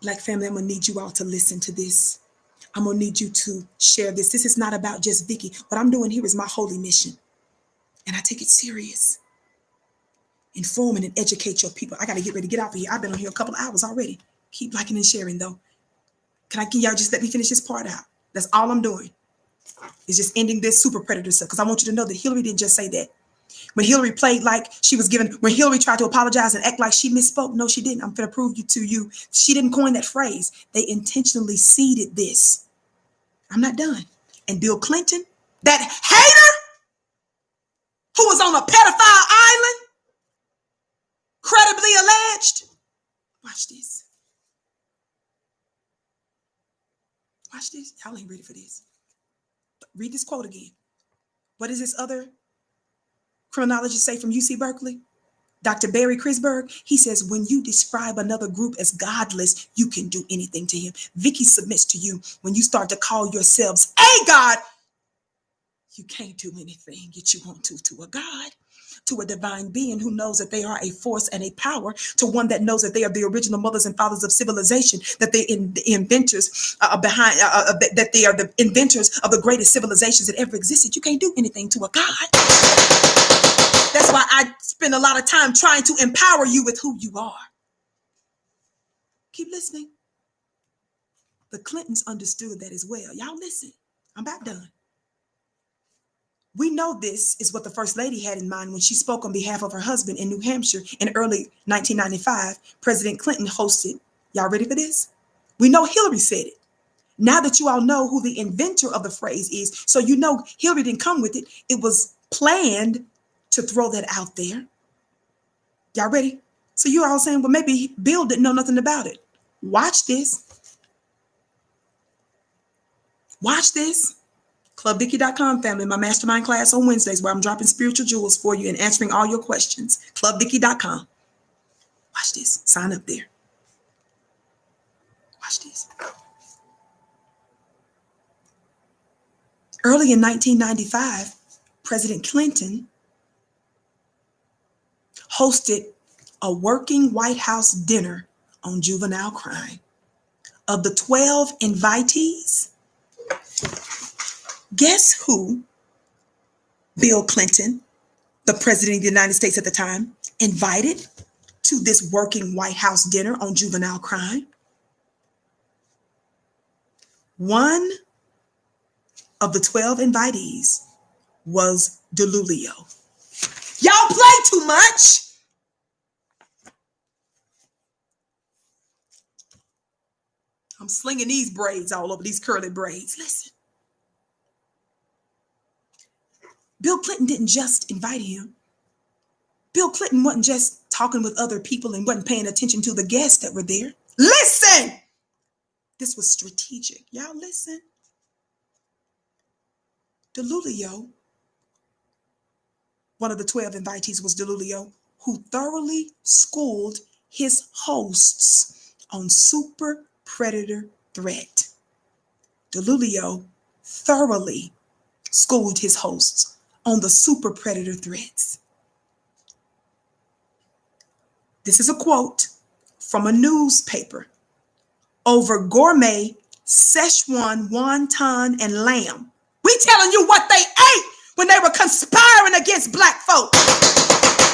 Black family, I'm going to need you all to listen to this. I'm going to need you to share this. This is not about just Vicky. What I'm doing here is my holy mission. And I take it serious. Inform and educate your people. I got to get ready to get out of here. I've been on here a couple of hours already. Keep liking and sharing, though. Can y'all just let me finish this part out? That's all I'm doing. It's just ending this super predator stuff. Because I want you to know that Hillary didn't just say that. When Hillary played like she was when Hillary tried to apologize and act like she misspoke, no, she didn't. I'm going to prove to you. She didn't coin that phrase. They intentionally seeded this. I'm not done. And Bill Clinton, that hater who was on a pedophile island, credibly alleged. Watch this. Watch this. Y'all ain't ready for this. Read this quote again. What does this other criminologist say from UC Berkeley? Dr. Barry Krisberg, he says, when you describe another group as godless, you can do anything to him. Vicky submits to you, when you start to call yourselves a God, you can't do anything that you want to a God, to a divine being who knows that they are a force and a power, to one that knows that they are the original mothers and fathers of civilization, that they the inventors that they are the inventors of the greatest civilizations that ever existed. You can't do anything to a God. That's why I spend a lot of time trying to empower you with who you are. Keep listening. The Clintons understood that as well. Y'all listen. I'm about done. We know this is what the First Lady had in mind when she spoke on behalf of her husband in New Hampshire in early 1995. President Clinton hosted Y'all ready for this? We know Hillary said it. Now that you all know who the inventor of the phrase is, so you know Hillary didn't come with it. It was planned to throw that out there. Y'all ready? So you're all saying, well, maybe Bill didn't know nothing about it. Watch this. Watch this. ClubVicky.com, family, my mastermind class on Wednesdays where I'm dropping spiritual jewels for you and answering all your questions. ClubVicky.com. Watch this. Sign up there. Watch this. Early in 1995, President Clinton hosted a working White House dinner on juvenile crime. Of the 12 invitees, guess who Bill Clinton, the president of the United States at the time, invited to this working White House dinner on juvenile crime? One of the 12 invitees was DeLulio. Y'all play too much. I'm slinging these braids all over, these curly braids. Listen. Bill Clinton didn't just invite him. Bill Clinton wasn't just talking with other people and wasn't paying attention to the guests that were there. Listen. This was strategic. Y'all listen. DeLulio, one of the 12 invitees was DeLulio, who thoroughly schooled his hosts on super predator threat. DeLulio thoroughly schooled his hosts on the super predator threats. This is a quote from a newspaper. Over gourmet Szechuan wonton and lamb. We telling you what they ate when they were conspiring against black folk,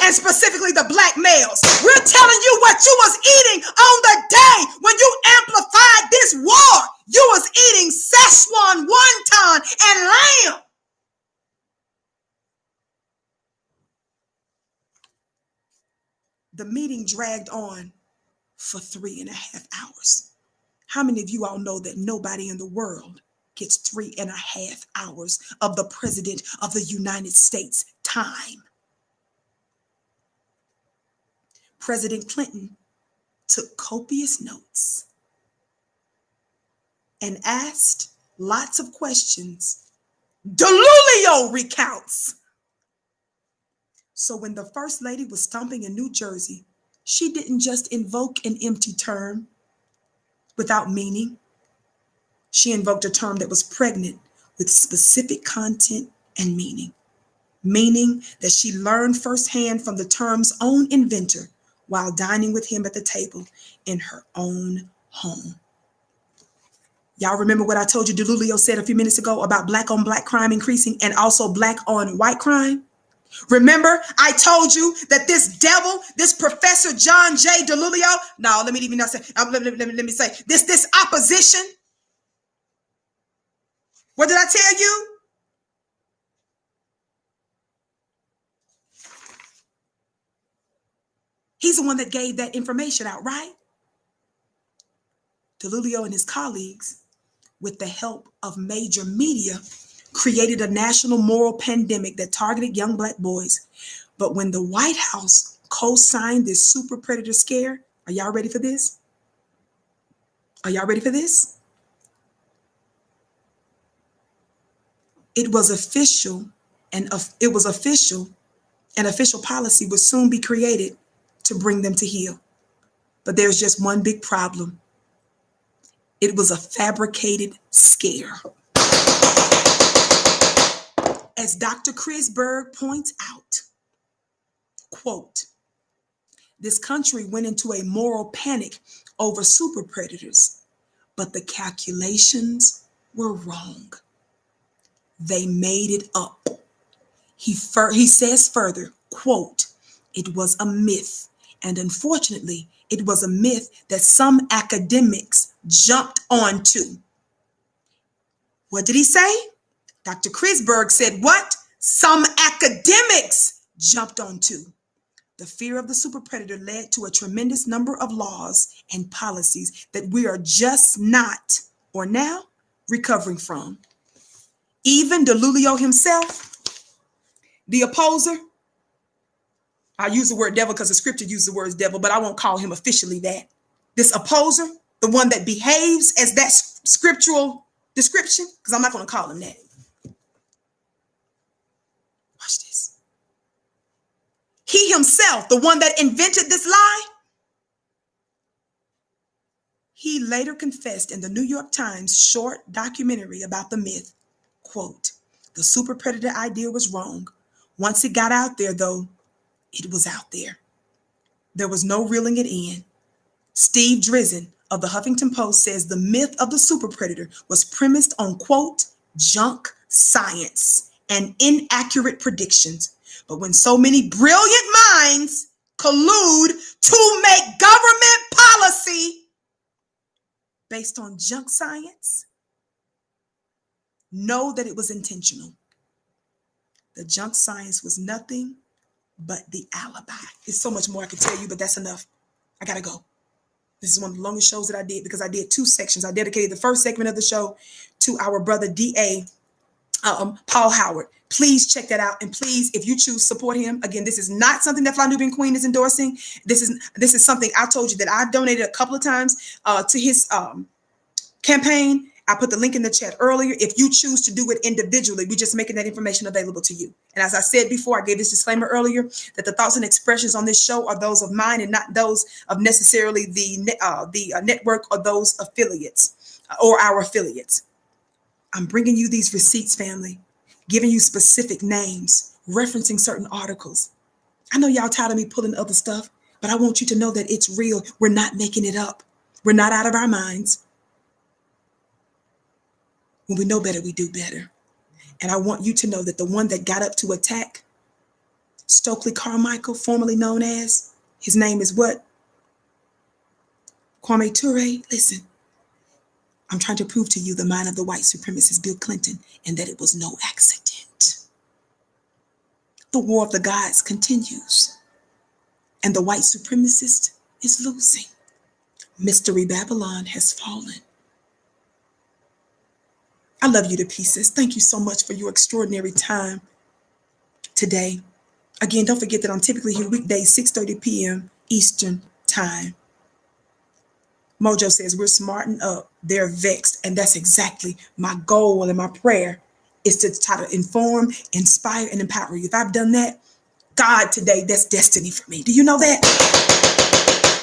and specifically the black males. We're telling you what you was eating on the day when you amplified this war. You was eating Szechuan wonton and lamb. The meeting dragged on for 3.5 hours. How many of you all know that nobody in the world gets 3.5 hours of the President of the United States time? President Clinton took copious notes and asked lots of questions. DeLulio recounts. So when the First Lady was stomping in New Jersey, she didn't just invoke an empty term without meaning. She invoked a term that was pregnant with specific content and meaning. Meaning that she learned firsthand from the term's own inventor while dining with him at the table in her own home. Y'all remember what I told you DeLulio said a few minutes ago about black on black crime increasing and also black on white crime? Remember, I told you that this devil, this Professor John J. DeLulio, no, let me even not say, let me say, this opposition. What did I tell you? He's the one that gave that information out, right? DeLulio and his colleagues, with the help of major media, created a national moral pandemic that targeted young black boys. But when the White House co-signed this super predator scare, are y'all ready for this? Are y'all ready for this? It was official, and official policy would soon be created to bring them to heel. But there's just one big problem. It was a fabricated scare. As Dr. Chris Berg points out, quote, this country went into a moral panic over super predators, but the calculations were wrong. They made it up. He says further, quote, it was a myth, and unfortunately, it was a myth that some academics jumped onto. What did he say? Dr. Chris Berg said what? Some academics jumped onto. The fear of the super predator led to a tremendous number of laws and policies that we are just not, or now, recovering from. Even Delulio himself, the opposer, I use the word devil because the scripture uses the word devil, but I won't call him officially that. This opposer, the one that behaves as that scriptural description, because I'm not going to call him that. Watch this. He himself, the one that invented this lie, he later confessed in the New York Times short documentary about the myth, quote, "The super predator idea was wrong. Once it got out there, though, it was out there. There was no reeling it in." Steve Drizin of the Huffington Post says the myth of the super predator was premised on, quote, "junk science and inaccurate predictions. But when so many brilliant minds collude to make government policy based on junk science, know that it was intentional. The junk science was nothing but the alibi." There's so much more I could tell you, but that's enough. I gotta go. This is one of the longest shows that I did because I did 2 sections. I dedicated the first segment of the show to our brother D.A. Paul Howard. Please check that out. And please, if you choose, support him. Again, this is not something that Fly Nubian Queen is endorsing. This is something I told you that I donated a couple of times to his campaign. I put the link in the chat earlier. If you choose to do it individually, we're just making that information available to you. And as I said before, I gave this disclaimer earlier that the thoughts and expressions on this show are those of mine and not those of necessarily the network or those affiliates or our affiliates. I'm bringing you these receipts, family, giving you specific names, referencing certain articles. I know y'all tired of me pulling other stuff, but I want you to know that it's real. We're not making it up. We're not out of our minds. When we know better, we do better. And I want you to know that the one that got up to attack Stokely Carmichael, formerly known as, his name is what? Kwame Ture. Listen, I'm trying to prove to you the mind of the white supremacist Bill Clinton and that it was no accident. The war of the gods continues and the white supremacist is losing. Mystery Babylon has fallen. I love you to pieces. Thank you so much for your extraordinary time today. Again, don't forget that I'm typically here weekdays, 6:30 p.m. Eastern Time. Mojo says, we're smarting up. They're vexed. And that's exactly my goal and my prayer is to try to inform, inspire, and empower you. If I've done that, God, today, that's destiny for me. Do you know that?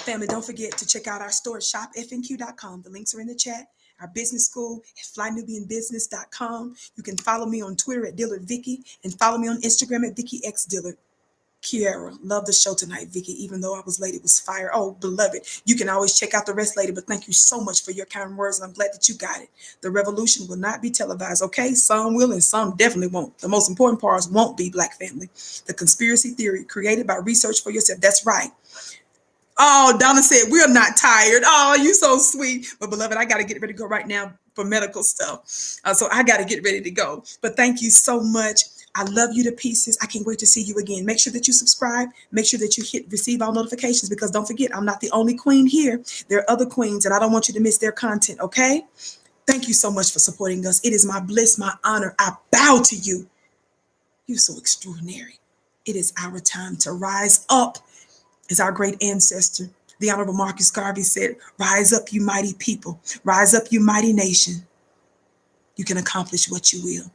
Family, don't forget to check out our store, shopfnq.com. The links are in the chat. Our business school at flynubianbusiness.com. You can follow me on Twitter at Dillard Vicky and follow me on Instagram at Vicky X Dillard. Kiara, love the show tonight, Vicky. Even though I was late, it was fire. Oh, beloved, you can always check out the rest later, but thank you so much for your kind words, and I'm glad that you got it. The revolution will not be televised, okay? Some will and some definitely won't. The most important parts won't be, Black family. The conspiracy theory created by research for yourself. That's right. Oh, Donna said, we're not tired. Oh, you so sweet. But beloved, I got to get ready to go right now for medical stuff. So I got to get ready to go. But thank you so much. I love you to pieces. I can't wait to see you again. Make sure that you subscribe. Make sure that you receive all notifications, because don't forget, I'm not the only queen here. There are other queens, and I don't want you to miss their content, okay? Thank you so much for supporting us. It is my bliss, my honor. I bow to you. You're so extraordinary. It is our time to rise up. As our great ancestor, the Honorable Marcus Garvey said, rise up, you mighty people. Rise up, you mighty nation. You can accomplish what you will.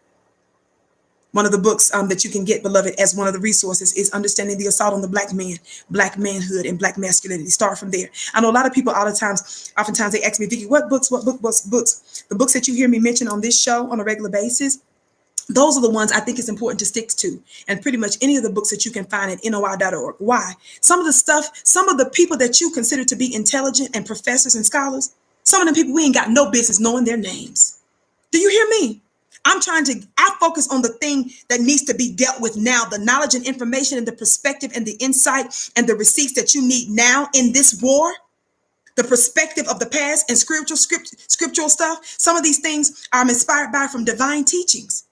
One of the books that you can get, beloved, as one of the resources is Understanding the Assault on the Black Man, Black Manhood, and Black Masculinity. Start from there. I know a lot of people oftentimes they ask me, Vicky, what books? The books that you hear me mention on this show on a regular basis, those are the ones I think it's important to stick to. And pretty much any of the books that you can find at NOI.org. Why? Some of the people that you consider to be intelligent and professors and scholars, some of them people, we ain't got no business knowing their names. Do you hear me? I focus on the thing that needs to be dealt with now, the knowledge and information and the perspective and the insight and the receipts that you need now in this war. The perspective of the past and scriptural stuff. Some of these things I'm inspired by from divine teachings.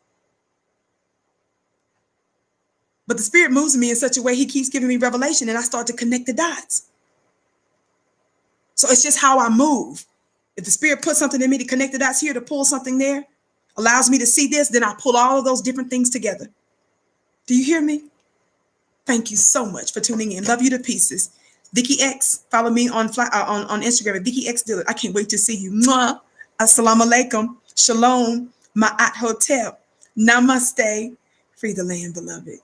But the Spirit moves me in such a way, he keeps giving me revelation, and I start to connect the dots. So it's just how I move. If the Spirit puts something in me to connect the dots here, to pull something there, allows me to see this, then I pull all of those different things together. Do you hear me? Thank you so much for tuning in. Love you to pieces. Vicky X, follow me on Instagram at Vicky X Dillard. I can't wait to see you. Mwah. Assalamu alaikum. Shalom. Ma'at Hotel. Namaste. Free the land, beloved.